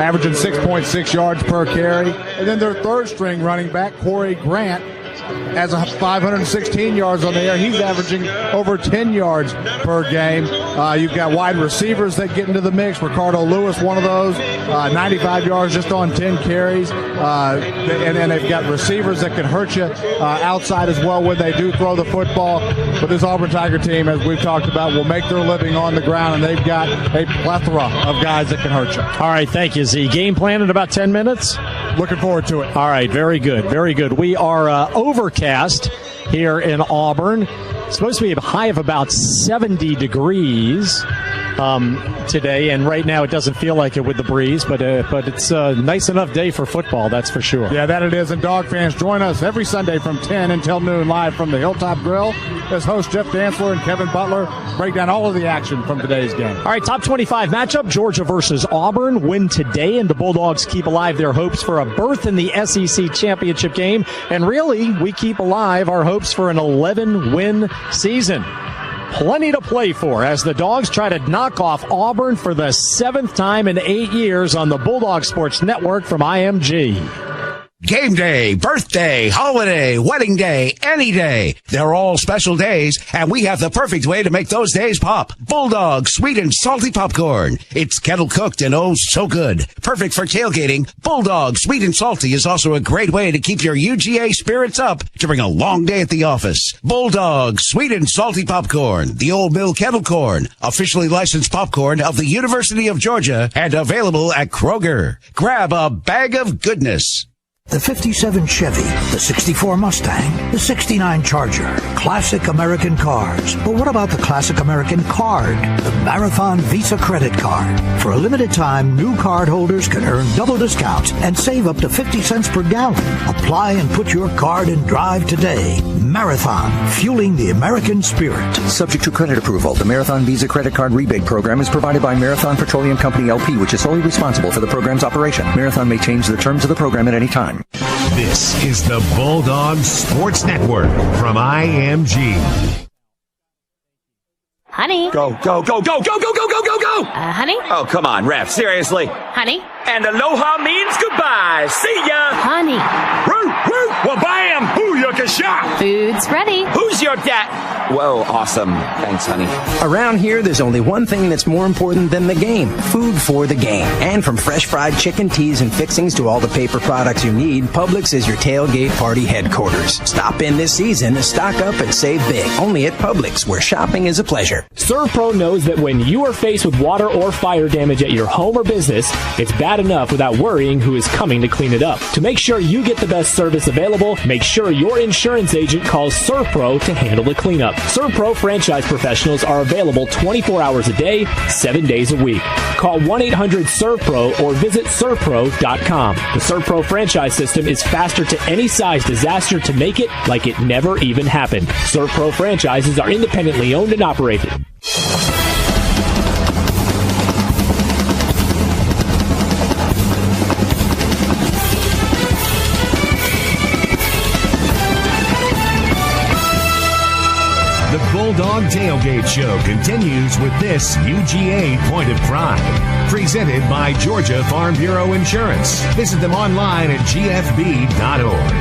[SPEAKER 1] averaging 6.6 yards per carry. And then their third string running back, Corey Grant, has 516 yards on the air. He's averaging over 10 yards per game. You've got wide receivers that get into the mix. Ricardo Lewis, one of those, 95 yards just on 10 carries. And then they've got receivers that can hurt you outside as well when they do throw the football. But this Auburn Tiger team, as we've talked about, will make their living on the ground, and they've got a plethora of guys that can hurt you.
[SPEAKER 4] All right, thank you, Z. Game plan in about 10 minutes?
[SPEAKER 1] Looking forward to it.
[SPEAKER 4] All right, very good, very good. We are overcast here in Auburn. Supposed to be a high of about 70 degrees today, and right now it doesn't feel like it with the breeze, but it's a nice enough day for football, that's for sure.
[SPEAKER 1] Yeah, that it is. And Dog fans, join us every Sunday from 10 until noon live from the Hilltop Grill as host Jeff Dantzler and Kevin Butler break down all of the action from today's game.
[SPEAKER 4] All right, top 25 matchup, Georgia versus Auburn. Win today, and the Bulldogs keep alive their hopes for a berth in the SEC championship game. And really, we keep alive our hopes for an 11-win season. Plenty to play for as the Dogs try to knock off Auburn for the 7th time in 8 years on the Bulldog Sports Network from IMG.
[SPEAKER 8] Game day, birthday, holiday, wedding day, any day. They're all special days, and we have the perfect way to make those days pop. Bulldog sweet and salty popcorn. It's kettle cooked and oh so good. Perfect for tailgating. Bulldog sweet and salty is also a great way to keep your UGA spirits up during a long day at the office. Bulldog sweet and salty popcorn. The Old Mill Kettle Corn. Officially licensed popcorn of the University of Georgia and available at Kroger. Grab a bag of goodness.
[SPEAKER 16] The 57 Chevy, the 64 Mustang, the 69 Charger, classic American cars. But what about the classic American card, the Marathon Visa credit card? For a limited time, new card holders can earn double discounts and save up to 50 cents per gallon. Apply and put your card and drive today. Marathon, fueling the American spirit.
[SPEAKER 5] Subject to credit approval, the Marathon Visa Credit Card Rebate Program is provided by Marathon Petroleum Company LP, which is solely responsible for the program's operation. Marathon may change the terms of the program at any time.
[SPEAKER 10] This is the Bulldog Sports Network from IMG.
[SPEAKER 17] Honey.
[SPEAKER 18] Go, go, go, go, go, go, go, go, go, go!
[SPEAKER 17] Honey?
[SPEAKER 18] Oh, come on, ref, seriously.
[SPEAKER 17] Honey?
[SPEAKER 18] And aloha means goodbye. See ya!
[SPEAKER 17] Honey.
[SPEAKER 18] Woo, woo! Well, bam! Booyakasha!
[SPEAKER 17] Food's ready.
[SPEAKER 18] Who's your dad? Whoa, awesome. Thanks, honey.
[SPEAKER 21] Around here, there's only one thing that's more important than the game. Food for the game. And from fresh fried chicken, teas, and fixings to all the paper products you need, Publix is your tailgate party headquarters. Stop in this season, stock up, and save big. Only at Publix, where shopping is a pleasure.
[SPEAKER 24] ServPro knows that when you are faced with water or fire damage at your home or business, it's bad enough without worrying who is coming to clean it up. To make sure you get the best service available, make sure your insurance agent calls ServPro to handle the cleanup. ServPro franchise professionals are available 24 hours a day, 7 days a week. Call 1-800-ServPro or visit servpro.com. The ServPro franchise system is faster to any size disaster to make it like it never even happened. ServPro franchises are independently owned and operated.
[SPEAKER 10] Bulldog Tailgate Show continues with this UGA Point of Pride. Presented by Georgia Farm Bureau Insurance. Visit them online at gfb.org.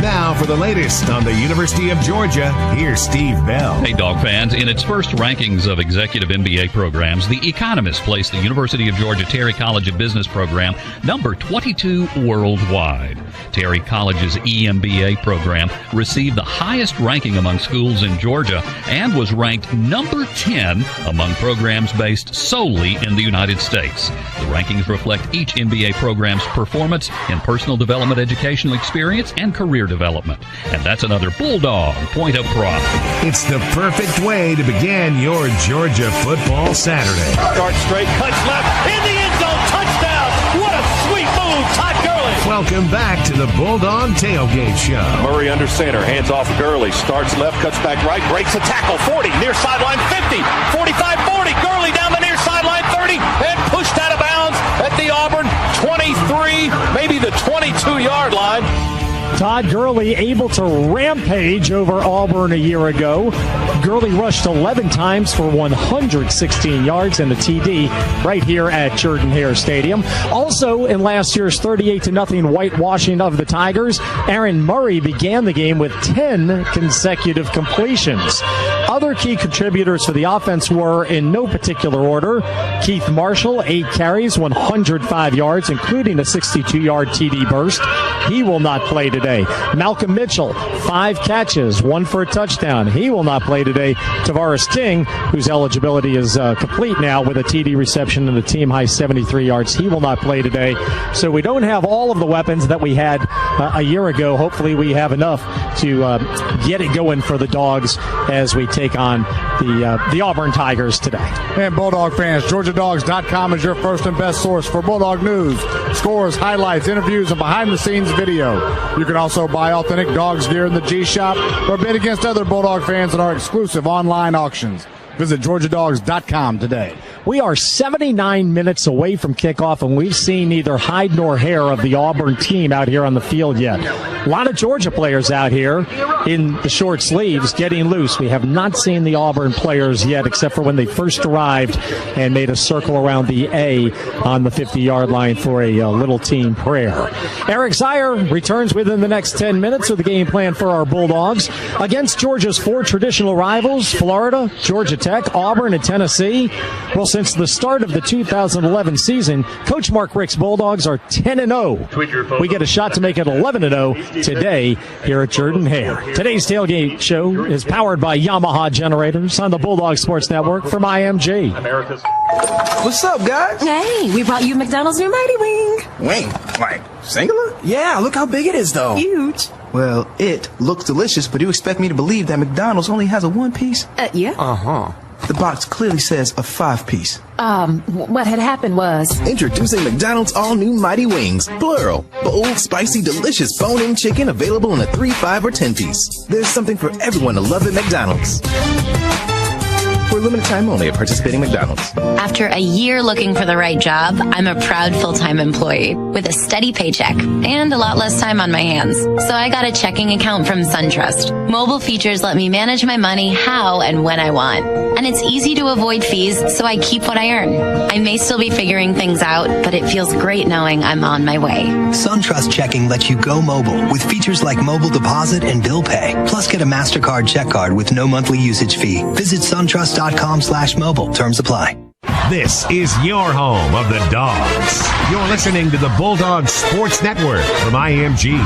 [SPEAKER 10] Now for the latest on the University of Georgia, here's Steve Bell.
[SPEAKER 27] Hey, Dog fans. In its first rankings of executive MBA programs, The Economist placed the University of Georgia Terry College of Business program number 22 worldwide. Terry College's EMBA program received the highest ranking among schools in Georgia and was ranked number 10 among programs based solely in the United States. The rankings reflect each MBA program's performance in personal development, educational experience, and career development. And that's another Bulldog Point of Pride.
[SPEAKER 10] It's the perfect way to begin your Georgia football Saturday.
[SPEAKER 6] Start straight, cuts left, in the end zone, touchdown! What a sweet move, Todd Gurley!
[SPEAKER 10] Welcome back to the Bulldog Tailgate Show.
[SPEAKER 6] Murray under center, hands off Gurley, starts left, cuts back right, breaks a tackle, 40, near sideline 50, 45, 40, Gurley down the near sideline 30, and pushed out of bounds at the Auburn 23, maybe the 22-yard line.
[SPEAKER 4] Todd Gurley able to rampage over Auburn a year ago. Gurley rushed 11 times for 116 yards and a TD right here at Jordan-Hare Stadium. Also, in last year's 38-0 whitewashing of the Tigers, Aaron Murray began the game with 10 consecutive completions. other key contributors for the offense were, in no particular order, Keith Marshall, 8 carries, 105 yards, including a 62-yard TD burst. He will not play today. Malcolm Mitchell, 5 catches, 1 for a touchdown. He will not play today. Tavares King, whose eligibility is complete now with a TD reception and a team-high 73 yards. He will not play today. So we don't have all of the weapons that we had a year ago. Hopefully we have enough to get it going for the Dogs as we take on the Auburn Tigers today.
[SPEAKER 1] And Bulldog fans, GeorgiaDogs.com is your first and best source for Bulldog news, scores, highlights, interviews, and behind-the-scenes video. You can also buy authentic Dogs gear in the G-Shop or bid against other Bulldog fans in our exclusive online auctions. Visit GeorgiaDogs.com today.
[SPEAKER 4] We are 79 minutes away from kickoff, and we've seen neither hide nor hair of the Auburn team out here on the field yet. A lot of Georgia players out here in the short sleeves getting loose. We have not seen the Auburn players yet, except for when they first arrived and made a circle around the A on the 50-yard line for a little team prayer. Eric Zier returns within the next 10 minutes with the game plan for our Bulldogs against Georgia's 4 traditional rivals, Florida, Georgia Tech, Auburn, and Tennessee. Well, since the start of the 2011 season, Coach Mark Richt's Bulldogs are 10-0. We get a shot to make it 11-0 today here at Jordan-Hare. Today's Tailgate show is powered by Yamaha Generators on the Bulldog Sports Network from IMG.
[SPEAKER 21] What's up, guys?
[SPEAKER 2] Hey, we brought you McDonald's new Mighty Wing.
[SPEAKER 21] Wing? Like, singular? Yeah, look how big it is, though.
[SPEAKER 2] Huge.
[SPEAKER 21] Well, it looks delicious, but you expect me to believe that McDonald's only has a 1-piece?
[SPEAKER 2] Yeah.
[SPEAKER 21] Uh-huh. The box clearly says a 5-piece.
[SPEAKER 2] What had happened was...
[SPEAKER 11] Introducing McDonald's all-new Mighty Wings, plural. Bold, spicy, delicious bone-in chicken available in a 3, 5, or 10-piece. There's something for everyone to love at McDonald's. For a limited time only at participating McDonald's.
[SPEAKER 13] After a year looking for the right job, I'm a proud full-time employee with a steady paycheck and a lot less time on my hands. So I got a checking account from SunTrust. Mobile features let me manage my money how and when I want. And it's easy to avoid fees, so I keep what I earn. I may still be figuring things out, but it feels great knowing I'm on my way.
[SPEAKER 14] SunTrust Checking lets you go mobile with features like mobile deposit and bill pay. Plus get a MasterCard check card with no monthly usage fee. Visit suntrust.com/mobile. Terms apply.
[SPEAKER 10] This is your home of the Dogs. You're listening to the Bulldog Sports Network from IMG.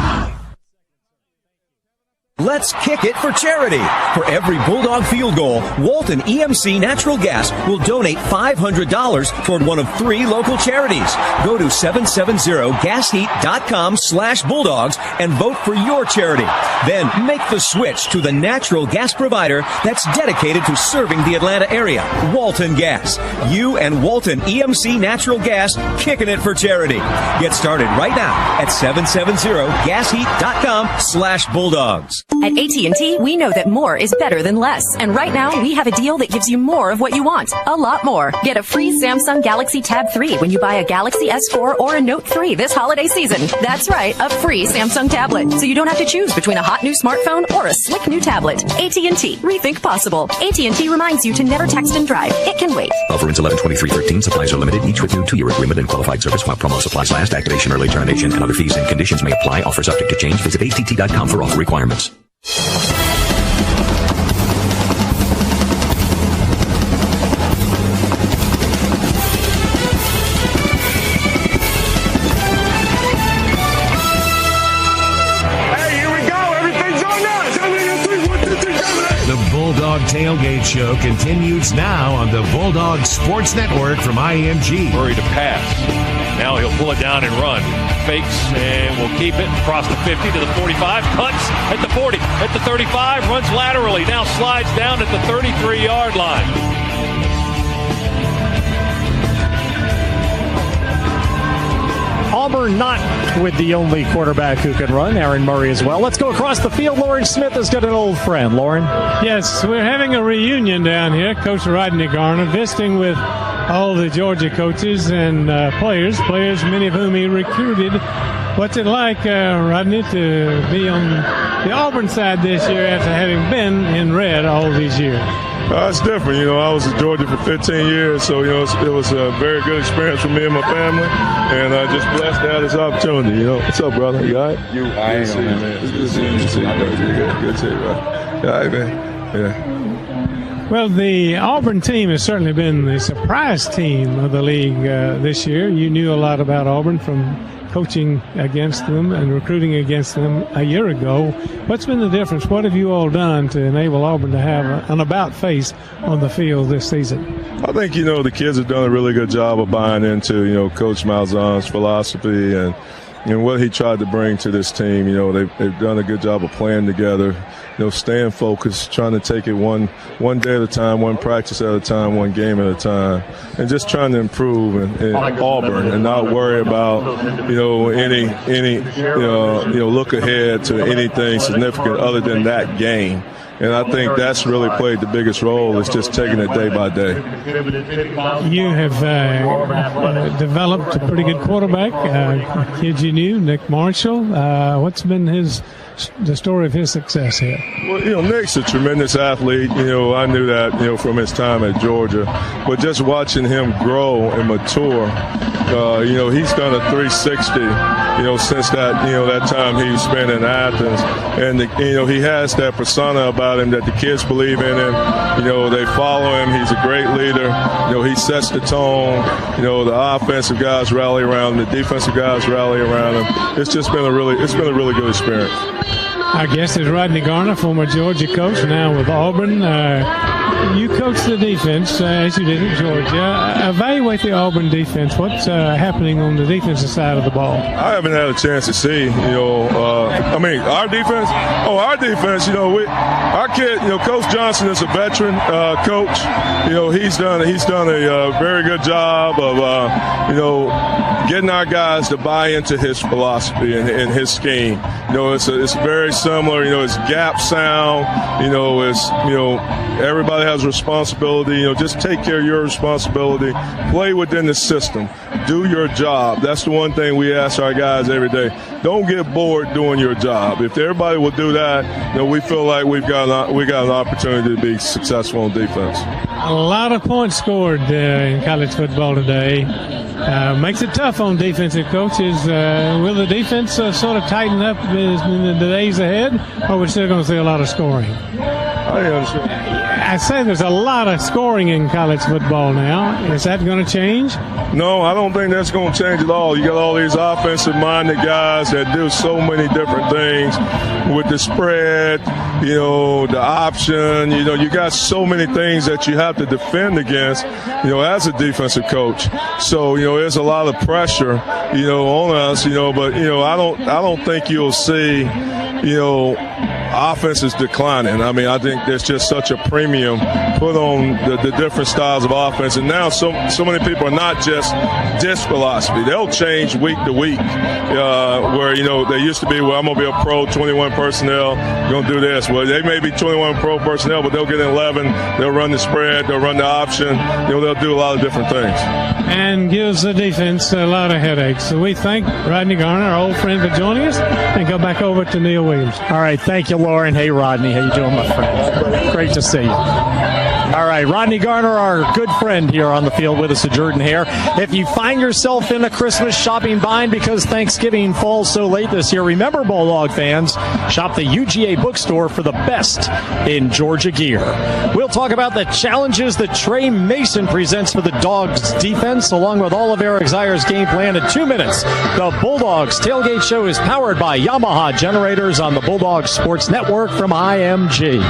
[SPEAKER 17] Let's kick it for charity. For every Bulldog field goal, Walton EMC Natural Gas will donate $500 toward one of 3 local charities. Go to 770gasheat.com/Bulldogs and vote for your charity. Then make the switch to the natural gas provider that's dedicated to serving the Atlanta area, Walton Gas. You and Walton EMC Natural Gas kicking it for charity. Get started right now at 770gasheat.com/Bulldogs.
[SPEAKER 2] At AT&T, we know that more is better than less. And right now, we have a deal that gives you more of what you want. A lot more. Get a free Samsung Galaxy Tab 3 when you buy a Galaxy S4 or a Note 3 this holiday season. That's right, a free Samsung tablet. So you don't have to choose between a hot new smartphone or a slick new tablet. AT&T. Rethink possible. AT&T reminds you to never text and drive. It can wait.
[SPEAKER 5] Offer ends 11/23/13. Supplies are limited. Each with new 2-year agreement and qualified service while promo supplies last. Activation, early termination, and other fees and conditions may apply. Offer subject to change. Visit att.com for offer requirements.
[SPEAKER 10] The Bulldog Tailgate Show continues now on the Bulldog Sports Network from IMG.
[SPEAKER 6] Murray to pass. Now he'll pull it down and run. Fakes and will keep it across the 50 to the 45. Cuts at the 40, at the 35, runs laterally. Now slides down at the 33-yard line.
[SPEAKER 4] Auburn not with the only quarterback who can run, Aaron Murray as well. Let's go across the field. Loran Smith has got an old friend. Loran?
[SPEAKER 19] Yes, we're having a reunion down here. Coach Rodney Garner visiting with all the Georgia coaches and players, many of whom he recruited. What's it like, Rodney, to be on the Auburn side this year after having been in red all these years?
[SPEAKER 15] It's different. I was in Georgia for 15 years, so, it was a very good experience for me and my family, and I'm just blessed to have this opportunity, What's up, brother? You all right?
[SPEAKER 20] I ain't on, man.
[SPEAKER 15] Good to see you. Good to see you, bro. All right, man. Yeah.
[SPEAKER 19] Well, the Auburn team has certainly been the surprise team of the league this year. You knew a lot about Auburn from coaching against them and recruiting against them a year ago. What's been the difference? What have you all done to enable Auburn to have an about-face on the field this season?
[SPEAKER 15] I think, the kids have done a really good job of buying into, Coach Malzahn's philosophy and what he tried to bring to this team. They've done a good job of playing together, staying focused, trying to take it one day at a time, one practice at a time, one game at a time, and just trying to improve in Auburn and not worry about, any look ahead to anything significant other than that game. And I think that's really played the biggest role, is just taking it day by day.
[SPEAKER 19] You have developed a pretty good quarterback, kid you knew, Nick Marshall. What's been the story of his success here?
[SPEAKER 15] Well, Nick's a tremendous athlete. I knew that, from his time at Georgia. But just watching him grow and mature, he's done a 360, since that time he spent in Athens. And, he has that persona about him that the kids believe in him. They follow him. He's a great leader. He sets the tone. The offensive guys rally around him. The defensive guys rally around him. It's been a really good experience.
[SPEAKER 19] Our guest is Rodney Garner, former Georgia coach, now with Auburn. You coach the defense, as you did at Georgia. Evaluate the Auburn defense. What's happening on the defensive side of the ball? I
[SPEAKER 15] haven't had a chance to see, our defense. Our defense, our kid, Coach Johnson is a veteran coach. He's done a very good job of, getting our guys to buy into his philosophy and his scheme. It's very similar. It's gap sound. Everybody has responsibility. Just take care of your responsibility. Play within the system. Do your job. That's the one thing we ask our guys every day. Don't get bored doing your job. If everybody will do that, we feel like we got an opportunity to be successful on defense.
[SPEAKER 19] A lot of points scored in college football today. Makes it tough on defensive coaches. Will the defense sort of tighten up in the days ahead, or are we still going to see a lot of scoring? I say there's a lot of scoring in college football now. Is that going to change?
[SPEAKER 15] No, I don't think that's going to change at all. You got all these offensive-minded guys that do so many different things with the spread, the option. You got so many things that you have to defend against, as a defensive coach. So, there's a lot of pressure, on us, but, I don't think you'll see, offense is declining. I think there's just such a premium put on the different styles of offense. And now so many people are not just this philosophy. They'll change week to week, where, they used to be, I'm going to be a pro, 21 personnel, going to do this. Well, they may be 21 pro personnel, but they'll get 11. They'll run the spread. They'll run the option. They'll do a lot of different things.
[SPEAKER 19] And gives the defense a lot of headaches. So we thank Rodney Garner, our old friend, for joining us, and go back over to Neil Williams.
[SPEAKER 4] All right, thank you, Loran. Hey, Rodney, how you doing, my friend? Great to see you. All right, Rodney Garner, our good friend here on the field with us at Jordan Hare. If you find yourself in a Christmas shopping bind because Thanksgiving falls so late this year, remember, Bulldog fans, shop the UGA bookstore for the best in Georgia gear. We'll talk about the challenges that Trey Mason presents for the Dogs defense, along with all of Eric Zier's game plan in 2 minutes. The Bulldogs Tailgate Show is powered by Yamaha Generators on the Bulldog Sports Network from IMG.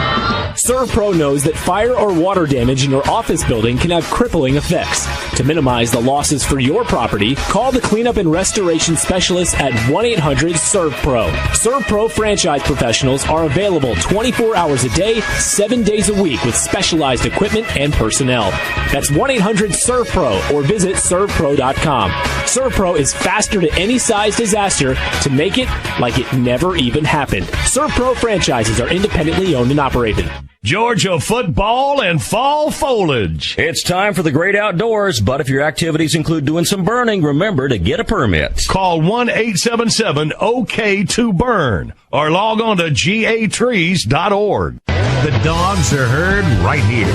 [SPEAKER 24] ServPro knows that fire or water damage in your office building can have crippling effects. To minimize the losses for your property, call the cleanup and restoration specialists at 1-800-ServPro. ServPro franchise professionals are available 24 hours a day, 7 days a week with specialized equipment and personnel. That's 1-800-ServPro or visit servpro.com. ServPro is faster to any size disaster to make it like it never even happened. ServPro franchises are independently owned and operated.
[SPEAKER 10] Georgia football and fall foliage.
[SPEAKER 5] It's time for the great outdoors, but if your activities include doing some burning, remember to get a permit.
[SPEAKER 10] Call 1-877-OK2-BURN or log on to gatrees.org. The dogs are heard right here.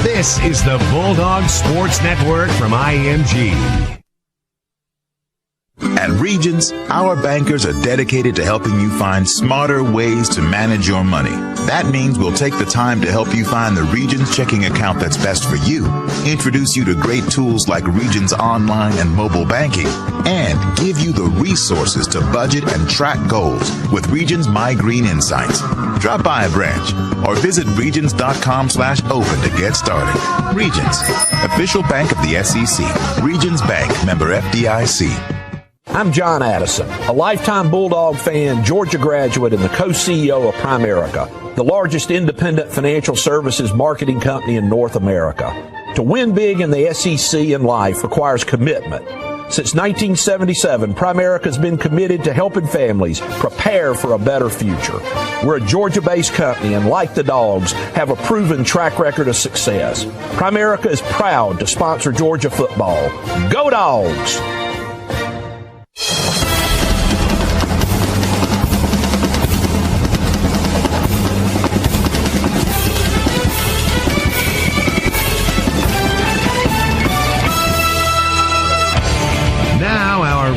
[SPEAKER 10] This is the Bulldog Sports Network from IMG.
[SPEAKER 3] At Regions, our bankers are dedicated to helping you find smarter ways to manage your money. That means we'll take the time to help you find the Regions checking account that's best for you, introduce you to great tools like Regions Online and mobile banking, and give you the resources to budget and track goals with Regions My Green Insights. Drop by a branch or visit regions.com/open to get started. Regions, official bank of the SEC. Regions Bank, member FDIC.
[SPEAKER 9] I'm John Addison, a lifetime Bulldog fan, Georgia graduate, and the co-CEO of Primerica, the largest independent financial services marketing company in North America. To win big in the SEC in life requires commitment. Since 1977, Primerica has been committed to helping families prepare for a better future. We're a Georgia-based company and, like the Dogs, have a proven track record of success. Primerica is proud to sponsor Georgia football. Go Dogs!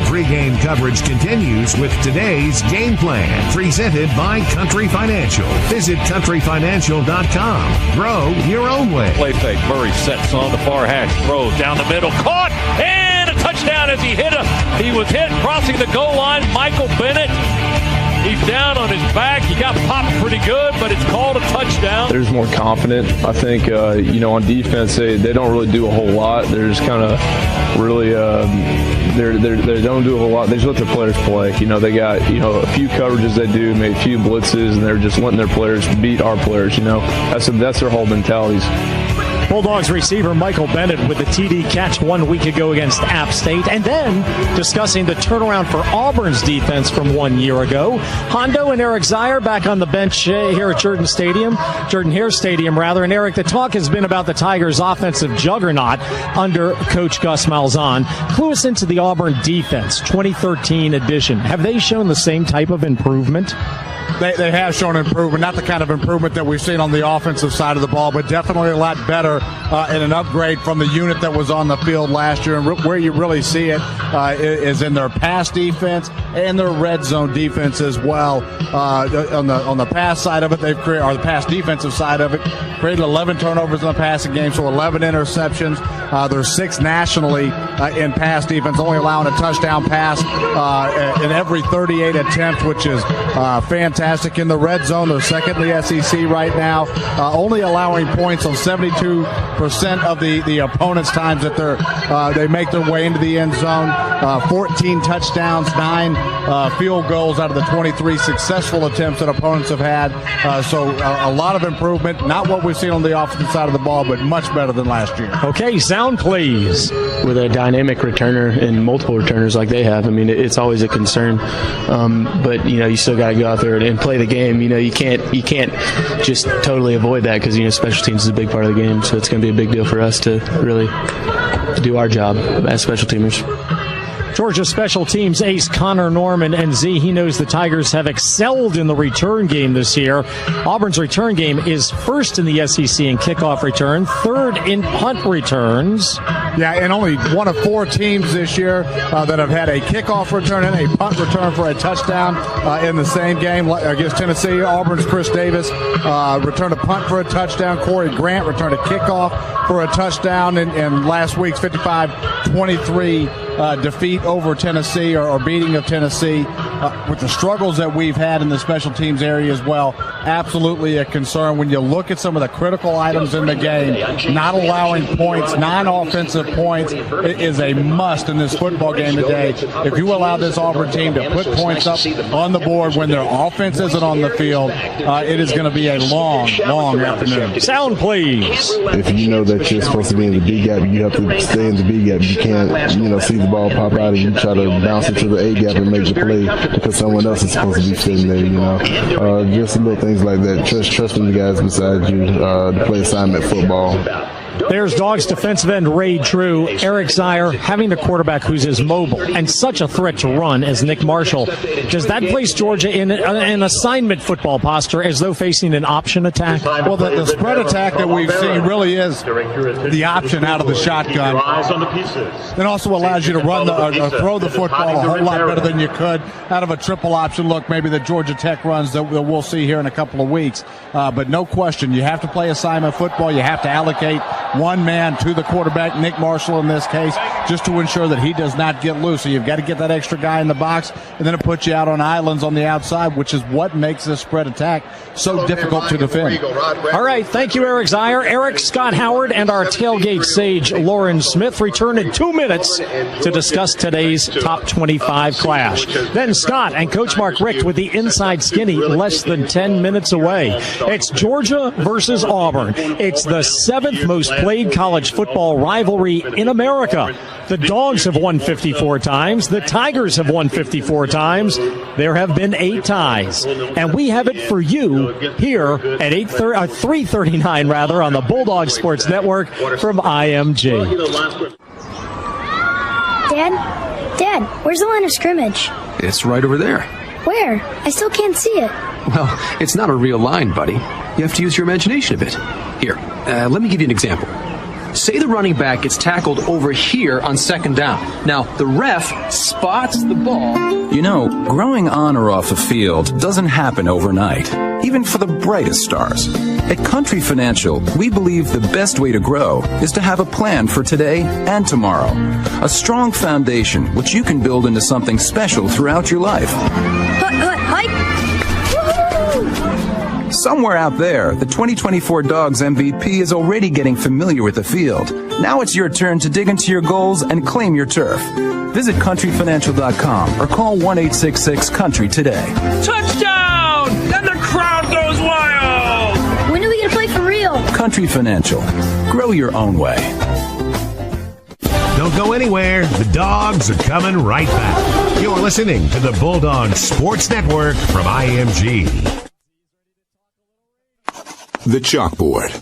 [SPEAKER 10] Pre-game coverage continues with today's game plan, presented by Country Financial. Visit countryfinancial.com. Grow your own way.
[SPEAKER 6] Play fake. Murray sets on the far hash. Throws down the middle. Caught! And a touchdown as he was hit crossing the goal line. Michael Bennett. He's down on his back. He got popped pretty good, but it's called a touchdown.
[SPEAKER 15] They're just more confident. I think, on defense, they don't really do a whole lot. They're just kind of really, they don't do a whole lot. They just let their players play. They got, a few coverages they do, maybe a few blitzes, and they're just letting their players beat our players, That's their whole mentality.
[SPEAKER 4] Bulldogs receiver Michael Bennett with the TD catch 1 week ago against App State, and then discussing the turnaround for Auburn's defense from 1 year ago. Hondo and Eric Zier back on the bench here at Jordan Hare Stadium. And Eric, the talk has been about the Tigers' offensive juggernaut under Coach Gus Malzahn. Clue us into the Auburn defense, 2013 edition. Have they shown the same type of improvement?
[SPEAKER 1] They have shown improvement, not the kind of improvement that we've seen on the offensive side of the ball, but definitely a lot better and an upgrade from the unit that was on the field last year. And where you really see it is in their pass defense and their red zone defense as well. On the pass side of it, they've created, or the pass defensive side of it, created 11 turnovers in the passing game, so 11 interceptions. They're 6th nationally in pass defense, only allowing a touchdown pass in every 38 attempts, which is fantastic. In the red zone, they're 2nd in the SEC right now, only allowing points on 72% of the opponent's times that they make their way into the end zone. 14 touchdowns, 9 field goals out of the 23 successful attempts that opponents have had. So a lot of improvement. Not what we've seen on the offensive side of the ball, but much better than last year.
[SPEAKER 4] Okay, sound please.
[SPEAKER 7] With a dynamic returner and multiple returners like they have, it's always a concern. But you still got to go out there and play the game. You can't just totally avoid that because special teams is a big part of the game. So it's going to be a big deal for us to really do our job as special teamers.
[SPEAKER 4] Georgia special teams ace Connor Norman, and he knows the Tigers have excelled in the return game this year. Auburn's return game is 1st in the SEC in kickoff return, 3rd in punt returns.
[SPEAKER 1] Yeah, and only one of 4 teams this year that have had a kickoff return and a punt return for a touchdown in the same game against Tennessee. Auburn's Chris Davis returned a punt for a touchdown. Corey Grant returned a kickoff for a touchdown in last week's 55-23 defeat over Tennessee or beating of Tennessee. With the struggles that we've had in the special teams area as well, absolutely a concern when you look at some of the critical items in the game. Not allowing points, 9 offensive points is a must in this football game today. If you allow this Auburn team to put points up on the board when their offense isn't on the field, it is going to be a long afternoon.
[SPEAKER 4] Sound please.
[SPEAKER 12] If you know that you're supposed to be in the B gap, you have to stay in the B gap. You can't, see the ball pop out and you try to bounce it to the A gap and make the play because someone else is supposed to be sitting there, just little things like that. Trusting the guys beside you to play assignment football.
[SPEAKER 4] There's Dogs defensive end Ray Drew. Eric Zier having the quarterback who's as mobile and such a threat to run as Nick Marshall. Does that place Georgia in an assignment football posture as though facing an option attack?
[SPEAKER 1] Well, the spread attack that we've seen really is the option out of the shotgun. It also allows you to run throw the football a whole lot better than you could out of a triple option look, maybe the Georgia Tech runs that we'll see here in a couple of weeks. But no question, you have to play assignment football. You have to allocate one man to the quarterback, Nick Marshall in this case, just to ensure that he does not get loose. So you've got to get that extra guy in the box, and then it puts you out on islands on the outside, which is what makes this spread attack so difficult to defend.
[SPEAKER 4] All right, thank you, Eric Zier. Eric, Scott Howard, and our tailgate sage, Loran Smith, return in 2 minutes to discuss today's top 25 clash. Then Scott and Coach Mark Richt with the Inside Skinny less than 10 minutes away. It's Georgia versus Auburn. It's the 7th most played college football rivalry in America. The Dogs have won 54 times. The Tigers have won 54 times. There have been 8 ties. And we have it for you here at 3:39 on the Bulldog Sports Network from IMG.
[SPEAKER 8] Dad, where's the line of scrimmage?
[SPEAKER 16] It's right over there.
[SPEAKER 8] Where? I still can't see it.
[SPEAKER 16] Well, it's not a real line, buddy. You have to use your imagination a bit. Here, let me give you an example. Say the running back gets tackled over here on second down. Now, the ref spots the ball.
[SPEAKER 20] You know, growing on or off a field doesn't happen overnight, even for the brightest stars. At Country Financial, we believe the best way to grow is to have a plan for today and tomorrow. A strong foundation which you can build into something special throughout your life. Somewhere out there, the 2024 Dogs MVP is already getting familiar with the field. Now it's your turn to dig into your goals and claim your turf. Visit countryfinancial.com or call 1-866-COUNTRY today.
[SPEAKER 18] Touchdown! And the crowd goes wild!
[SPEAKER 8] When are we going to play for real?
[SPEAKER 20] Country Financial. Grow your own way.
[SPEAKER 10] Don't go anywhere. The Dogs are coming right back. You're listening to the Bulldog Sports Network from IMG.
[SPEAKER 3] The chalkboard.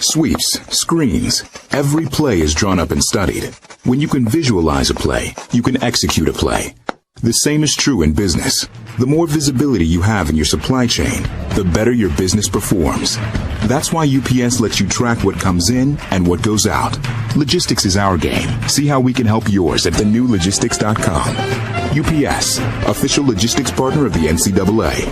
[SPEAKER 3] Sweeps, screens. Every play is drawn up and studied. When you can visualize a play, you can execute a play. The same is true in business. The more visibility you have in your supply chain, the better your business performs. That's why UPS lets you track what comes in and what goes out. Logistics is our game. See how we can help yours at thenewlogistics.com. UPS, official logistics partner of the NCAA.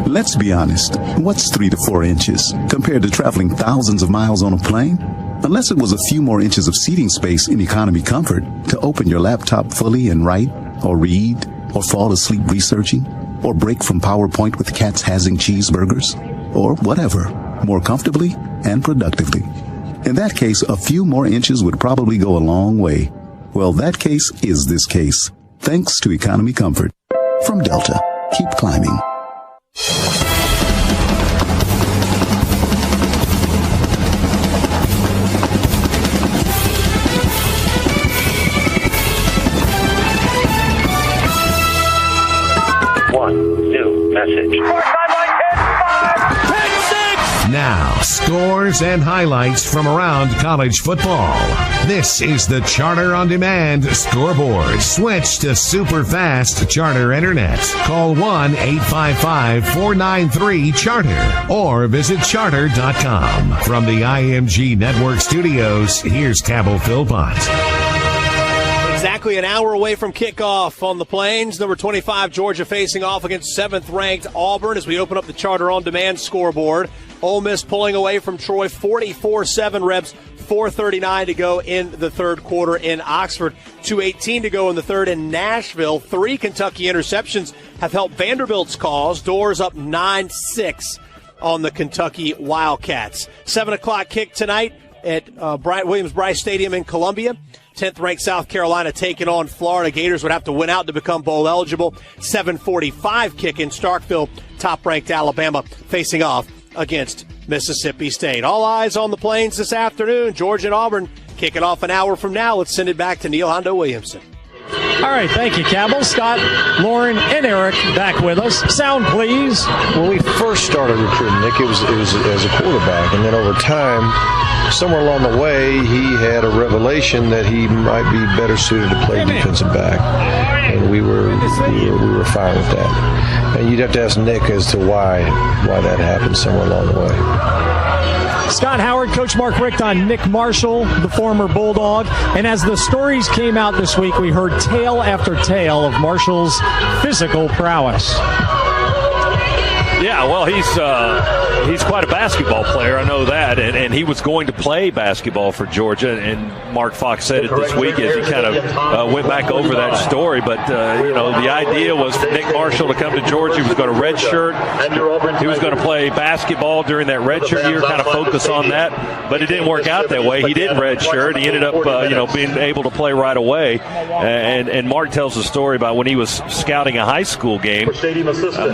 [SPEAKER 22] Let's be honest, what's 3 to 4 inches compared to traveling thousands of miles on a plane? Unless it was a few more inches of seating space in economy comfort to open your laptop fully and write, or read, or fall asleep researching, or break from PowerPoint with cats hazing cheeseburgers, or whatever, more comfortably and productively. In that case, a few more inches would probably go a long way. Well, that case is this case, thanks to economy comfort. From Delta, keep climbing.
[SPEAKER 23] New message.
[SPEAKER 10] Now, scores and highlights from around college football. This is the Charter On Demand scoreboard. Switch to super fast Charter Internet. Call 1-855-493-CHARTER or visit charter.com. From the IMG Network Studios, here's Cabell Philpott.
[SPEAKER 25] Exactly an hour away from kickoff on the Plains. Number 25, Georgia facing off against 7th-ranked Auburn as we open up the Charter On Demand scoreboard. Ole Miss pulling away from Troy, 44-7 reps, 4:39 to go in the third quarter in Oxford, 2:18 to go in the third in Nashville. 3 Kentucky interceptions have helped Vanderbilt's cause. Doors up 9-6 on the Kentucky Wildcats. 7 o'clock kick tonight at Williams-Brice Stadium in Columbia. 10th-ranked South Carolina taking on Florida. Gators would have to win out to become bowl eligible. 7:45 kick in Starkville. Top-ranked Alabama facing off against Mississippi State. All eyes on the Plains this afternoon. Georgia and Auburn kicking off an hour from now. Let's send it back to Neil Hondo Williamson.
[SPEAKER 26] All
[SPEAKER 4] All right, thank you, Cabell. Scott, Loran, and Eric back with us. Sound, please.
[SPEAKER 11] When we first started recruiting Nick, it was as a quarterback, and then over time, somewhere along the way, he had a revelation that he might be better suited to play defensive back, and we were fine with that. And you'd have to ask Nick as to why that happened somewhere along the way.
[SPEAKER 4] Scott Howard, Coach Mark Richt on Nick Marshall, the former Bulldog. And as the stories came out this week, we heard tale after tale of Marshall's physical prowess.
[SPEAKER 6] Yeah, well, he's quite a basketball player. I know that, and he was going to play basketball for Georgia. And Mark Fox said it this week as he kind of went back over that story. But the idea was for Nick Marshall to come to Georgia. He was going to redshirt. He was going to play basketball during that redshirt year, kind of focus on that. But it didn't work out that way. He didn't redshirt. He ended up, being able to play right away. And Mark tells the story about when he was scouting a high school game.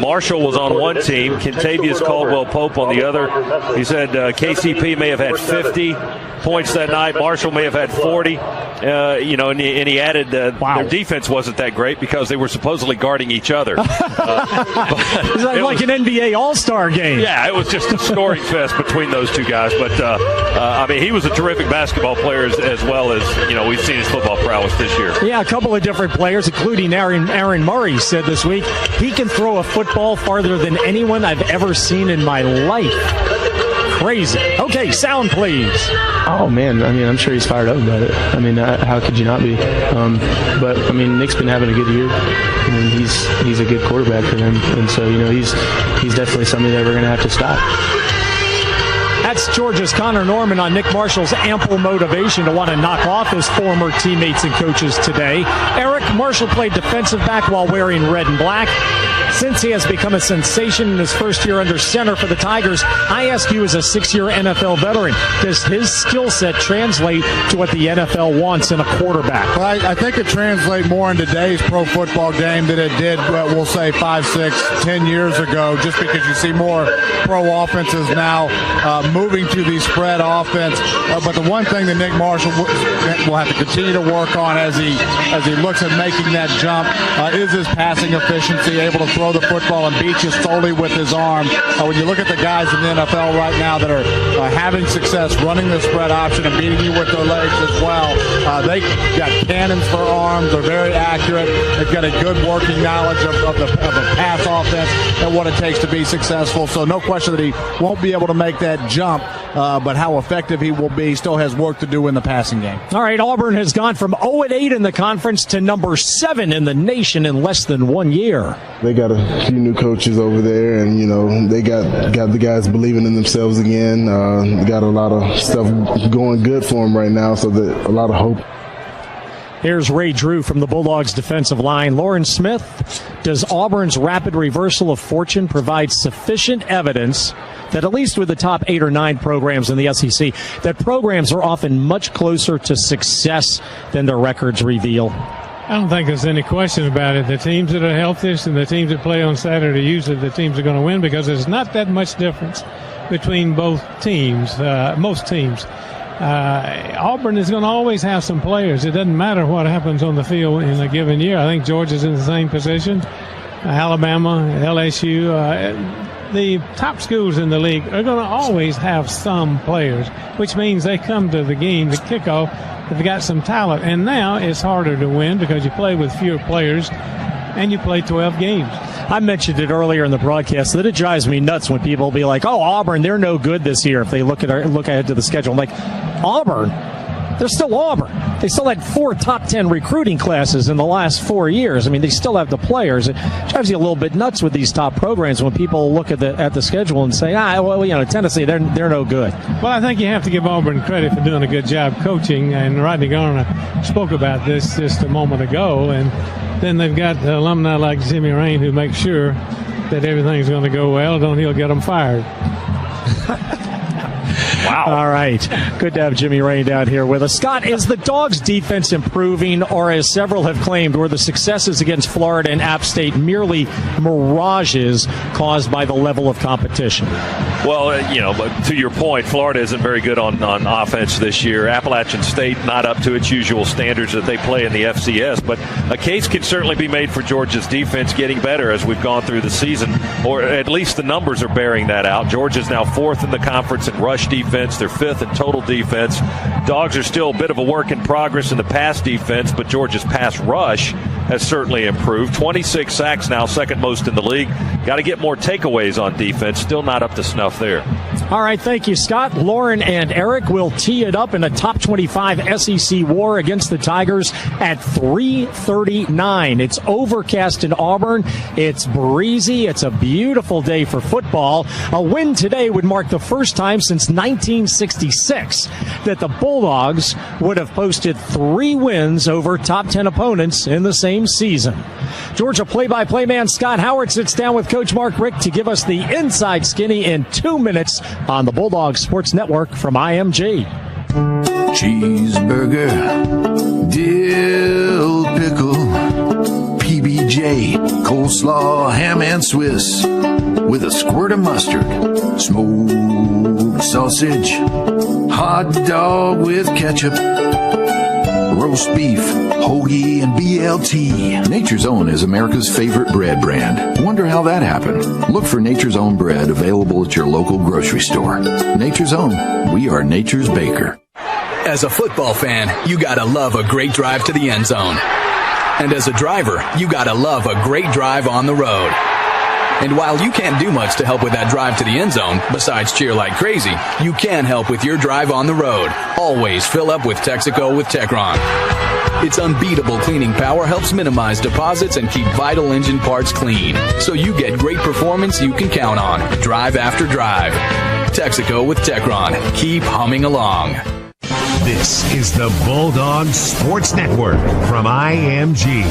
[SPEAKER 6] Marshall was on one team. Kentavious Caldwell-Pope on the other. He said KCP may have had 50 points that night. Marshall may have had 40. And he added their defense wasn't that great because they were supposedly guarding each other.
[SPEAKER 4] It's like an NBA All-Star game.
[SPEAKER 6] Yeah, it was just a scoring fest between those two guys. But, he was a terrific basketball player as well as, we've seen his football prowess this year.
[SPEAKER 4] Yeah, a couple of different players, including Aaron Murray, said this week, he can throw a football farther than anyone I've ever seen in my life. Crazy. Okay, sound, please.
[SPEAKER 7] Oh, man. I'm sure he's fired up about it. How could you not be? But Nick's been having a good year. He's a good quarterback for them. And so, he's definitely somebody that we're going to have to stop.
[SPEAKER 4] That's Georgia's Connor Norman on Nick Marshall's ample motivation to want to knock off his former teammates and coaches today. Eric, Marshall played defensive back while wearing red and black. Since he has become a sensation in his first year under center for the Tigers, I ask you as a 6-year NFL veteran, does his skill set translate to what the NFL wants in a quarterback?
[SPEAKER 1] Well, I think it translates more in today's pro football game than it did, we'll say, 5, 6, 10 years ago, just because you see more pro offenses now moving to the spread offense. But the one thing that Nick Marshall will have to continue to work on as he looks at making that jump is his passing efficiency, able to throw the football and beat you solely with his arm. When you look at the guys in the NFL right now that are having success running the spread option and beating you with their legs as well, they got cannons for arms. They're very accurate. They've got a good working knowledge of the pass offense and what it takes to be successful. So no question that he won't be able to make that jump, but how effective he will be still has work to do in the passing game.
[SPEAKER 4] All right, Auburn has gone from 0-8 in the conference to number 7 in the nation in less than 1 year.
[SPEAKER 12] They got a few new coaches over there, and they got the guys believing in themselves again. Got a lot of stuff going good for them right now, so that a lot of hope.
[SPEAKER 4] Here's Ray Drew from the Bulldogs defensive line. Loran Smith, does Auburn's rapid reversal of fortune provide sufficient evidence that at least with the top 8 or 9 programs in the SEC, that programs are often much closer to success than their records reveal?
[SPEAKER 19] I don't think there's any question about it. The teams that are healthiest and the teams that play on Saturday, usually the teams are going to win because there's not that much difference between both teams, most teams. Auburn is going to always have some players. It doesn't matter what happens on the field in a given year. I think Georgia's in the same position. Alabama, LSU, the top schools in the league are going to always have some players, which means they come to the game, the kickoff, they've got some talent. And now it's harder to win because you play with fewer players and you play 12 games.
[SPEAKER 4] I mentioned it earlier in the broadcast that it drives me nuts when people be like, oh, Auburn, they're no good this year if they look ahead to the schedule. I'm like, Auburn? They're still Auburn. They still had 4 top 10 recruiting classes in the last 4 years. They still have the players. It drives you a little bit nuts with these top programs when people look at the schedule and say, Tennessee, they're no good.
[SPEAKER 19] Well, I think you have to give Auburn credit for doing a good job coaching, and Rodney Garner spoke about this just a moment ago, and then they've got alumni like Jimmy Rain who make sure that everything's going to go well, don't he'll get them fired.
[SPEAKER 4] Wow. All right. Good to have Jimmy Rain down here with us. Scott, is the Dogs' defense improving, or as several have claimed, were the successes against Florida and App State merely mirages caused by the level of competition?
[SPEAKER 6] Well, to your point, Florida isn't very good on offense this year. Appalachian State not up to its usual standards that they play in the FCS, but a case can certainly be made for Georgia's defense getting better as we've gone through the season, or at least the numbers are bearing that out. Georgia's now 4th in the conference in rush defense. They're 5th in total defense. Dogs are still a bit of a work in progress in the pass defense, but Georgia's pass rush has certainly improved. 26 sacks now, 2nd most in the league. Got to get more takeaways on defense. Still not up to snuff there.
[SPEAKER 4] All right, thank you, Scott. Loran and Eric will tee it up in a top 25 SEC war against the Tigers at 3:39. It's overcast in Auburn. It's breezy. It's a beautiful day for football. A win today would mark the first time since 1966 that the Bulldogs would have posted 3 wins over top 10 opponents in the same season. Georgia play-by-play man Scott Howard sits down with Coach Mark Richt to give us the inside skinny in 2 minutes on the Bulldog Sports Network from IMG.
[SPEAKER 2] Cheeseburger, dill pickle, PBJ, coleslaw, ham and Swiss, with a squirt of mustard, smoked sausage, hot dog with ketchup, roast beef, hoagie, and BLT. Nature's Own is America's favorite bread brand. Wonder how that happened? Look for Nature's Own bread available at your local grocery store. Nature's Own. We are nature's baker.
[SPEAKER 13] As a football fan, you gotta love a great drive to the end zone. And as a driver, you gotta love a great drive on the road. And while you can't do much to help with that drive to the end zone, besides cheer like crazy, you can help with your drive on the road. Always fill up with Texaco with Techron. Its unbeatable cleaning power helps minimize deposits and keep vital engine parts clean, so you get great performance you can count on, drive after drive. Texaco with Techron. Keep humming along.
[SPEAKER 10] This is the Bulldog Sports Network from IMG.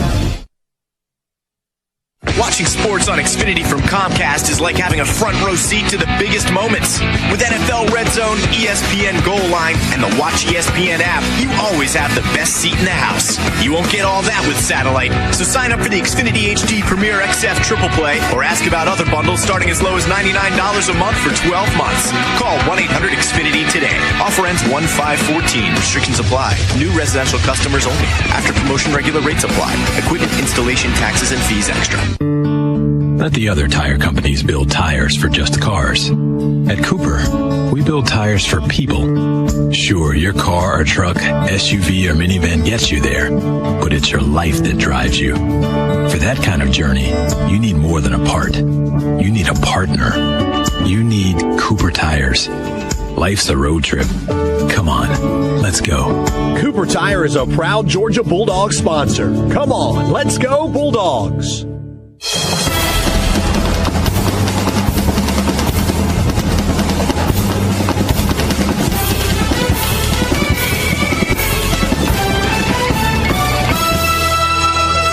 [SPEAKER 14] Watching sports on Xfinity from Comcast is like having a front row seat to the biggest moments. With NFL Red Zone, ESPN Goal Line, and the Watch ESPN app, you always have the best seat in the house. You won't get all that with satellite, so sign up for the Xfinity HD Premier XF Triple Play or ask about other bundles starting as low as $99 a month for 12 months. Call 1-800-XFINITY today. Offer ends 1/5/14. Restrictions apply. New residential customers only. After promotion, regular rates apply. Equipment installation, taxes, and fees extra.
[SPEAKER 17] Let the other tire companies build tires for just cars. At Cooper, we build tires for people. Sure, your car or truck, SUV or minivan gets you there, but it's your life that drives you. For that kind of journey, you need more than a part. You need a partner. You need Cooper tires. Life's a road trip. Come on, let's go.
[SPEAKER 21] Cooper Tire is a proud Georgia Bulldog sponsor. Come on, let's go Bulldogs.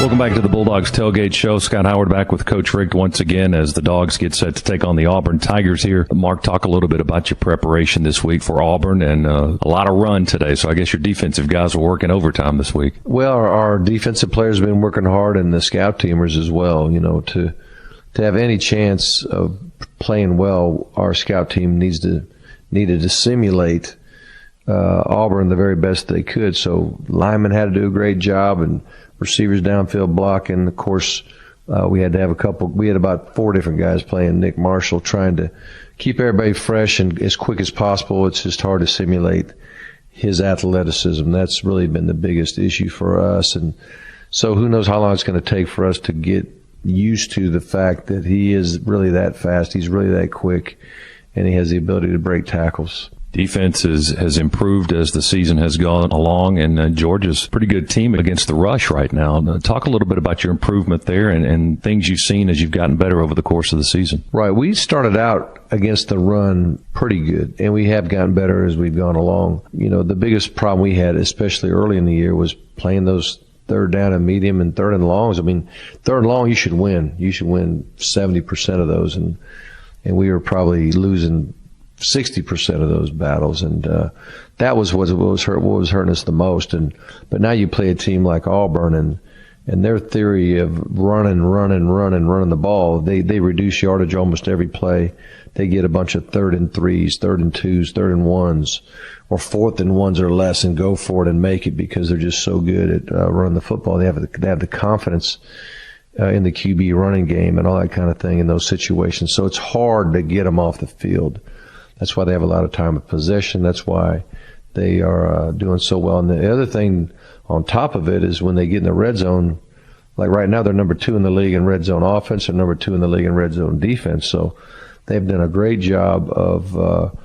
[SPEAKER 26] Welcome back to the Bulldogs Tailgate Show. Scott Howard back with Coach Richt once again as the Dogs get set to take on the Auburn Tigers here. Mark, talk a little bit about your preparation this week for Auburn and a lot of run today. So I guess your defensive guys were working overtime this week.
[SPEAKER 11] Well, our defensive players have been working hard, and the scout teamers as well. You know, to have any chance of playing well, our scout team needed to simulate Auburn the very best they could. So linemen had to do a great job, and receivers downfield blocking. Of course, we had to have we had about 4 different guys playing Nick Marshall, trying to keep everybody fresh and as quick as possible. It's just hard to simulate his athleticism. That's really been the biggest issue for us. And so who knows how long it's going to take for us to get used to the fact that he is really that fast. He's really that quick, and he has the ability to break tackles.
[SPEAKER 26] Defense has improved as the season has gone along, and Georgia's a pretty good team against the rush right now. Talk a little bit about your improvement there and things you've seen as you've gotten better over the course of the season.
[SPEAKER 11] Right. We started out against the run pretty good, and we have gotten better as we've gone along. You know, the biggest problem we had, especially early in the year, was playing those third down and medium and third and longs. I mean, third and long, you should win. You should win 70% of those, and we were probably losing 60% of those battles, and that was what was hurting us the most. But now you play a team like Auburn, and their theory of running the ball, they reduce yardage almost every play. They get a bunch of 3rd and 3s, 3rd and 2s, 3rd and 1s, or 4th and 1s or less, and go for it and make it because they're just so good at running the football. They have the confidence in the QB running game and all that kind of thing in those situations. So it's hard to get them off the field. That's why they have a lot of time of possession. That's why they are doing so well. And the other thing on top of it is when they get in the red zone, like right now they're number 2 in the league in red zone offense and number 2 in the league in red zone defense. So they've done a great job of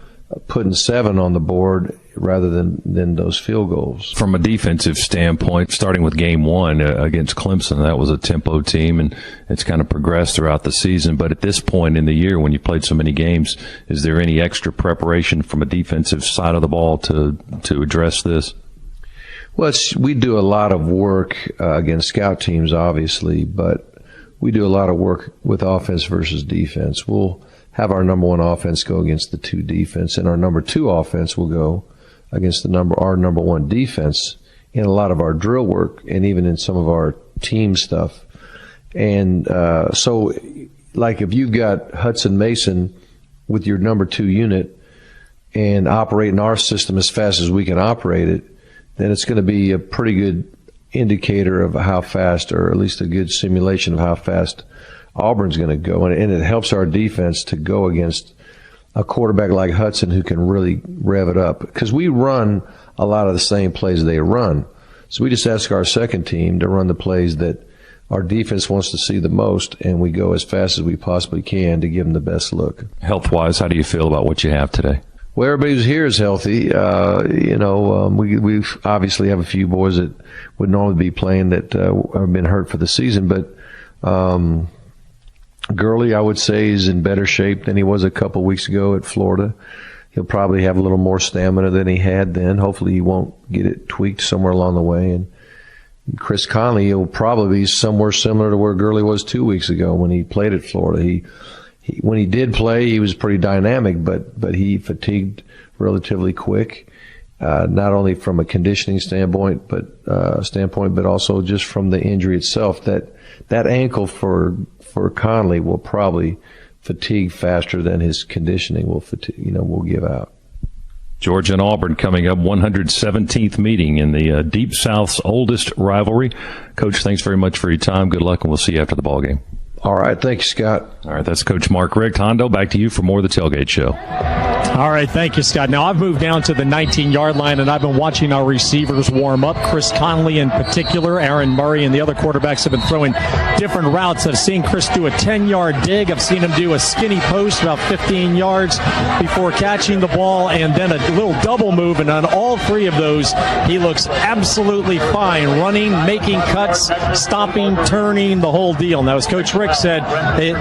[SPEAKER 11] putting 7 on the board rather than those field goals.
[SPEAKER 26] From a defensive standpoint, starting with game 1 against Clemson, that was a tempo team, and it's kind of progressed throughout the season. But at this point in the year, when you played so many games, is there any extra preparation from a defensive side of the ball to address this?
[SPEAKER 11] Well, we do a lot of work against scout teams, obviously, but we do a lot of work with offense versus defense. We'll have our number 1 offense go against the 2 defense, and our number 2 offense will go against our number 1 defense in a lot of our drill work and even in some of our team stuff. And so, like if you've got Hudson Mason with your number 2 unit and operating our system as fast as we can operate it, then it's going to be a pretty good indicator of how fast, or at least a good simulation of how fast Auburn's going to go. And it helps our defense to go against a quarterback like Hudson who can really rev it up. Because we run a lot of the same plays they run. So we just ask our second team to run the plays that our defense wants to see the most, and we go as fast as we possibly can to give them the best look.
[SPEAKER 26] Health-wise, how do you feel about what you have today?
[SPEAKER 11] Well, everybody who's here is healthy. We obviously have a few boys that would normally be playing that have been hurt for the season, but Gurley, I would say, is in better shape than he was a couple weeks ago at Florida. He'll probably have a little more stamina than he had then. Hopefully he won't get it tweaked somewhere along the way. And Chris Conley will probably be somewhere similar to where Gurley was 2 weeks ago when he played at Florida. When he did play, he was pretty dynamic, but he fatigued relatively quick, not only from a conditioning standpoint, but also just from the injury itself. That ankle for Conley will probably fatigue faster than his conditioning will give out.
[SPEAKER 26] Georgia and Auburn coming up, 117th meeting in the Deep South's oldest rivalry. Coach, thanks very much for your time. Good luck, and we'll see you after the ball game.
[SPEAKER 11] All right. Thank you, Scott.
[SPEAKER 26] All right. That's Coach Mark Richt. Hondo, back to you for more of the Tailgate Show.
[SPEAKER 4] All right. Thank you, Scott. Now, I've moved down to the 19-yard line, and I've been watching our receivers warm up. Chris Conley in particular, Aaron Murray, and the other quarterbacks have been throwing different routes. I've seen Chris do a 10-yard dig. I've seen him do a skinny post about 15 yards before catching the ball, and then a little double move. And on all 3 of those, he looks absolutely fine, running, making cuts, stopping, turning, the whole deal. Now, as Coach Rick said,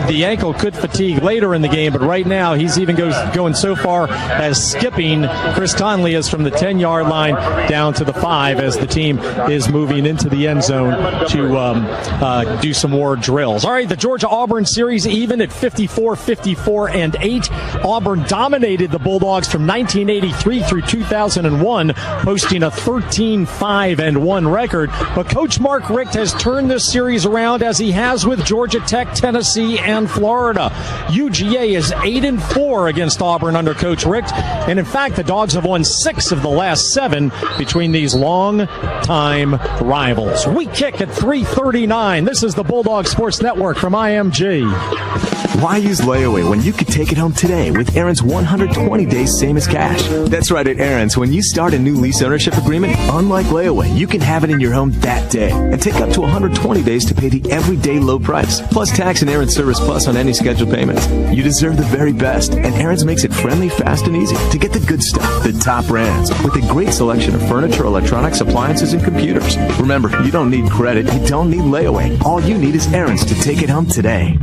[SPEAKER 4] the ankle could fatigue later in the game, but right now he's even going so far as skipping. Chris Conley is from the 10-yard line down to the 5 as the team is moving into the end zone to do some more drills. All right, the Georgia-Auburn series even at 54-54-8. Auburn dominated the Bulldogs from 1983 through 2001, posting a 13-5-1 record. But Coach Mark Richt has turned this series around, as he has with Georgia Tech, Tennessee, and Florida. UGA is 8-4 against Auburn under Coach Richt, and in fact, the Dogs have won 6 of the last 7 between these long-time rivals. We kick at 3:39. This is the Bulldog Sports Network from IMG.
[SPEAKER 5] Why use layaway when you could take it home today with Aaron's 120 days same as cash? That's right, at Aaron's, when you start a new lease ownership agreement, unlike layaway, you can have it in your home that day and take up to 120 days to pay the everyday low price, plus tax and Aaron's Service Plus on any scheduled payments. You deserve the very best, and Aaron's makes it friendly, fast, and easy to get the good stuff, the top brands, with a great selection of furniture, electronics, appliances, and computers. Remember, you don't need credit, you don't need layaway. All you need is Aaron's to take it home today.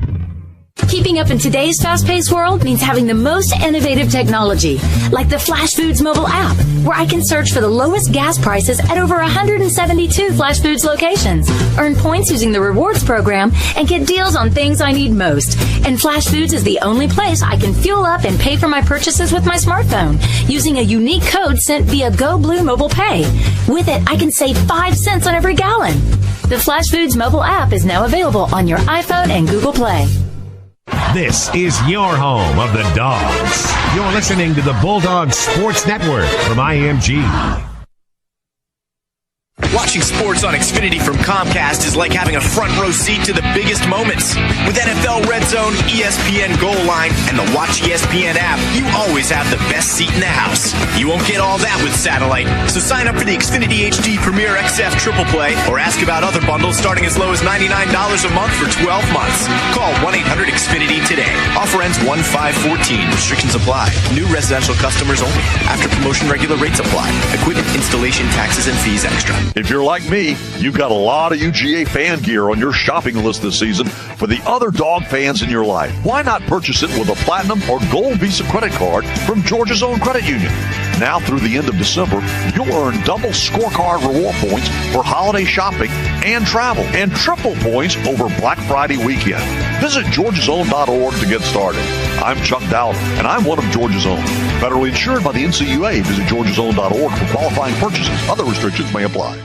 [SPEAKER 8] Keeping up in today's fast-paced world means having the most innovative technology, like the Flash Foods mobile app, where I can search for the lowest gas prices at over 172 Flash Foods locations, earn points using the rewards program, and get deals on things I need most. And Flash Foods is the only place I can fuel up and pay for my purchases with my smartphone, using a unique code sent via Go Blue Mobile Pay. With it, I can save 5 cents on every gallon. The Flash Foods mobile app is now available on your iPhone and Google Play.
[SPEAKER 10] This is your home of the Dogs. You're listening to the Bulldog Sports Network from IMG.
[SPEAKER 14] Watching sports on Xfinity from Comcast is like having a front row seat to the biggest moments. With NFL Red Zone, ESPN Goal Line, and the Watch ESPN app, you always have the best seat in the house. You won't get all that with satellite, so sign up for the Xfinity HD Premier XF Triple Play or ask about other bundles starting as low as $99 a month for 12 months. Call 1-800-XFINITY today. Offer ends 1/5/14. Restrictions apply. New residential customers only. After promotion, regular rates apply. Equipment, installation, taxes, and fees extra.
[SPEAKER 9] If you're like me, you've got a lot of UGA fan gear on your shopping list this season for the other dog fans in your life. Why not purchase it with a Platinum or Gold Visa credit card from Georgia's own credit union? Now through the end of December, you'll earn double scorecard reward points for holiday shopping and travel, and triple points over Black Friday weekend. Visit georgiasown.org to get started. I'm Chuck Dowd, and I'm one of Georgia's Own. Federally insured by the NCUA. Visit georgiasown.org for qualifying purchases. Other restrictions may apply.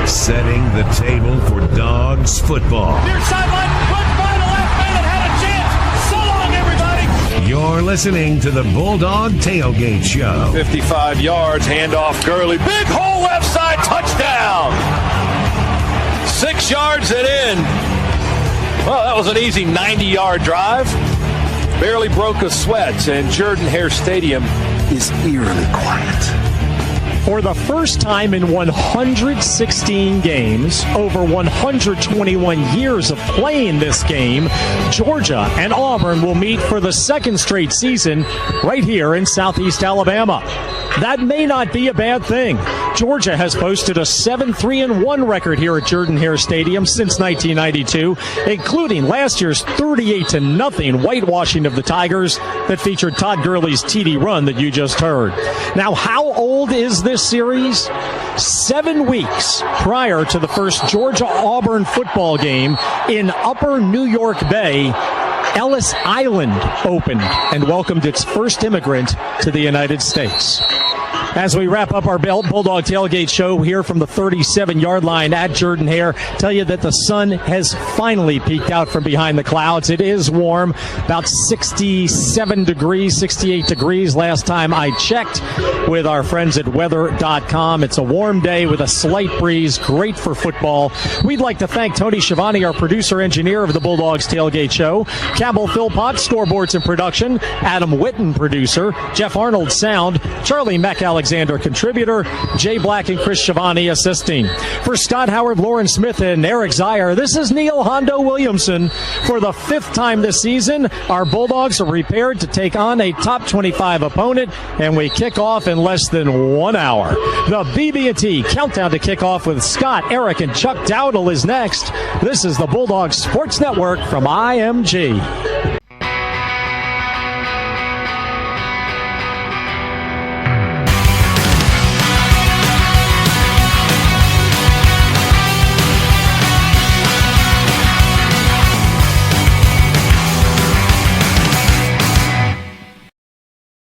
[SPEAKER 10] Setting the table for Dogs football.
[SPEAKER 6] Near sideline, run by the left man that had a chance. So long, everybody.
[SPEAKER 10] You're listening to the Bulldog Tailgate Show.
[SPEAKER 6] 55 yards, handoff Gurley. Big hole left side, touchdown. 6 yards and in. Well, that was an easy 90-yard drive. Barely broke a sweat, and Jordan-Hare Stadium is eerily quiet.
[SPEAKER 4] For the first time in 116 games, over 121 years of playing this game, Georgia and Auburn will meet for the second straight season right here in Southeast Alabama. That may not be a bad thing. Georgia has posted a 7-3-1 record here at Jordan-Hare Stadium since 1992, including last year's 38-0 whitewashing of the Tigers that featured Todd Gurley's TD run that you just heard. Now, how old is this series? 7 weeks prior to the first Georgia-Auburn football game in Upper New York Bay, Ellis Island opened and welcomed its first immigrant to the United States. As we wrap up our Bulldog Tailgate Show here from the 37-yard line at Jordan-Hare, tell you that the sun has finally peeked out from behind the clouds. It is warm, about 67 degrees, 68 degrees last time I checked with our friends at weather.com. It's a warm day with a slight breeze, great for football. We'd like to thank Tony Schiavone, our producer-engineer of the Bulldogs Tailgate Show, Campbell Philpott, scoreboards and production, Adam Witten, producer, Jeff Arnold, sound, Charlie Alexander, contributor, Jay Black and Chris Schiavone assisting. For Scott Howard, Lauren Smith, and Eric Zier, this is Neil Hondo Williamson. For the 5th time this season, our Bulldogs are prepared to take on a top 25 opponent, and we kick off in less than 1 hour. The BB&T Countdown to Kickoff with Scott, Eric, and Chuck Dowdle is next. This is the Bulldog Sports Network from IMG.